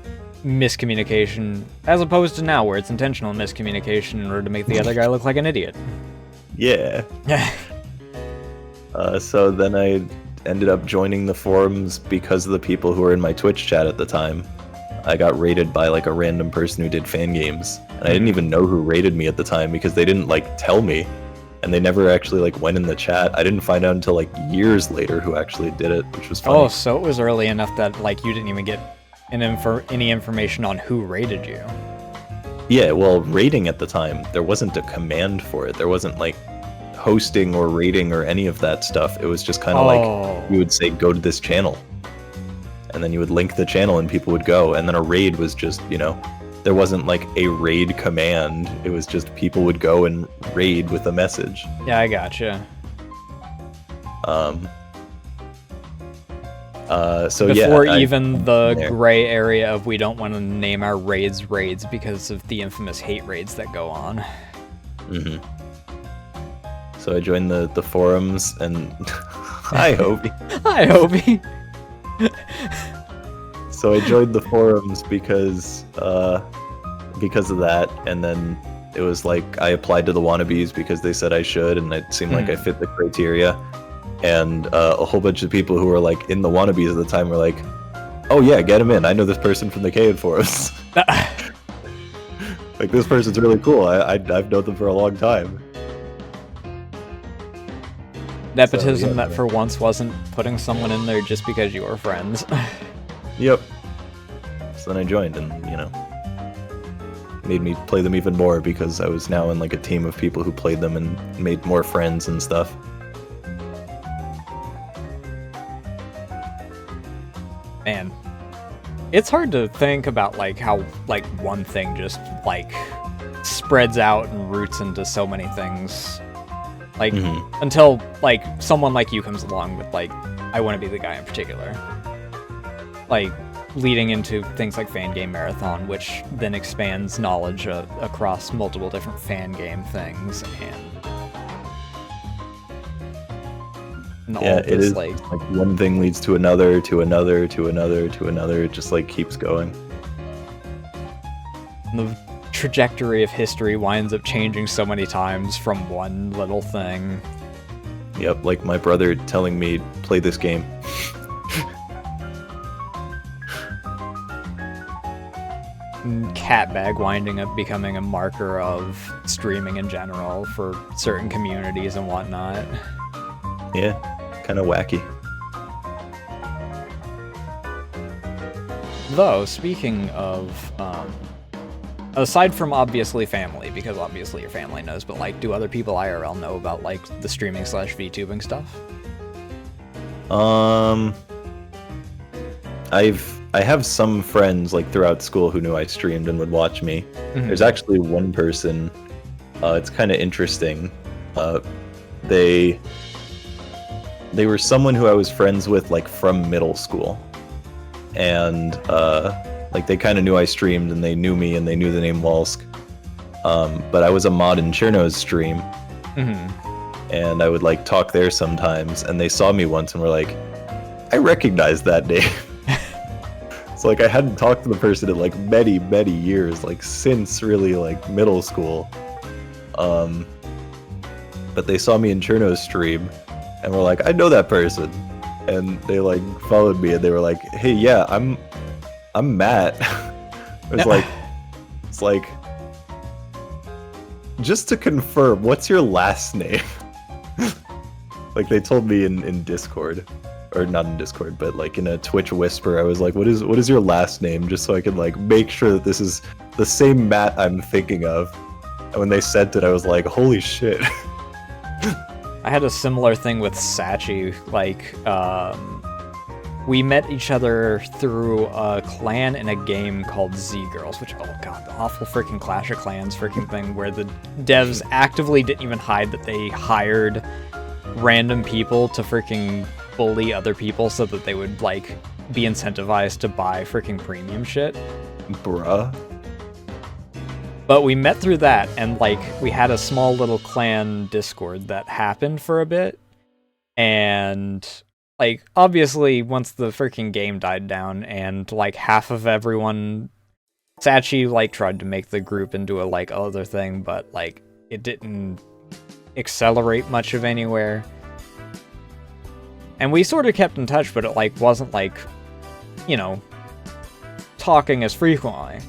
miscommunication, as opposed to now where it's intentional miscommunication in order to make the other guy look like an idiot. Yeah. So then I ended up joining the forums because of the people who were in my Twitch chat at the time. I got raided by like a random person who did fan games, and I didn't even know who raided me at the time because they didn't like tell me, and they never actually like went in the chat. I didn't find out until like years later who actually did it, which was funny. Oh, so it was early enough that like you didn't even get any information on who raided you. Yeah, well, raiding at the time, there wasn't a command for it. There wasn't like hosting or raiding or any of that stuff. It was just kind of like you would say, go to this channel. And then you would link the channel and people would go. And then a raid was just, there wasn't like a raid command. It was just people would go and raid with a message. Yeah, I gotcha. So Before yeah, even the there. gray area of we don't want to name our raids because of the infamous hate raids that go on. Mm-hmm. So I joined the forums, and hi, Hobie. Hi, Hobie. So I joined the forums because of that, and then it was like I applied to the wannabes because they said I should, and it seemed like I fit the criteria. And a whole bunch of people who were like in the wannabes at the time were like, "Oh yeah, get him in. I know this person from the Cave forums. Like this person's really cool. I've known them for a long time." Nepotism So, yeah, that for once wasn't putting someone in there just because you were friends. Yep. So then I joined, and made me play them even more because I was now in like a team of people who played them and made more friends and stuff. Man, it's hard to think about like how like one thing just like spreads out and roots into so many things. Like until like someone like you comes along with like I want to be the guy in particular. Like leading into things like Fan Game Marathon, which then expands knowledge across multiple different fan game things, and Yeah, it is like one thing leads to another, to another, to another, to another. It just like keeps going. The trajectory of history winds up changing so many times from one little thing. Yep, like my brother telling me play this game. Catbag winding up becoming a marker of streaming in general for certain communities and whatnot. Yeah, kind of wacky. Though, speaking of, aside from obviously family, because obviously your family knows, but like, do other people IRL know about like the streaming / VTubing stuff? I have some friends like throughout school who knew I streamed and would watch me. There's actually one person. It's kind of interesting. They were someone who I was friends with like from middle school, and like they kind of knew I streamed and they knew me and they knew the name Wolsk. But I was a mod in Cherno's stream, and I would like talk there sometimes, and they saw me once and were like, "I recognize that name." So like I hadn't talked to the person in like many years, like since really like middle school. But they saw me in Cherno's stream and were like, "I know that person," and they like followed me and they were like, "Hey, yeah, I'm Matt." It's like just to confirm, what's your last name? Like they told me in Discord. Or not in Discord, but like in a Twitch whisper, I was like, what is your last name? Just so I can like make sure that this is the same Matt I'm thinking of. And when they sent it, I was like, holy shit. I had a similar thing with Sachi. Like, we met each other through a clan in a game called Z Girls, which, oh god, the awful freaking Clash of Clans freaking thing where the devs actively didn't even hide that they hired random people to freaking bully other people so that they would, like, be incentivized to buy freaking premium shit. Bruh. But we met through that, and, like, we had a small little clan Discord that happened for a bit, and, like, obviously, once the freaking game died down, and, like, half of everyone... Sachi, like, tried to make the group into a, like, other thing, but, like, it didn't accelerate much of anywhere. And we sort of kept in touch, but it, like, wasn't, like, you know, talking as frequently.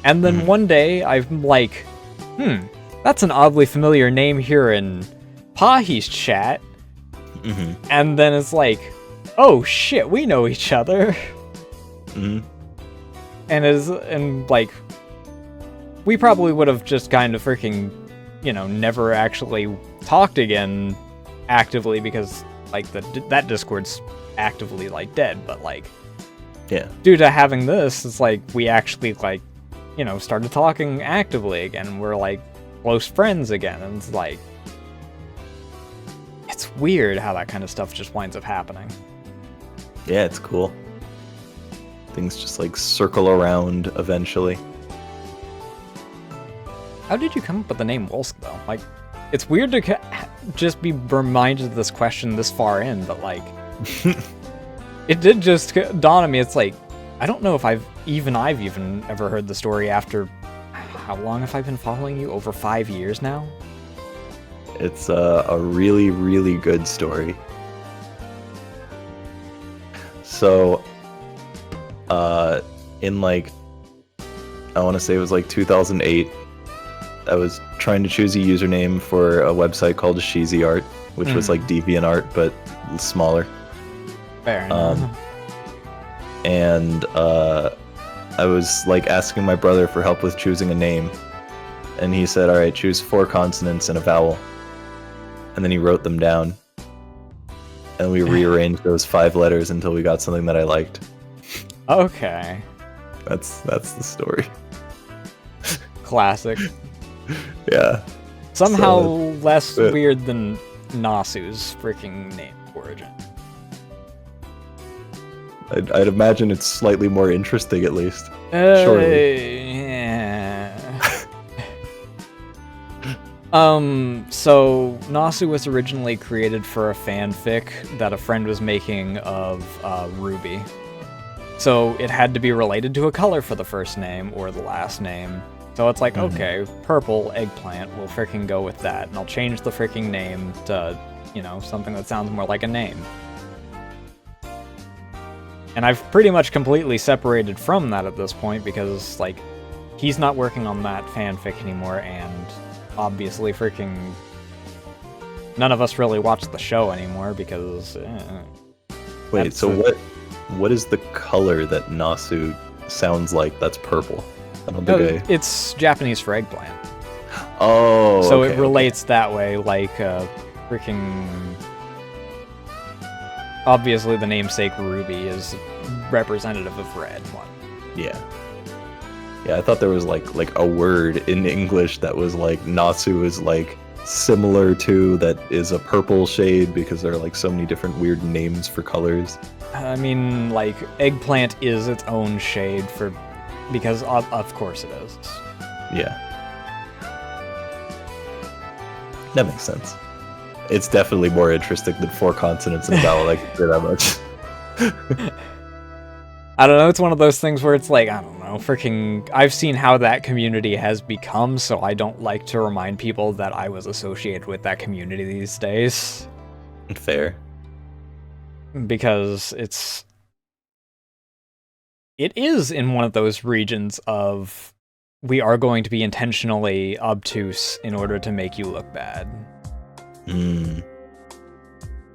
And then one day, I'm like, that's an oddly familiar name here in Pahi's chat. And then it's like, oh shit, we know each other. And like, we probably would have just kind of freaking, you know, never actually talked again actively because, like, that Discord's actively, like, dead, but, like, yeah, due to having this, it's like, we actually, like, you know, started talking actively again, and we're, like, close friends again, and it's like, it's weird how that kind of stuff just winds up happening. Yeah, it's cool. Things just like circle around eventually. How did you come up with the name Wolsk, though? Like, it's weird to just be reminded of this question this far in, but like, it did just dawn on me. It's like, I don't know if I've even ever heard the story after. How long have I been following you? Over 5 years now? It's a really, really good story. So, in like, I want to say it was like 2008, I was trying to choose a username for a website called Sheezy Art, which was like DeviantArt, but smaller. Fair enough. And I was like asking my brother for help with choosing a name, and he said, all right, choose 4 consonants and a vowel. And then he wrote them down, and we rearranged those 5 letters until we got something that I liked. Okay. That's the story. Classic. Yeah. Somehow So less weird than Nasu's freaking name origin. I'd imagine it's slightly more interesting, at least. Surely. Yeah. So Nasu was originally created for a fanfic that a friend was making of Ruby. So it had to be related to a color for the first name or the last name. So it's like, okay, purple eggplant, we'll freaking go with that. And I'll change the freaking name to, you know, something that sounds more like a name. And I've pretty much completely separated from that at this point because, like, he's not working on that fanfic anymore, and obviously freaking none of us really watch the show anymore because... Wait, so what is the color that Nasu sounds like that's purple? I don't think It's Japanese for eggplant. Oh, so okay, it relates that way, like, freaking... Obviously, the namesake Ruby is representative of red one. Yeah. Yeah, I thought there was like a word in English that was like Nasu is like similar to, that is a purple shade, because there are like so many different weird names for colors. I mean, like, eggplant is its own shade for... Because of course it is. Yeah. That makes sense. It's definitely more interesting than 4 consonants and a vowel. I can say that much. I don't know, it's one of those things where it's like, I don't know, freaking... I've seen how that community has become, so I don't like to remind people that I was associated with that community these days. Fair. Because it is in one of those regions of, we are going to be intentionally obtuse in order to make you look bad.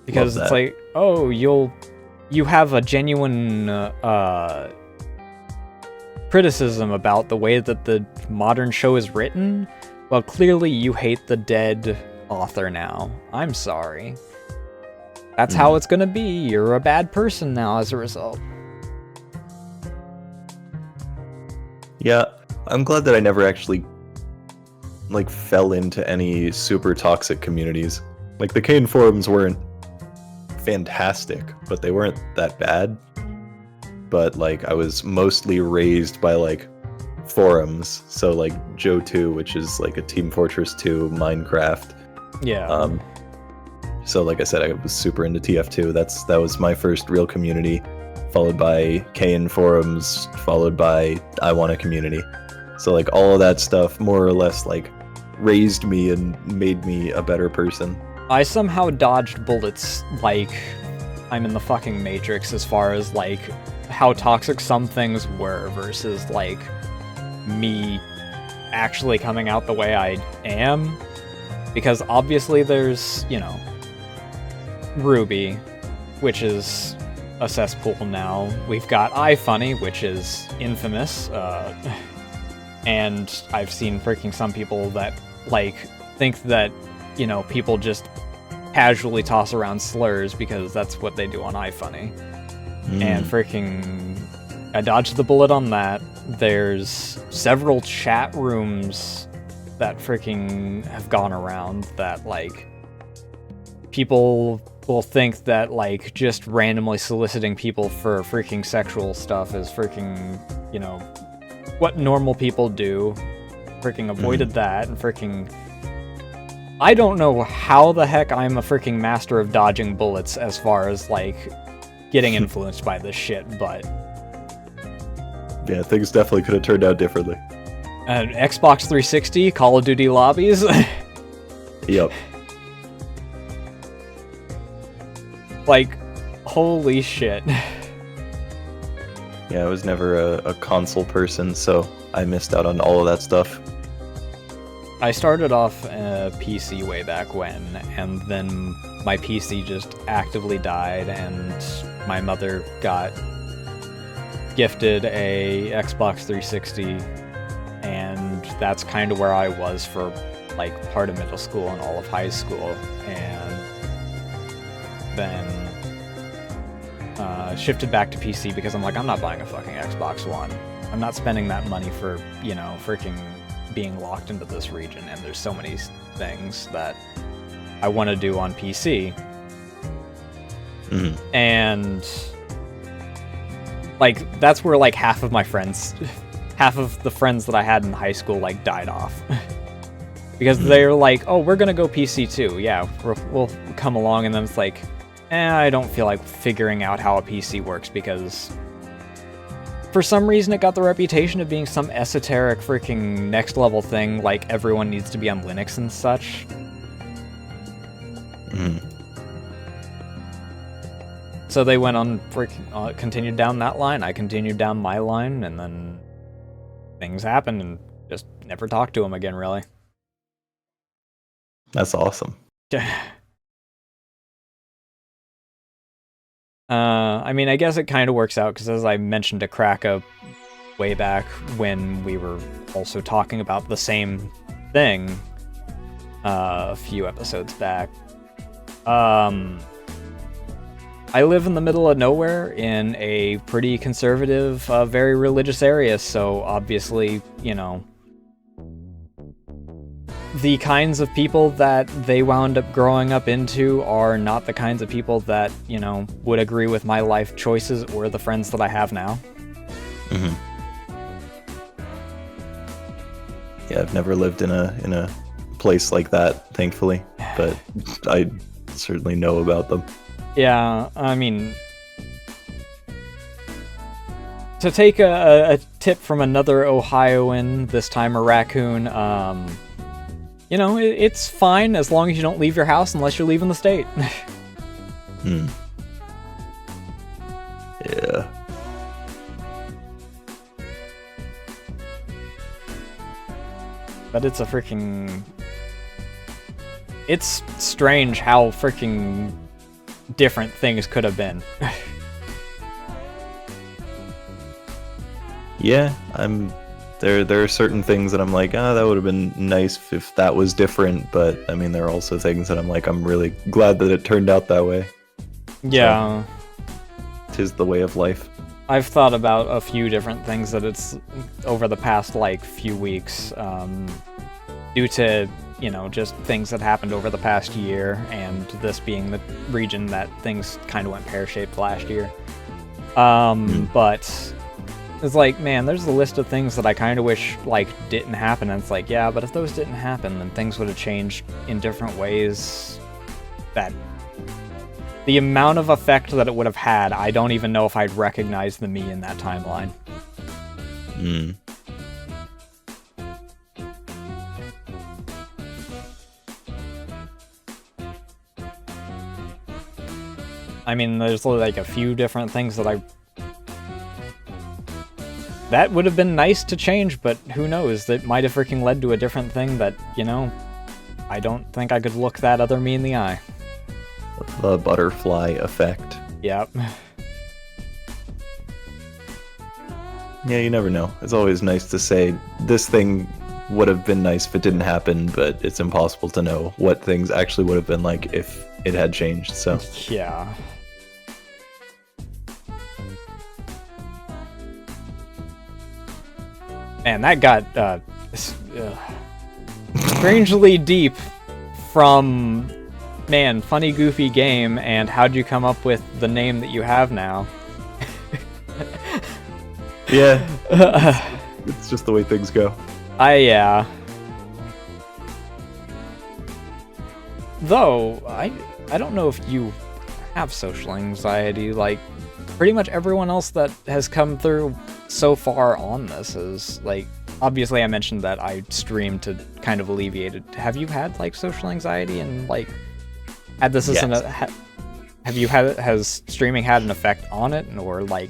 Because it's like, oh, you have a genuine criticism about the way that the modern show is written. Well, clearly you hate the dead author now. I'm sorry. That's how it's gonna be. You're a bad person now as a result. Yeah, I'm glad that I never actually like fell into any super toxic communities. Like, the Kane forums weren't fantastic, but they weren't that bad. But like, I was mostly raised by like forums, so like Joe 2, which is like a Team Fortress 2 Minecraft. Yeah. So like I said, I was super into TF2. That was my first real community, followed by Kane forums, followed by I Want a Community. So like all of that stuff more or less like raised me and made me a better person. I somehow dodged bullets like I'm in the fucking Matrix as far as like how toxic some things were versus like me actually coming out the way I am. Because obviously there's, you know, Ruby, which is a cesspool now. We've got iFunny, which is infamous. And I've seen freaking some people that like think that, you know, people just casually toss around slurs because that's what they do on iFunny. And freaking... I dodged the bullet on that. There's several chat rooms that freaking have gone around that, like, people will think that, like, just randomly soliciting people for freaking sexual stuff is freaking, you know, what normal people do. Freaking avoided that, and freaking... I don't know how the heck I'm a freaking master of dodging bullets as far as, like, getting influenced by this shit, but... Yeah, things definitely could have turned out differently. Xbox 360, Call of Duty lobbies? Yep. Like, holy shit. Yeah, I was never a console person, so I missed out on all of that stuff. I started off a PC way back when, and then my PC just actively died, and my mother got gifted a Xbox 360, and that's kind of where I was for, like, part of middle school and all of high school, and then shifted back to PC because I'm like, I'm not buying a fucking Xbox One. I'm not spending that money for, you know, freaking being locked into this region, and there's so many things that I want to do on PC. And like, that's where like half of the friends that I had in high school like died off. Because they're like, oh, we're gonna go PC too. Yeah, we'll come along, and then it's like, I don't feel like figuring out how a PC works, because for some reason it got the reputation of being some esoteric freaking next level thing, like everyone needs to be on Linux and such. So they went on freaking continued down that line. I continued down my line, and then things happened, and just never talked to him again, really. That's awesome. I mean, I guess it kind of works out, because as I mentioned to Kraka way back when we were also talking about the same thing a few episodes back, I live in the middle of nowhere in a pretty conservative, very religious area, so obviously, you know, the kinds of people that they wound up growing up into are not the kinds of people that, you know, would agree with my life choices or the friends that I have now. Yeah, I've never lived in a place like that, thankfully, but I certainly know about them. Yeah, I mean, to take a tip from another Ohioan, this time a raccoon, you know, it's fine as long as you don't leave your house unless you're leaving the state. Yeah. But it's a freaking... It's strange how freaking different things could have been. Yeah, there are certain things that I'm like, that would have been nice if that was different, but I mean, there are also things that I'm like, I'm really glad that it turned out that way. Yeah. So, 'tis the way of life. I've thought about a few different things that it's over the past, like, few weeks, due to, you know, just things that happened over the past year, and this being the region that things kind of went pear-shaped last year. But it's like, man, there's a list of things that I kind of wish, like, didn't happen, and it's like, yeah, but if those didn't happen, then things would have changed in different ways. That the amount of effect that it would have had, I don't even know if I'd recognize the me in that timeline. I mean, there's like a few different things that that would have been nice to change, but who knows? That might have freaking led to a different thing that, you know, I don't think I could look that other me in the eye. The butterfly effect. Yep. Yeah, you never know. It's always nice to say, this thing would have been nice if it didn't happen, but it's impossible to know what things actually would have been like if it had changed, so. Yeah. Man, that got strangely deep from man, funny, goofy game, and how'd you come up with the name that you have now? Yeah, it's just the way things go. Yeah. Though, I don't know if you have social anxiety. Like, pretty much everyone else that has come through so far on this is, like, obviously I mentioned that I streamed to kind of alleviate it. Have you had, like, social anxiety and, like, had this as Yes. have you had, has streaming had an effect on it? Or, like,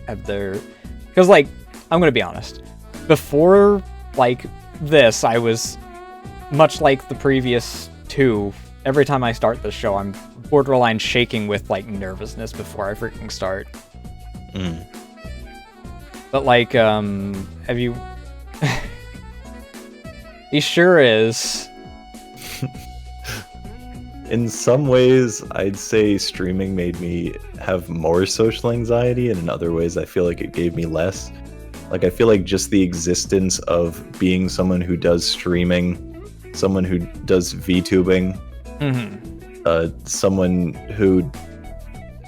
have there... Because, like, I'm gonna be honest. Before, like, this, I was much like the previous two. Every time I start this show, I'm borderline shaking with, like, nervousness before I freaking start. Mm. But, like, have you... He sure is. In some ways, I'd say streaming made me have more social anxiety, and in other ways, I feel like it gave me less. Like, I feel like just the existence of being someone who does streaming, someone who does VTubing, someone who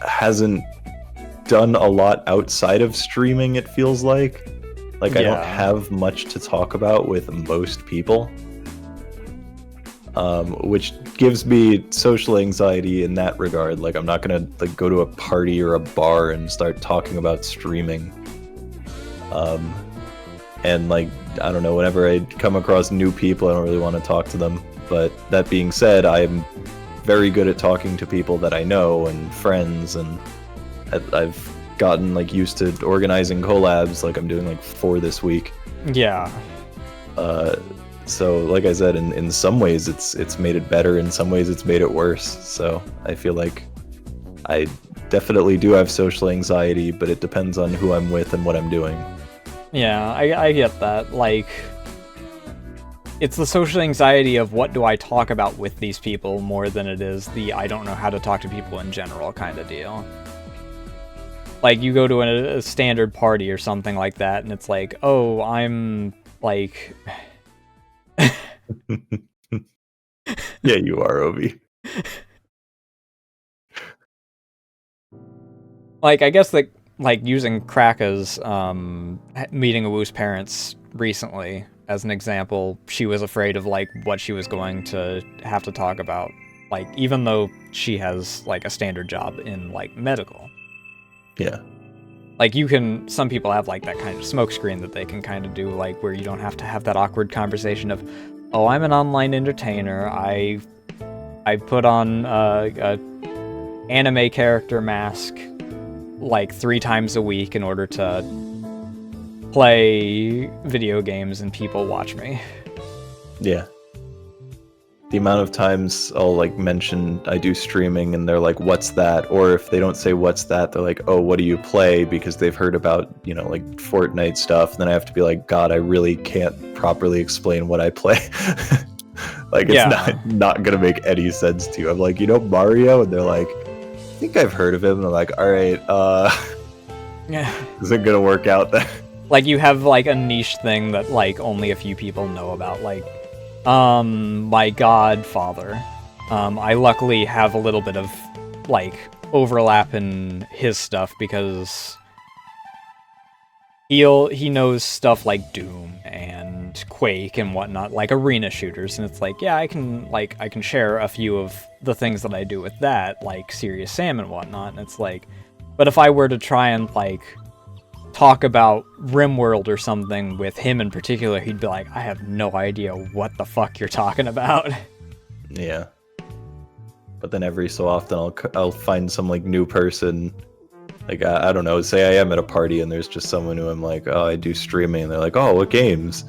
hasn't done a lot outside of streaming, it feels like. Like, I don't have much to talk about with most people. Which gives me social anxiety in that regard. Like, I'm not gonna, like, go to a party or a bar and start talking about streaming. And, like, I don't know, whenever I come across new people, I don't really want to talk to them. But that being said, I'm very good at talking to people that I know and friends, and I've gotten, like, used to organizing collabs. Like, I'm doing, like, 4 this week. Yeah. So, like I said, in some ways it's made it better, in some ways it's made it worse. So I feel like I definitely do have social anxiety, but it depends on who I'm with and what I'm doing. Yeah, I get that. Like, it's the social anxiety of what do I talk about with these people more than it is the I don't know how to talk to people in general kind of deal. Like, you go to a standard party or something like that, and it's like, oh, I'm, like... Yeah, you are, Obi. Like, I guess that, like, using Kraka's meeting Awu's parents recently as an example, she was afraid of, like, what she was going to have to talk about. Like, even though she has, like, a standard job in, like, medical. Yeah. Like, you can, some people have, like, that kind of smokescreen that they can kind of do, like, where you don't have to have that awkward conversation of, oh, I'm an online entertainer, I put on a anime character mask, like, 3 times a week in order to play video games and people watch me. Yeah. The amount of times I'll, like, mention I do streaming and they're like, what's that? Or if they don't say what's that, they're like, oh, what do you play? Because they've heard about, you know, like, Fortnite stuff. And then I have to be like, God, I really can't properly explain what I play. Like, it's not gonna make any sense to you. I'm like, you know Mario? And they're like, I think I've heard of him. And I'm like, all right, Yeah. is it gonna work out then? Like, you have, like, a niche thing that, like, only a few people know about, like, my godfather. I luckily have a little bit of, like, overlap in his stuff because he knows stuff like Doom and Quake and whatnot, like arena shooters, and it's like, yeah, I can share a few of the things that I do with that, like Serious Sam and whatnot, and it's like, but if I were to try and, like, talk about RimWorld or something with him in particular, he'd be like, I have no idea what the fuck you're talking about. Yeah. But then every so often I'll find some, like, new person, like, I don't know, say I am at a party and there's just someone who I'm like, oh, I do streaming, and they're like, oh, what games?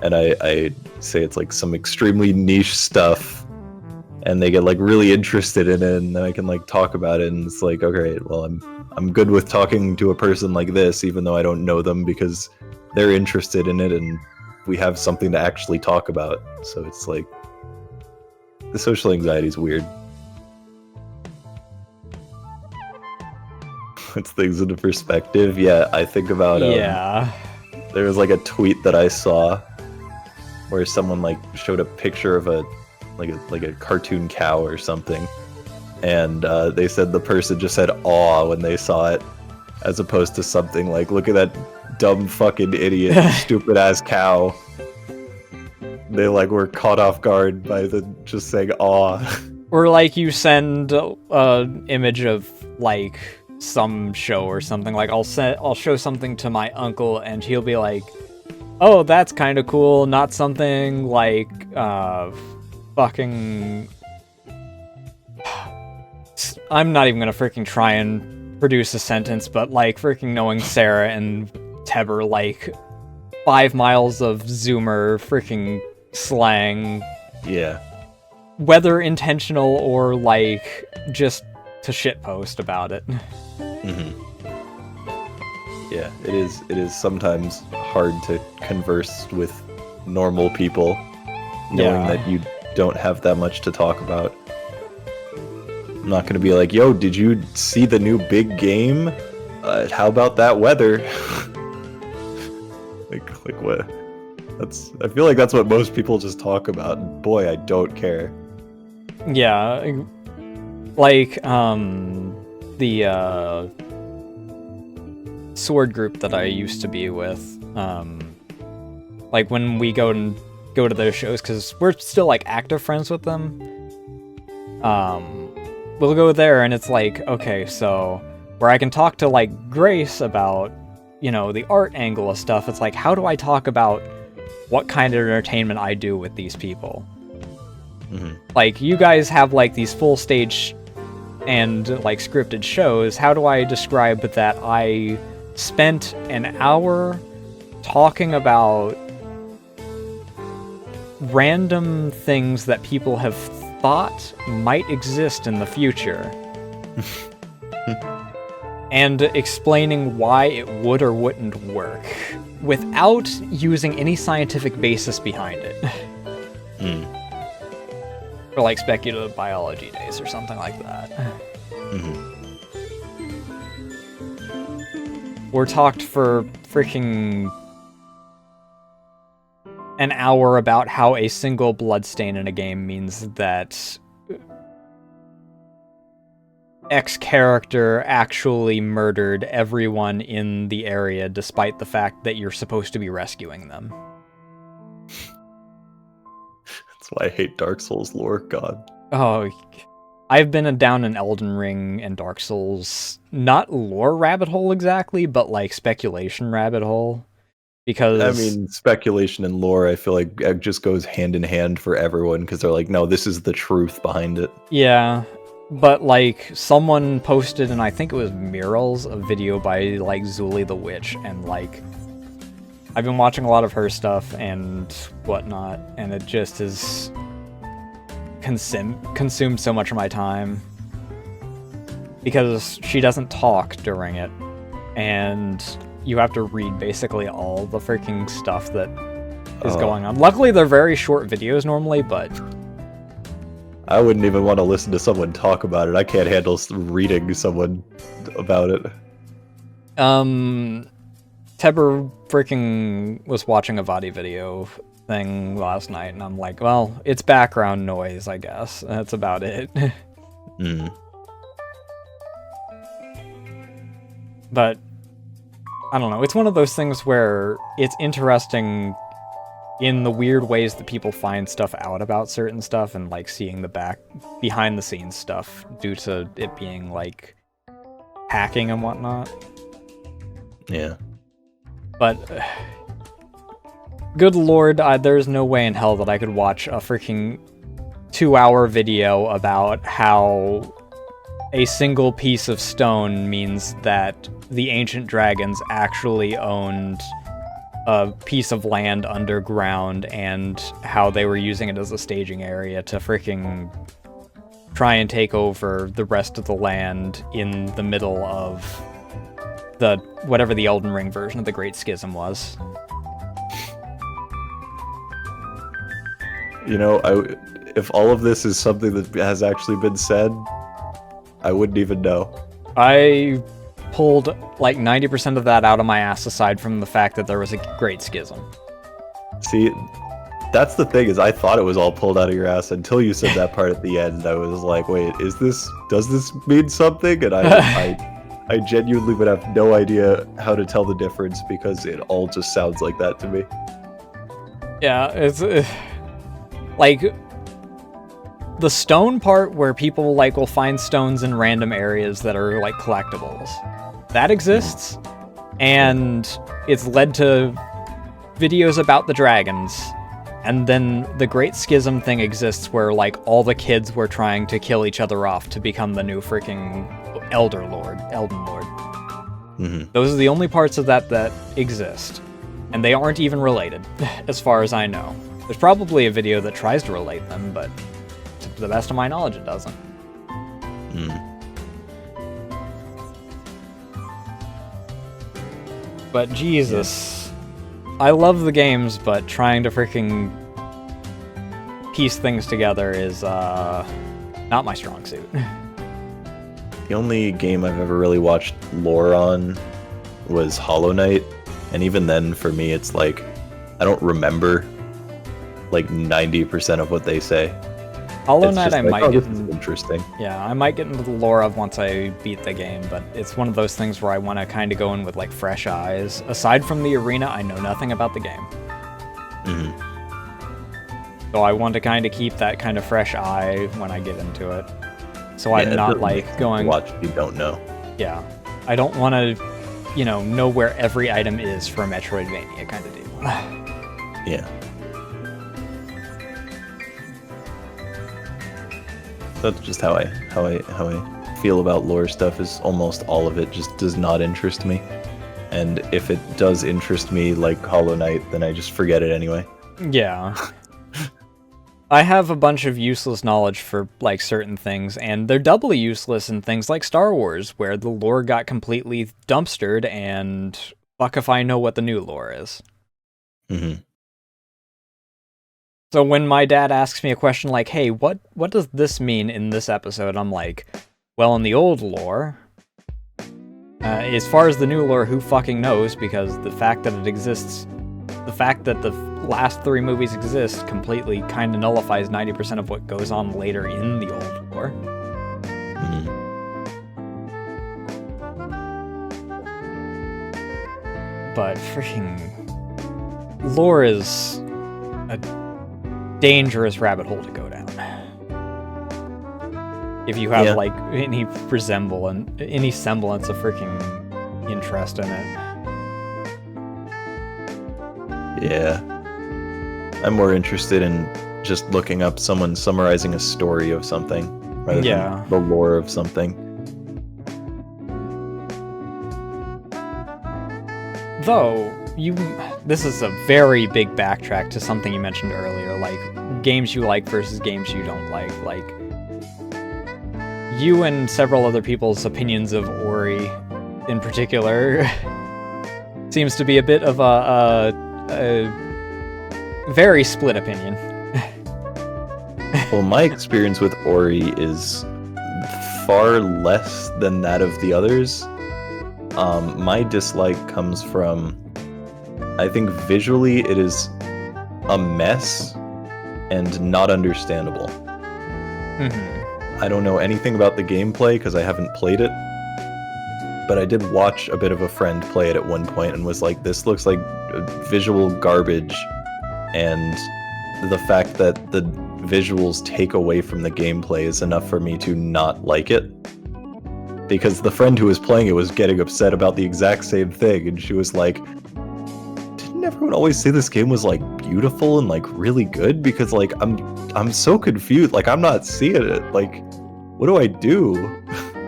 And I say it's, like, some extremely niche stuff, and they get, like, really interested in it, and then I can, like, talk about it, and it's like, okay, well, I'm good with talking to a person like this, even though I don't know them, because they're interested in it, and we have something to actually talk about. So it's like, the social anxiety is weird. It's things into perspective. Yeah, I think about, there was, like, a tweet that I saw where someone, like, showed a picture of a like a cartoon cow or something, and they said the person just said "aw" when they saw it, as opposed to something like "look at that dumb fucking idiot, stupid ass cow." They like were caught off guard by the just saying "aw." Or like you send an image of like some show or something. Like I'll show something to my uncle and he'll be like, "Oh, that's kind of cool." Not something like fucking. I'm not even gonna freaking try and produce a sentence, but like freaking knowing Sarah and Teber, like 5 miles of Zoomer freaking slang. Yeah. Whether intentional or like just to shitpost about it. Mm-hmm. Yeah, it is sometimes hard to converse with normal people, knowing that you don't have that much to talk about. I'm not gonna be like, "Yo, did you see the new big game? How about that weather?" like what? I feel like that's what most people just talk about. And boy, I don't care. Yeah, like the sword group that I used to be with, like when we go to those shows, because we're still like active friends with them, we'll go there and it's like, okay, so where I can talk to like Grace about, you know, the art angle of stuff, it's like, how do I talk about what kind of entertainment I do with these people? Mm-hmm. Like, you guys have like these full stage and like scripted shows. How do I describe that I spent an hour talking about random things that people have thought might exist in the future and explaining why it would or wouldn't work without using any scientific basis behind it? Or like speculative biology days or something like that. Or talked for freaking an hour about how a single bloodstain in a game means that X character actually murdered everyone in the area despite the fact that you're supposed to be rescuing them. That's why I hate Dark Souls lore, God. Oh, I've been down an Elden Ring and Dark Souls, not lore rabbit hole exactly, but like speculation rabbit hole. Because I mean, speculation and lore, I feel like it just goes hand in hand for everyone, because they're like, no, this is the truth behind it. Yeah, but like someone posted, and I think it was Murals, a video by like Zuli the Witch, and like I've been watching a lot of her stuff and whatnot, and it just has consumed so much of my time because she doesn't talk during it, and you have to read basically all the freaking stuff that is going on. Luckily, they're very short videos normally, but I wouldn't even want to listen to someone talk about it. I can't handle reading someone about it. Teber freaking was watching a Vadi video thing last night, and I'm like, well, it's background noise, I guess. That's about it. But I don't know. It's one of those things where it's interesting in the weird ways that people find stuff out about certain stuff, and like seeing the behind the scenes stuff due to it being like hacking and whatnot. Yeah. But good lord, there's no way in hell that I could watch a freaking 2-hour video about how a single piece of stone means that the ancient dragons actually owned a piece of land underground, and how they were using it as a staging area to freaking try and take over the rest of the land in the middle of the whatever the Elden Ring version of the Great Schism was. You know, if all of this is something that has actually been said, I wouldn't even know. I pulled like 90% of that out of my ass, aside from the fact that there was a Great Schism. See, That's the thing, is I thought it was all pulled out of your ass until you said that part at the end. And I was like, wait, does this mean something? And I genuinely would have no idea how to tell the difference, because it all just sounds like that to me. Yeah, it's like the stone part where people like will find stones in random areas that are like collectibles. That exists, and it's led to videos about the dragons. And then the Great Schism thing exists where like all the kids were trying to kill each other off to become the new freaking Elden Lord. Those are the only parts of that exist. And they aren't even related, as far as I know. There's probably a video that tries to relate them, but to the best of my knowledge, it doesn't. But Jesus... I love the games, but trying to freaking piece things together is not my strong suit. The only game I've ever really watched lore on was Hollow Knight, and even then, for me, it's like I don't remember like 90% of what they say. Hollow Knight, I might get interesting. Yeah, I might get into the lore of once I beat the game, but it's one of those things where I want to kind of go in with like fresh eyes. Aside from the arena, I know nothing about the game. So I want to kind of keep that kind of fresh eye when I get into it. So I'm not like going... Watch if you don't know. Yeah. I don't want to, know where every item is for a Metroidvania kind of deal. Yeah. That's just how I feel about lore stuff. Is almost all of it just does not interest me, and if it does interest me, like Hollow Knight, then I just forget it anyway. Yeah. I have a bunch of useless knowledge for like certain things, and they're doubly useless in things like Star Wars, where the lore got completely dumpstered, and fuck if I know what the new lore is. So when my dad asks me a question like, hey, what does this mean in this episode? I'm like, well, in the old lore, as far as the new lore, who fucking knows? Because the fact that it exists, the fact that the last 3 movies exist completely kind of nullifies 90% of what goes on later in the old lore. But freaking lore is a dangerous rabbit hole to go down. If you have like any semblance of freaking interest in it. Yeah. I'm more interested in just looking up someone summarizing a story of something rather than the lore of something. Though, this is a very big backtrack to something you mentioned earlier, like games you like versus games you don't like. Like, you and several other people's opinions of Ori, in particular, seems to be a bit of a very split opinion. Well, my experience with Ori is far less than that of the others. My dislike comes from, I think visually it is a mess and not understandable. I don't know anything about the gameplay because I haven't played it, but I did watch a bit of a friend play it at one point and was like, this looks like visual garbage, and the fact that the visuals take away from the gameplay is enough for me to not like it. Because the friend who was playing it was getting upset about the exact same thing, and she was like, didn't everyone always say this game was like beautiful and like really good? Because like I'm so confused, like I'm not seeing it, like what do I do?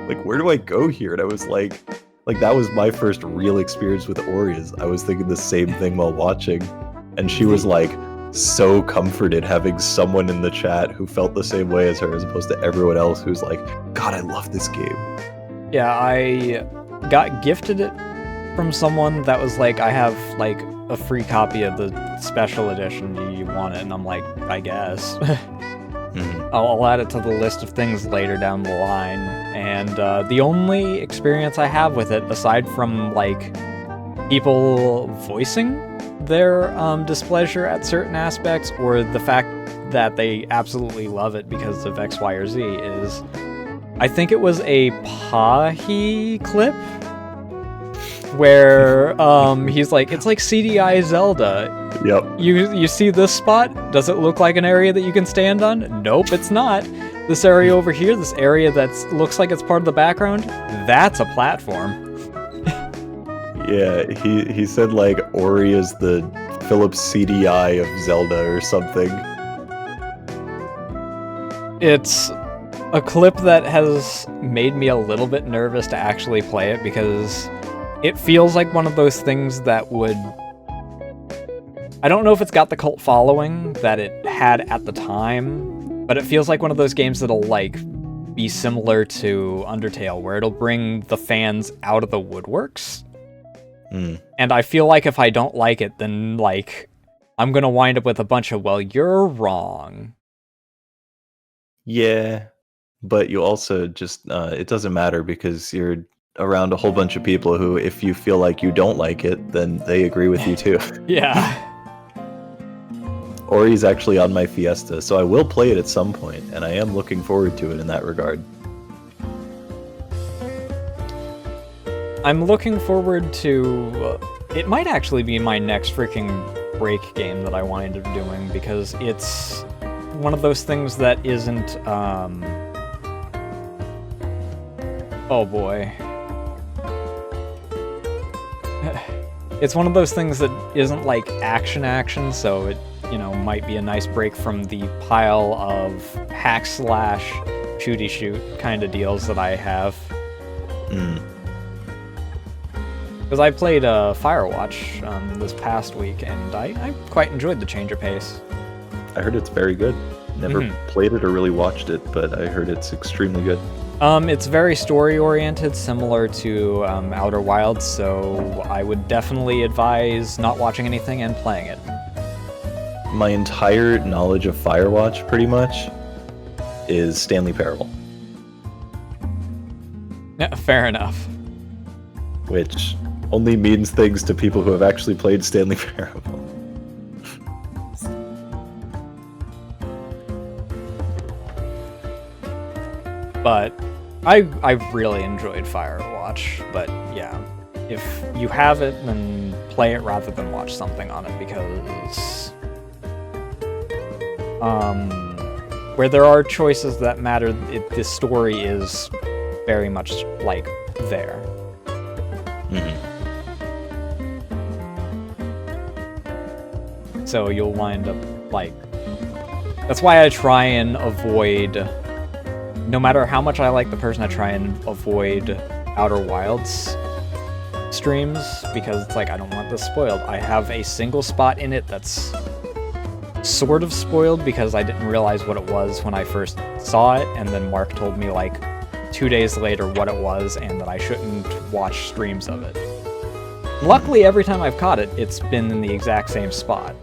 Like where do I go here? And I was like that was my first real experience with Ori. I was thinking the same thing while watching, and she was like so comforted having someone in the chat who felt the same way as her, as opposed to everyone else who's like, God, I love this game. Yeah, I got gifted it from someone that was like, I have like a free copy of the special edition, do you want it? And I'm like, I guess. I'll add it to the list of things later down the line. And the only experience I have with it, aside from like people voicing their displeasure at certain aspects or the fact that they absolutely love it because of X, Y, or Z is, I think it was a Pahi clip where he's like, it's like CDI Zelda. Yep. You see this spot? Does it look like an area that you can stand on? Nope, it's not. This area over here, this area that looks like it's part of the background, that's a platform. Yeah, he said like Ori is the Philips CDI of Zelda or something. It's a clip that has made me a little bit nervous to actually play it because it feels like one of those things that would... I don't know if it's got the cult following that it had at the time, but it feels like one of those games that'll like be similar to Undertale, where it'll bring the fans out of the woodworks. And I feel like if I don't like it, then like I'm gonna wind up with a bunch of, well, you're wrong. Yeah, but you also just it doesn't matter because you're around a whole bunch of people who, if you feel like you don't like it, then they agree with you too. Yeah. Ori's actually on my Fiesta, so I will play it at some point, and I am looking forward to it in that regard. I'm looking forward to... it might actually be my next freaking break game that I wind up doing, because it's one of those things that isn't, oh boy. It's one of those things that isn't like action, so it, you know, might be a nice break from the pile of hack/shooty shoot kind of deals that I have. Because I played Firewatch this past week, and I quite enjoyed the change of pace. I heard it's very good. Never played it or really watched it, but I heard it's extremely good. It's very story-oriented, similar to Outer Wilds, so I would definitely advise not watching anything and playing it. My entire knowledge of Firewatch, pretty much, is Stanley Parable. Yeah, fair enough. Which only means things to people who have actually played Stanley Parable. But I really enjoyed Firewatch, but yeah, if you have it, then play it rather than watch something on it, because where there are choices that matter, the story is very much like there. So you'll wind up like, that's why I try and avoid, no matter how much I like the person, I try and avoid Outer Wilds streams, because it's like, I don't want this spoiled. I have a single spot in it that's sort of spoiled because I didn't realize what it was when I first saw it, and then Mark told me like 2 days later what it was and that I shouldn't watch streams of it. Luckily, every time I've caught it, it's been in the exact same spot.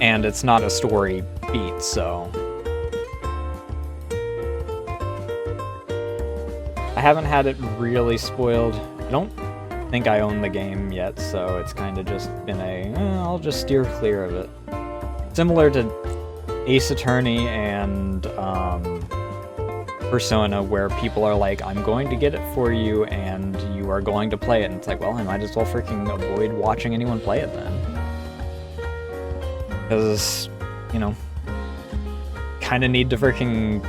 And it's not a story beat, so... I haven't had it really spoiled. I don't think I own the game yet, so it's kind of just been I'll just steer clear of it. Similar to Ace Attorney and Persona, where people are like, I'm going to get it for you, and you are going to play it, and it's like, well, I might as well freaking avoid watching anyone play it then. Because, you know, kind of need to freaking...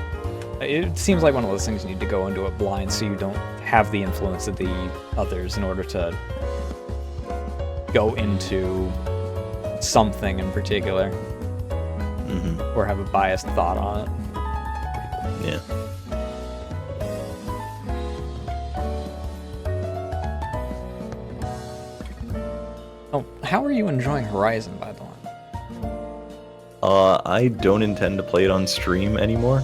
It seems like one of those things you need to go into it blind so you don't have the influence of the others in order to go into something in particular. Or have a biased thought on it. Yeah. Oh, how are you enjoying Horizon, by the way? I don't intend to play it on stream anymore.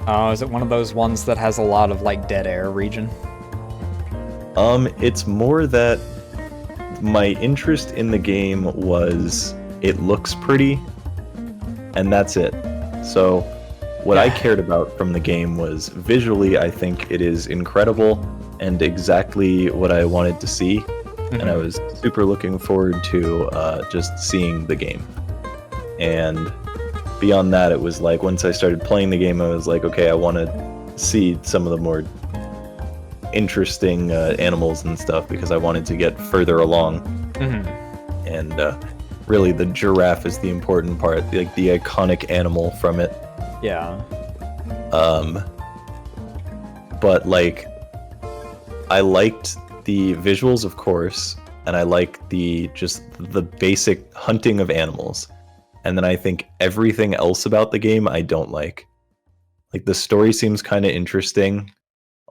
Oh, is it one of those ones that has a lot of, like, dead air region? It's more that my interest in the game was it looks pretty, and that's it. So what I cared about from the game was visually, I think it is incredible and exactly what I wanted to see. and I was super looking forward to just seeing the game. And beyond that, it was like once I started playing the game, I was like, okay, I want to see some of the more interesting animals and stuff because I wanted to get further along. And really, the giraffe is the important part, like the iconic animal from it. Yeah. But like, I liked the visuals, of course, and I liked the basic hunting of animals. And then I think everything else about the game I don't like. Like, the story seems kind of interesting.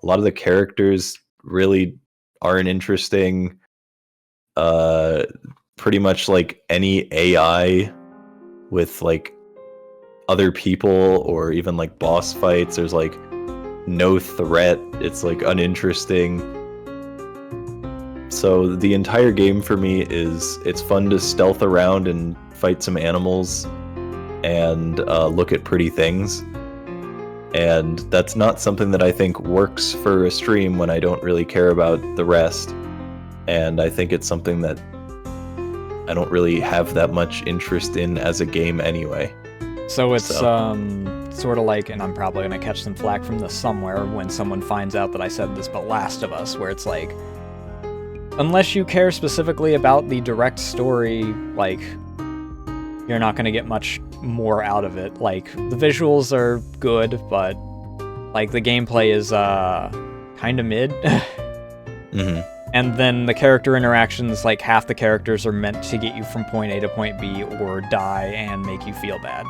A lot of the characters really aren't interesting. Pretty much like any AI with like other people or even like boss fights, there's like no threat. It's like uninteresting. So the entire game for me is it's fun to stealth around and fight some animals and look at pretty things. And that's not something that I think works for a stream when I don't really care about the rest. And I think it's something that I don't really have that much interest in as a game anyway. So it's sort of like, and I'm probably going to catch some flack from this somewhere when someone finds out that I said this, but Last of Us, where it's like, unless you care specifically about the direct story, like, you're not going to get much more out of it. Like, the visuals are good, but, like, the gameplay is, kind of mid. And then the character interactions, like, half the characters are meant to get you from point A to point B or die and make you feel bad.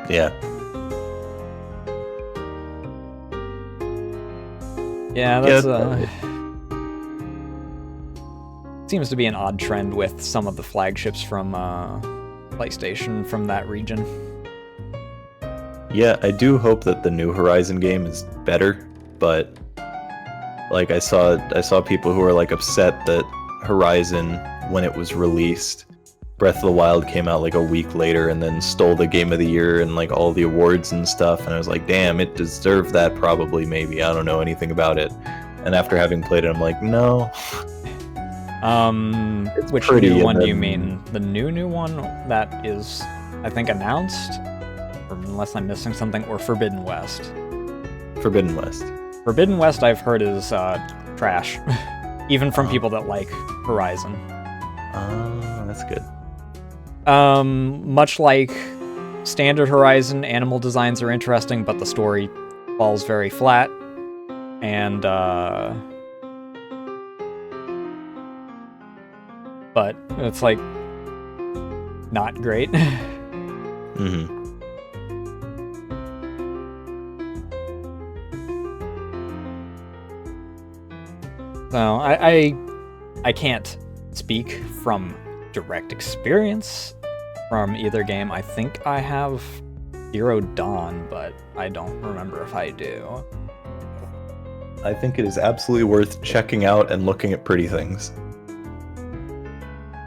Yeah. Yeah, that's, seems to be an odd trend with some of the flagships from, PlayStation from that region. Yeah, I do hope that the new Horizon game is better, but like I saw people who were like upset that Horizon, when it was released, Breath of the Wild came out like a week later and then stole the Game of the Year and like all the awards and stuff, and I was like, damn, it deserved that probably, maybe. I don't know anything about it. And after having played it, I'm like, no. Which new one do you mean? The new one that is, I think, announced? Or unless I'm missing something, or Forbidden West? Forbidden West. Forbidden West, I've heard, is trash. Even from people that like Horizon. That's good. Much like standard Horizon, animal designs are interesting, but the story falls very flat. And, but it's like not great. So I can't speak from direct experience from either game. I think I have Zero Dawn, but I don't remember if I do. I think it is absolutely worth checking out and looking at pretty things.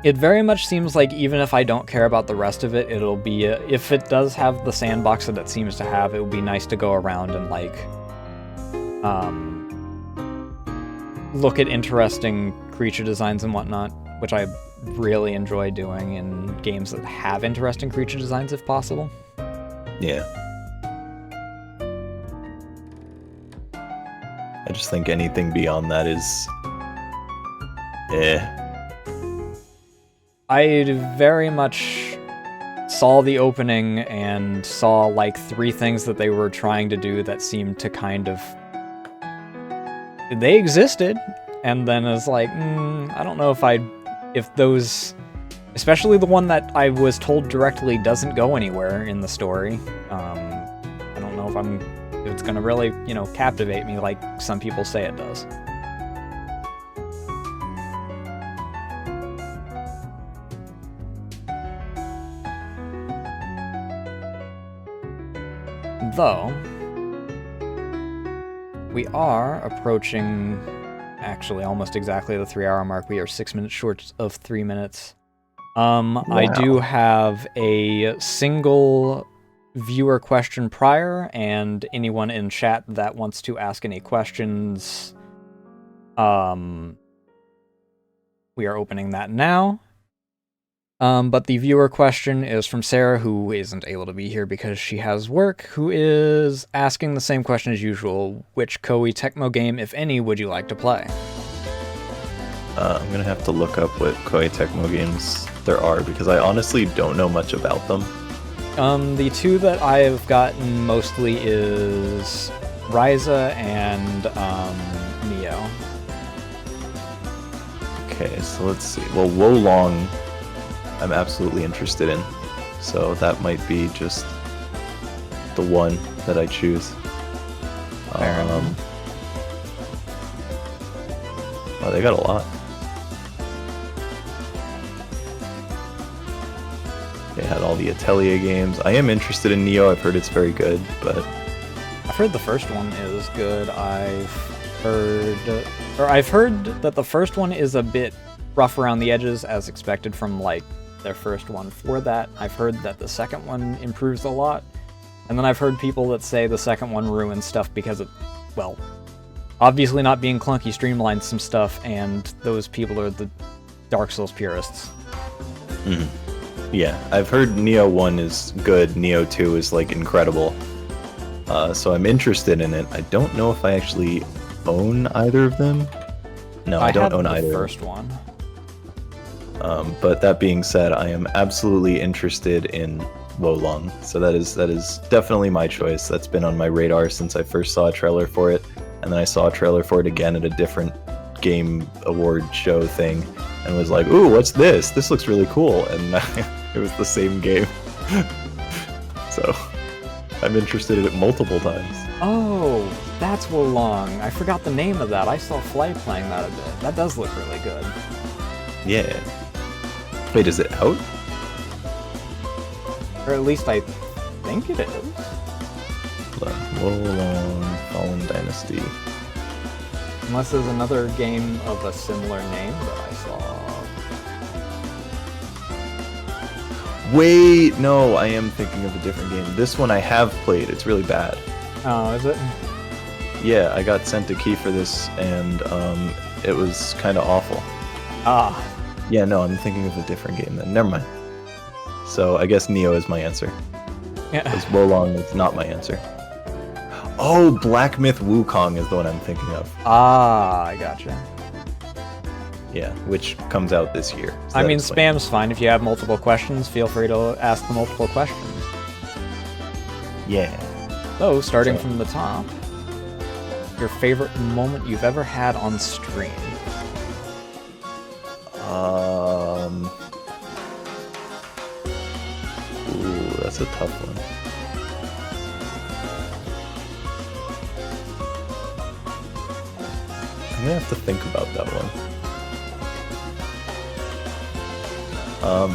It very much seems like even if I don't care about the rest of it, it'll be, if it does have the sandbox that it seems to have, it would be nice to go around and, like, look at interesting creature designs and whatnot, which I really enjoy doing in games that have interesting creature designs if possible. Yeah. I just think anything beyond that is... I very much saw the opening and saw like 3 things that they were trying to do that seemed to kind of... They existed, and then it's like, I don't know if those... Especially the one that I was told directly doesn't go anywhere in the story. I don't know if it's gonna really, captivate me like some people say it does. Though, we are approaching, actually, almost exactly the 3-hour mark. We are 6 minutes short of 3 minutes. Wow. I do have a single viewer question prior, and anyone in chat that wants to ask any questions, we are opening that now. But the viewer question is from Sarah, who isn't able to be here because she has work, who is asking the same question as usual. Which Koei Tecmo game, if any, would you like to play? I'm going to have to look up what Koei Tecmo games there are, because I honestly don't know much about them. The two that I've gotten mostly is Ryza and Neo. Okay, so let's see. Well, Wolong I'm absolutely interested in, so that might be just the one that I choose. Oh, they got a lot. They had all the Atelier games. I am interested in Neo. I've heard it's very good, but I've heard the first one is good. I've heard that the first one is a bit rough around the edges, as expected from like their first one. For that, I've heard that the second one improves a lot, and then I've heard people that say the second one ruins stuff because it, well, obviously not being clunky streamlined some stuff, and those people are the Dark Souls purists. Yeah, I've heard Neo 1 is good, Neo 2 is like incredible. So I'm interested in it. I don't know if I actually own either of them. No, I don't own either. The first one. But that being said, I am absolutely interested in Wolong. So that is definitely my choice. That's been on my radar since I first saw a trailer for it, and then I saw a trailer for it again at a different game award show thing, and was like, "Ooh, what's this? This looks really cool." And it was the same game. So I'm interested in it multiple times. Oh, that's Wolong. I forgot the name of that. I saw Fly playing that a bit. That does look really good. Yeah. Wait, is it out? Or at least I think it is. Wolong Fallen Dynasty. Unless there's another game of a similar name that I saw. Wait, no, I am thinking of a different game. This one I have played. It's really bad. Oh, is it? Yeah, I got sent a key for this, and it was kind of awful. Ah. Yeah, no, I'm thinking of a different game then. Never mind. So I guess Neo is my answer. Yeah. Because Wolong is not my answer. Oh, Black Myth Wukong is the one I'm thinking of. Ah, I gotcha. Yeah, which comes out this year. So I mean, spam's fine. If you have multiple questions, feel free to ask the multiple questions. Yeah. So, starting from the top, your favorite moment you've ever had on stream? Ooh, that's a tough one. I'm gonna have to think about that one.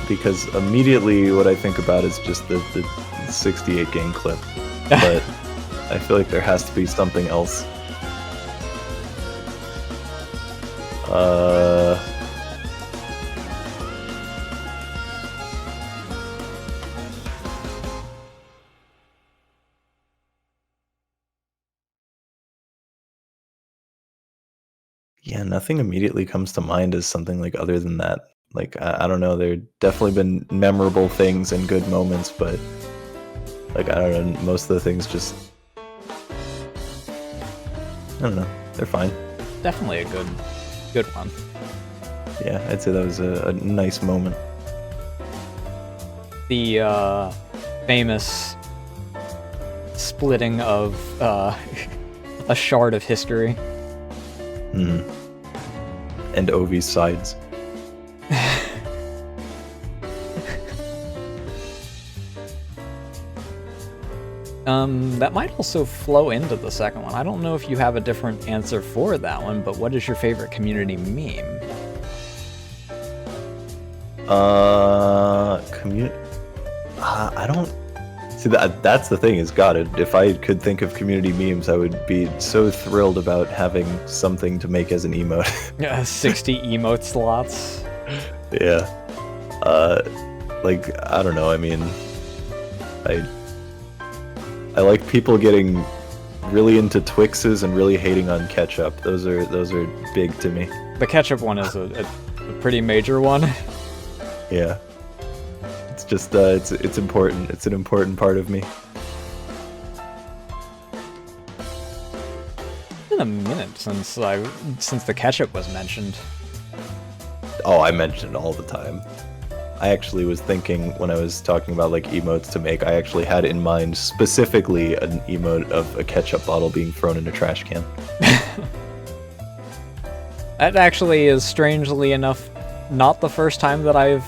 Because immediately what I think about is just the 68 game clip. But I feel like there has to be something else. Yeah, nothing immediately comes to mind as something like other than that. Like, I don't know, there definitely been memorable things and good moments, but like, I don't know, most of the things just, I don't know, they're fine. Definitely a good one. Yeah, I'd say that was a nice moment. The famous splitting of a shard of history. And Ovi's sides. That might also flow into the second one. I don't know if you have a different answer for that one, but what is your favorite community meme? I don't see that's the thing is, God, if I could think of community memes, I would be so thrilled about having something to make as an emote. 60 emote slots. Yeah. Like, I don't know, I mean, I like people getting really into Twixes and really hating on ketchup. Those are big to me. The ketchup one is a pretty major one. Yeah. It's just it's important. It's an important part of me. It's been a minute since the ketchup was mentioned. Oh, I mention it all the time. I actually was thinking when I was talking about like emotes to make, I actually had in mind specifically an emote of a ketchup bottle being thrown in a trash can. That actually is, strangely enough, not the first time that I've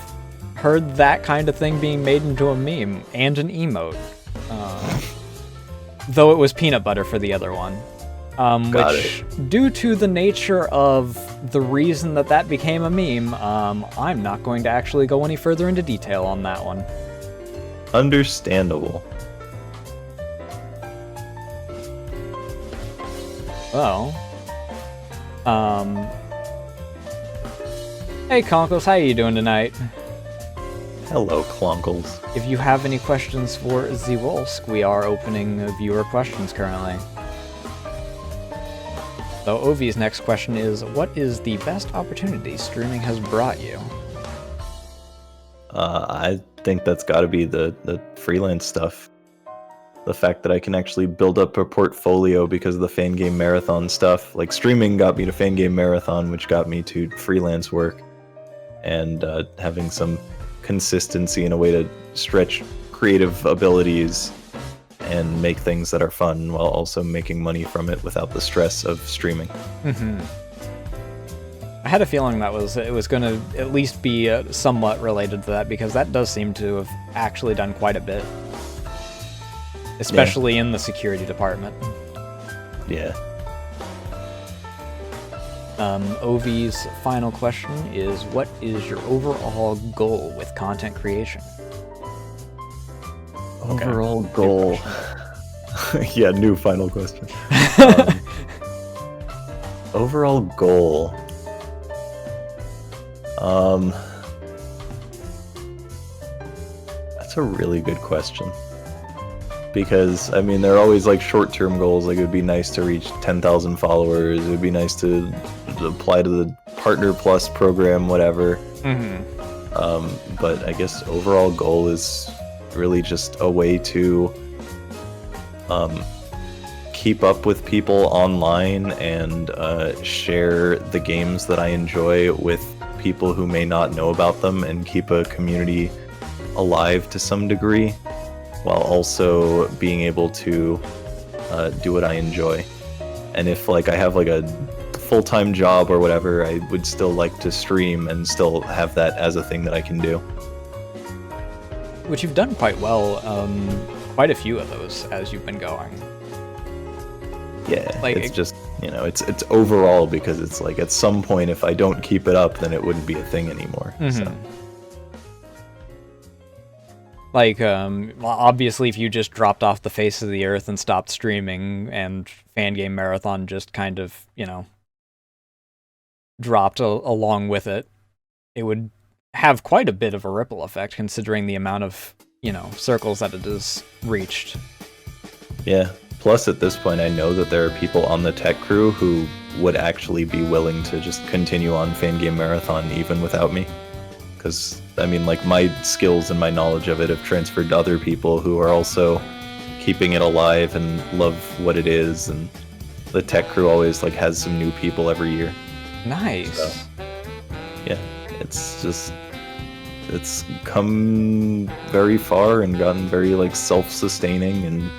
heard that kind of thing being made into a meme and an emote. Though it was peanut butter for the other one. Which, due to the nature of the reason that became a meme, I'm not going to actually go any further into detail on that one. Understandable. Well, hey Conkles, how you doing tonight? Hello, Clonkles. If you have any questions for Wolsk, we are opening viewer questions currently. So Ovi's next question is, what is the best opportunity streaming has brought you? I think that's got to be the freelance stuff. The fact that I can actually build up a portfolio because of the fan game marathon stuff. Like, streaming got me to fan game marathon, which got me to freelance work. And having some consistency and a way to stretch creative abilities and make things that are fun while also making money from it without the stress of streaming. Mm-hmm. I had a feeling it was going to at least be somewhat related to that, because that does seem to have actually done quite a bit. Especially in the security department. Yeah. Ovi's final question is, what is your overall goal with content creation? Overall goal. Yeah, new final question. Overall goal. That's a really good question. Because, I mean, there are always like short-term goals, like it would be nice to reach 10,000 followers, it would be nice to apply to the Partner Plus program, whatever. Mm-hmm. But I guess overall goal is really just a way to keep up with people online and share the games that I enjoy with people who may not know about them, and keep a community alive to some degree, while also being able to do what I enjoy. And if like I have like a full-time job or whatever, I would still like to stream and still have that as a thing that I can do. Which you've done quite well, quite a few of those as you've been going. Yeah, like, it's just, you know, it's overall, because it's like at some point if I don't keep it up, then it wouldn't be a thing anymore. Mm-hmm. So. Like, well, obviously if you just dropped off the face of the earth and stopped streaming, and Fan Game Marathon just kind of, you know, dropped along with it, it would have quite a bit of a ripple effect, considering the amount of, you know, circles that it has reached. Yeah. Plus, at this point, I know that there are people on the tech crew who would actually be willing to just continue on Fan Game Marathon even without me. Because, I mean, like, my skills and my knowledge of it have transferred to other people who are also keeping it alive and love what it is. And the tech crew always, like, has some new people every year. Nice. So, yeah, it's just... it's come very far and gotten very, like, self-sustaining, and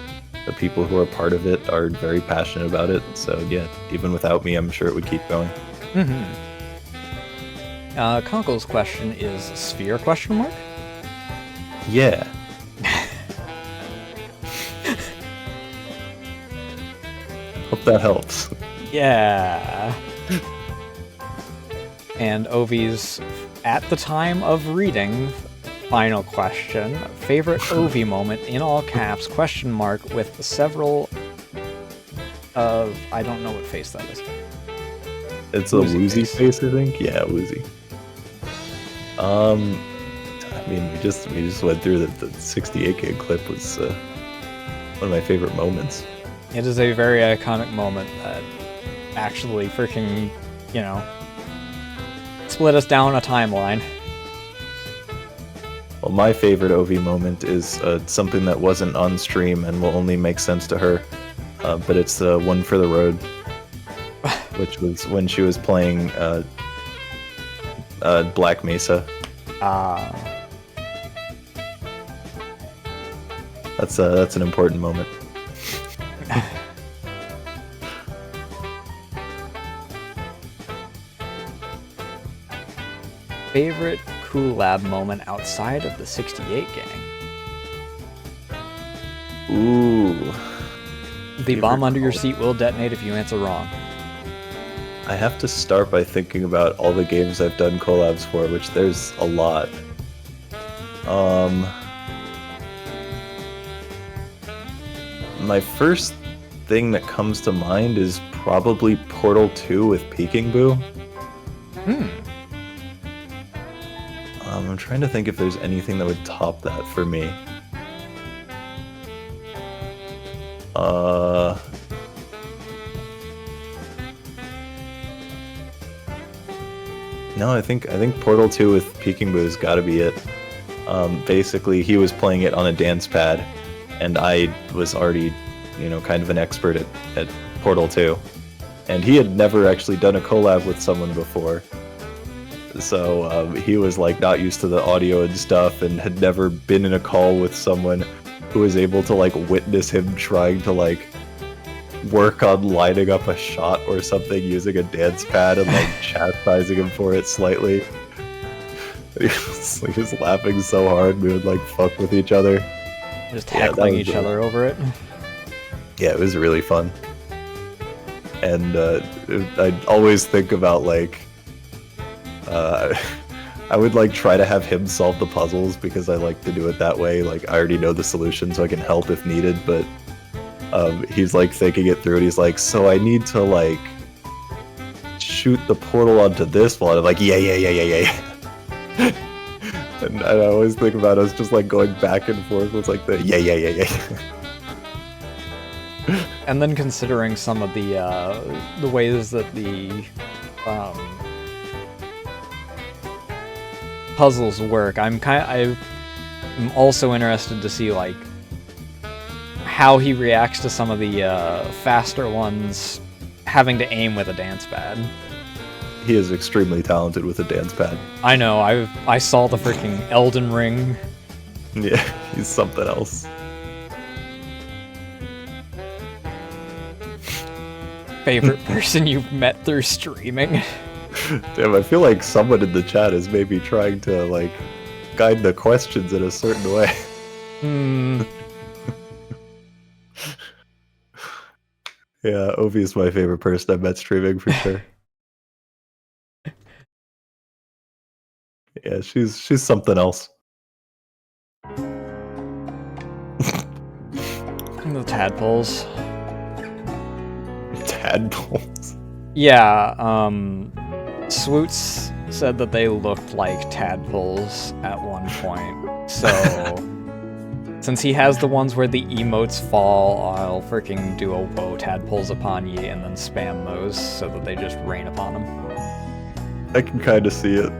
the people who are part of it are very passionate about it. So yeah, even without me, I'm sure it would keep going. Mm-hmm. Conkle's question is sphere ? Yeah. Hope that helps. Yeah. And Ovi's, at the time of reading, final question, favorite Ovi moment in all caps, ? With several of, I don't know what face that is. It's a woozy face, I think. Yeah, woozy. I mean, we just went through the 68 gig clip was one of my favorite moments. It is a very iconic moment that actually freaking, you know, it's split us down a timeline. Well, my favorite OV moment is something that wasn't on stream and will only make sense to her, but it's the One for the Road, which was when she was playing Black Mesa. That's an important moment. Favorite collab moment outside of the 68 gang? Ooh. The bomb under your seat will detonate if you answer wrong. I have to start by thinking about all the games I've done collabs for, which there's a lot. My first thing that comes to mind is probably Portal 2 with Peking Boo. I'm trying to think if there's anything that would top that for me. No, I think Portal 2 with Peking Boo has got to be it. Basically, he was playing it on a dance pad, and I was already, kind of an expert at Portal 2. And he had never actually done a collab with someone before. So he was like not used to the audio and stuff, and had never been in a call with someone who was able to like witness him trying to like work on lining up a shot or something using a dance pad and like chastising him for it slightly. He was laughing so hard we would like fuck with each other. Just heckling each other over it. Yeah, it was really fun. And I'd always think about like I would like try to have him solve the puzzles because I like to do it that way. Like I already know the solution so I can help if needed, but he's like thinking it through and he's like, so I need to like shoot the portal onto this one. I'm like, yeah. And I always think about us just like going back and forth with like the yeah. And then considering some of the ways that the puzzles work, I'm also interested to see like how he reacts to some of the faster ones having to aim with a dance pad. He is extremely talented with a dance pad. I know. I saw the freaking Elden Ring. Yeah, he's something else. Favorite person you've met through streaming? Damn, I feel like someone in the chat is maybe trying to like guide the questions in a certain way. Yeah, Ovi is my favorite person I've met streaming for sure. Yeah, she's something else. The tadpoles. Tadpoles? Yeah, Swoots said that they looked like tadpoles at one point, so since he has the ones where the emotes fall, I'll freaking do a woe tadpoles upon ye and then spam those so that they just rain upon them. I can kind of see it.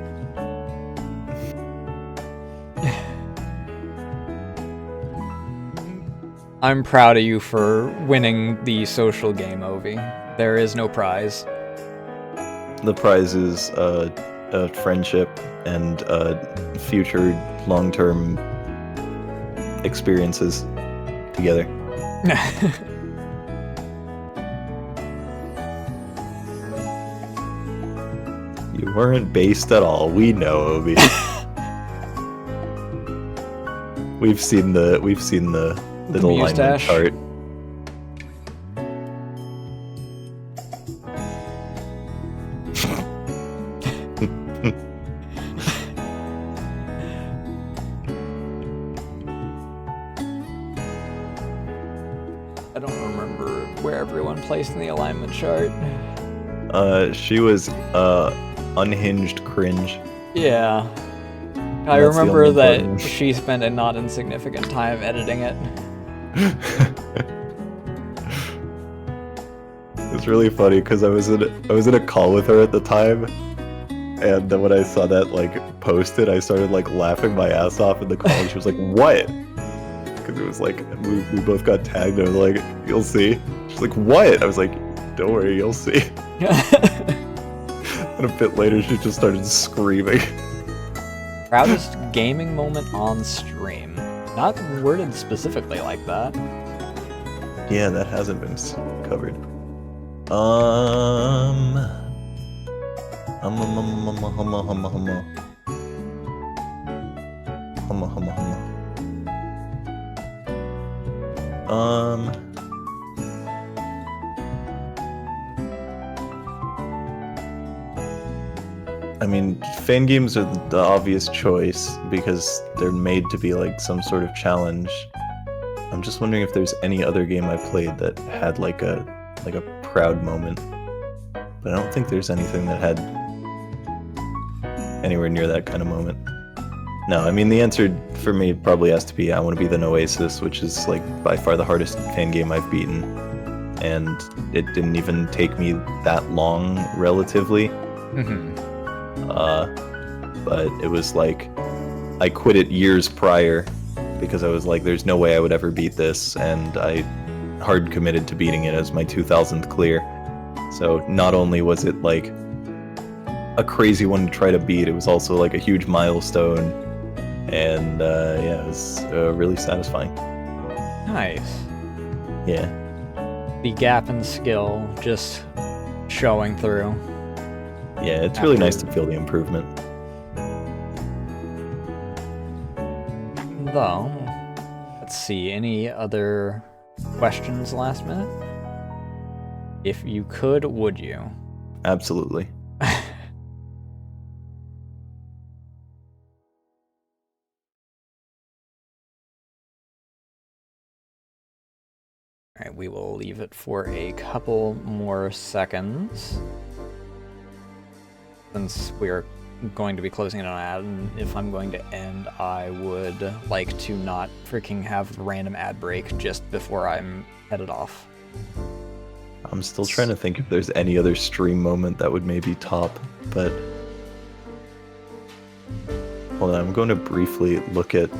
I'm proud of you for winning the social game, Ovi. There is no prize. The prize is friendship and future long-term experiences together. You weren't based at all. We know, Obi. We've seen the little alignment chart. I don't remember where everyone placed in the alignment chart. She was unhinged cringe. Yeah. I remember that she spent a not insignificant time editing it. It's really funny because I was in a call with her at the time, And then when I saw that like posted, I started like laughing my ass off in the call. And she was like, "What?" Because it was like we both got tagged. And I was like, "You'll see." She's like, "What?" I was like, "Don't worry, you'll see." And a bit later, she just started screaming. Proudest gaming moment on stream. Not worded specifically like that. Yeah, that hasn't been covered. I mean, fan games are the obvious choice because they're made to be like some sort of challenge. I'm just wondering if there's any other game I played that had like a proud moment. But I don't think there's anything that had anywhere near that kind of moment. No, I mean the answer for me probably has to be I want to be the Oasis, which is like by far the hardest fan game I've beaten. And it didn't even take me that long relatively. But it was like I quit it years prior because I was like, there's no way I would ever beat this, and I hard committed to beating it as my 2000th clear. So not only was it like a crazy one to try to beat, it was also like a huge milestone, and yeah, it was really satisfying. Nice. Yeah. The gap in skill just showing through. Yeah, it's really nice to feel the improvement. Though, let's see, any other questions last minute? If you could, would you? Absolutely. Alright, we will leave it for a couple more seconds. Since we're going to be closing it on an ad, and if I'm going to end, I would like to not freaking have a random ad break just before I'm headed off. I'm still trying to think if there's any other stream moment that would maybe top, but hold on, I'm going to briefly look at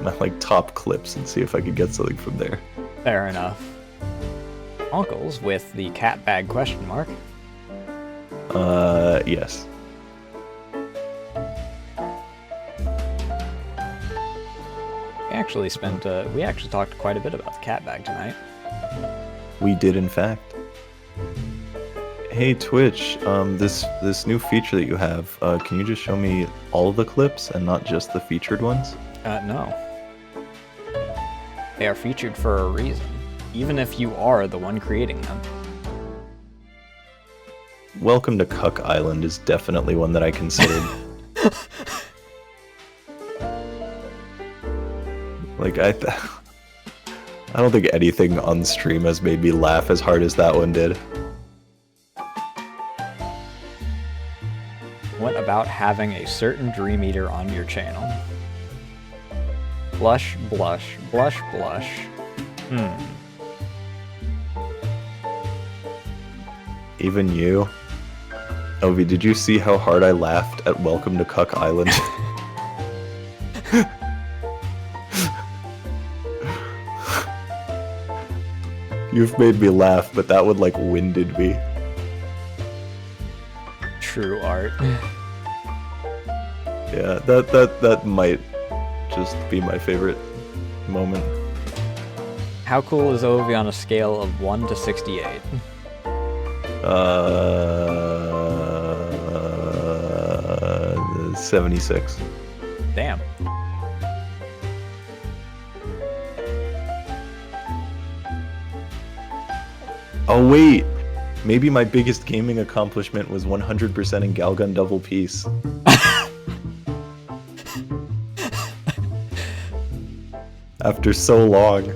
my like top clips and see if I could get something from there. Fair enough. Uncles with the cat bag question mark. Yes. We actually talked quite a bit about the cat bag tonight. We did, in fact. Hey Twitch, this new feature that you have, can you just show me all of the clips and not just the featured ones? No. They are featured for a reason, even if you are the one creating them. Welcome to Cuck Island is definitely one that I considered. Like, I don't think anything on stream has made me laugh as hard as that one did. What about having a certain Dream Eater on your channel? Blush, blush, blush, blush. Even you? Ovi, did you see how hard I laughed at Welcome to Cuck Island? You've made me laugh, but that one like winded me. True art. Yeah, that might just be my favorite moment. How cool is Ovi on a scale of 1 to 68? 76. Damn. Oh wait, maybe my biggest gaming accomplishment was 100% in Galgun Double Peace. After so long.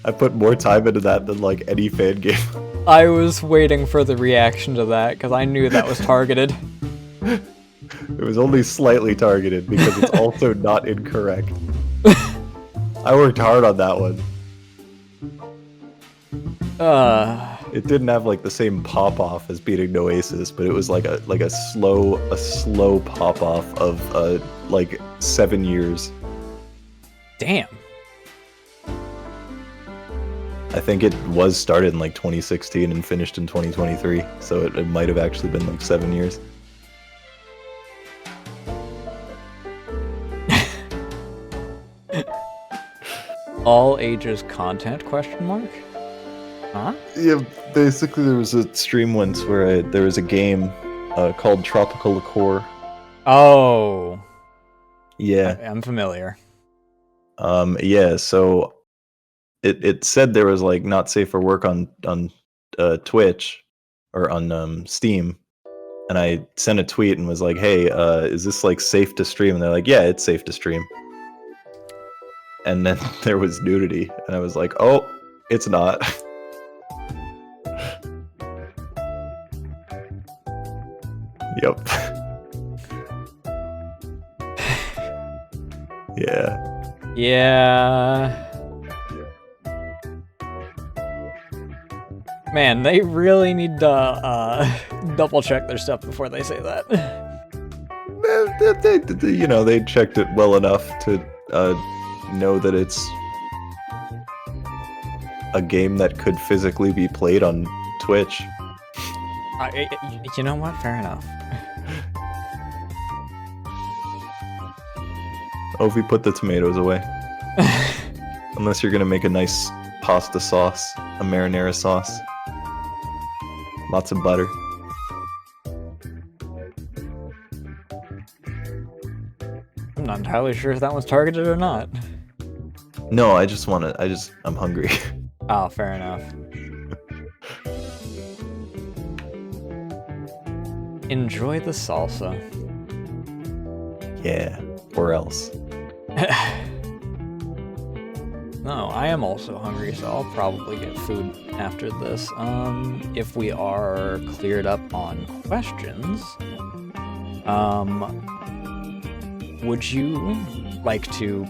I put more time into that than like any fan game. I was waiting for the reaction to that because I knew that was targeted. It was only slightly targeted because it's also not incorrect. I worked hard on that one. It didn't have like the same pop off as beating Noasis, but it was like a slow pop off of like 7 years. Damn. I think it was started in like 2016 and finished in 2023, so it might have actually been like 7 years. All ages content, question mark? Huh? Yeah, basically there was a stream once where there was a game called Tropical Liqueur. Oh. Yeah. I'm familiar. Yeah, so it said there was like not safe for work on Twitch or on Steam. And I sent a tweet and was like, "Hey, is this like safe to stream?" And they're like, "Yeah, it's safe to stream." And then there was nudity, and I was like, "Oh, it's not." Yep. Yeah. Yeah. Man, they really need to double check their stuff before they say that. They checked it well enough to know that it's a game that could physically be played on Twitch. You know what? Fair enough. Ovi, put the tomatoes away. Unless you're gonna make a nice pasta sauce, a marinara sauce. Lots of butter. I'm not entirely sure if that was targeted or not. No, I'm hungry. Oh, fair enough. Enjoy the salsa. Yeah, or else. No, I am also hungry, so I'll probably get food after this. If we are cleared up on questions, would you like to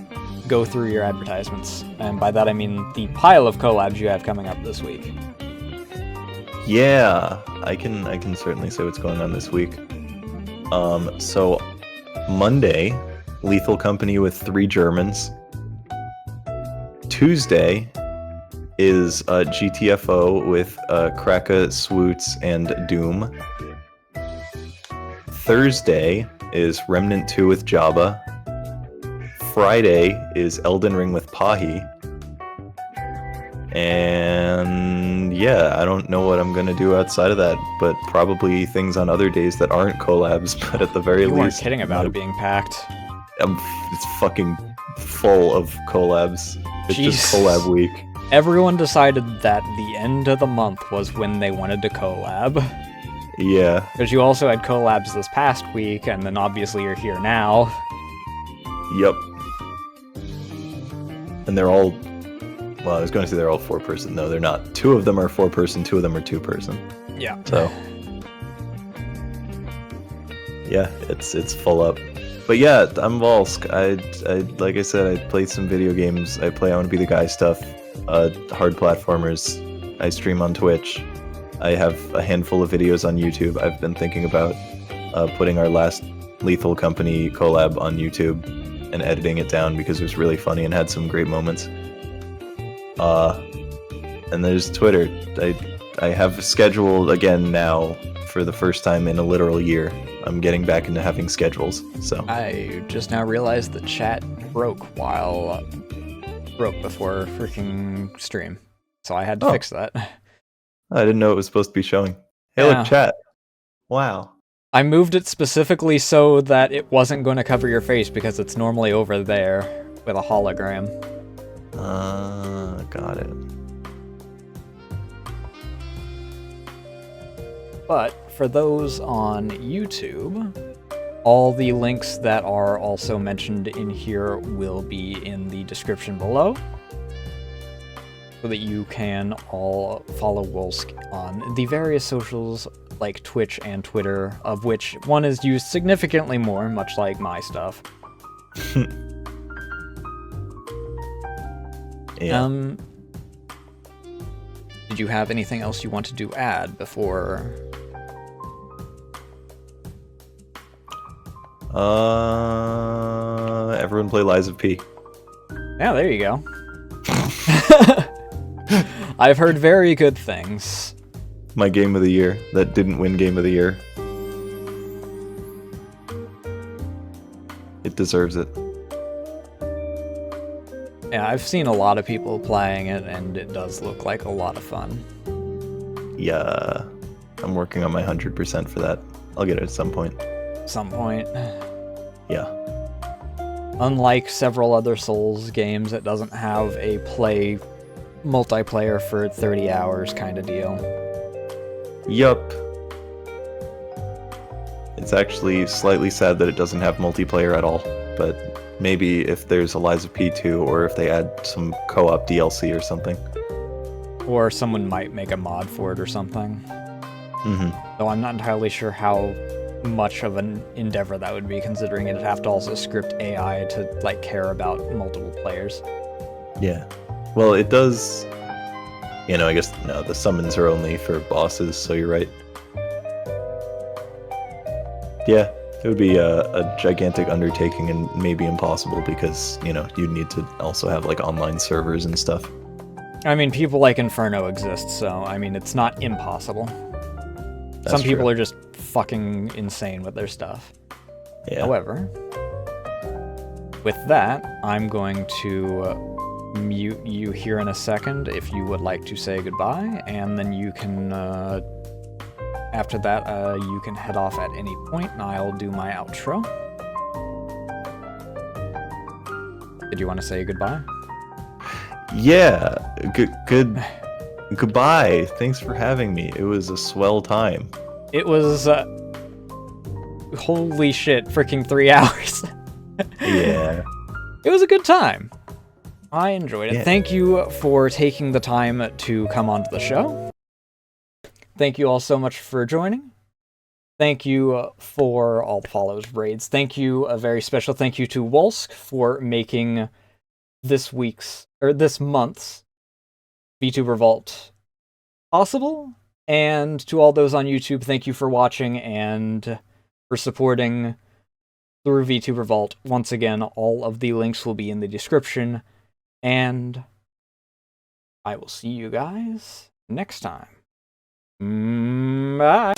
go through your advertisements? And by that I mean the pile of collabs you have coming up this week. Yeah, I can certainly say what's going on this week. So Monday, Lethal Company with 3 Germans. Tuesday is GTFO with Kraka, Swoots, and Doom. Thursday is Remnant 2 with Jabba. Friday is Elden Ring with Pahi. And yeah, I don't know what I'm gonna do outside of that, but probably things on other days that aren't collabs, but at the very least... You weren't kidding about it being packed. It's fucking full of collabs. It's just collab week. Everyone decided that the end of the month was when they wanted to collab. Yeah. Because you also had collabs this past week, and then obviously you're here now. Yep. And they're all... Well, I was going to say they're all 4-person. No, they're not. 2 of them are 4-person, 2 of them are 2-person. Yeah. So... yeah, it's full up. But yeah, I'm Wolsk. I like I said, I play some video games. I Want to Be the Guy stuff, hard platformers. I stream on Twitch. I have a handful of videos on YouTube. I've been thinking about putting our last Lethal Company collab on YouTube and editing it down because it was really funny and had some great moments. And there's Twitter. I have scheduled again now for the first time in a literal year. I'm getting back into having schedules, so. I just now realized the chat broke before freaking stream. So I had to fix that. I didn't know it was supposed to be showing. Hey, Yeah. look, chat. Wow. I moved it specifically so that it wasn't going to cover your face because it's normally over there with a hologram. Got it. But for those on YouTube, all the links that are also mentioned in here will be in the description below, so that you can all follow Wolsk on the various socials like Twitch and Twitter, of which one is used significantly more, much like my stuff. Yeah. Did you have anything else you wanted to add before? Everyone play Lies of P. Yeah, there you go. I've heard very good things. My game of the year that didn't win game of the year. It deserves it. Yeah, I've seen a lot of people playing it, and it does look like a lot of fun. Yeah, I'm working on my 100% for that. I'll get it at some point. Some point. Yeah. Unlike several other Souls games, it doesn't have a multiplayer for 30 hours kind of deal. Yup. It's actually slightly sad that it doesn't have multiplayer at all, but maybe if there's a Lies of P2 or if they add some co-op DLC or something. Or someone might make a mod for it or something. Though I'm not entirely sure how much of an endeavor that would be, considering it'd have to also script AI to like care about multiple players. Yeah. Well, it does. I guess no, the summons are only for bosses, so you're right. Yeah, it would be a gigantic undertaking and maybe impossible because, you'd need to also have like online servers and stuff. I mean, people like Inferno exist, so I mean, it's not impossible. Some people are just fucking insane with their stuff. Yeah. However, with that, I'm going to mute you here in a second if you would like to say goodbye, and then you can, after that, you can head off at any point, and I'll do my outro. Did you want to say goodbye? Yeah, goodbye. Thanks for having me. It was a swell time. It was, holy shit, freaking 3 hours. Yeah. It was a good time. I enjoyed it. Yeah. Thank you for taking the time to come onto the show. Thank you all so much for joining. Thank you for all the follows, raids. Thank you, a very special thank you to Wolsk for making this month's Vtuber Vault possible. And to all those on YouTube, thank you for watching and for supporting through Vtuber Vault. Once again, all of the links will be in the description. And I will see you guys next time. Bye.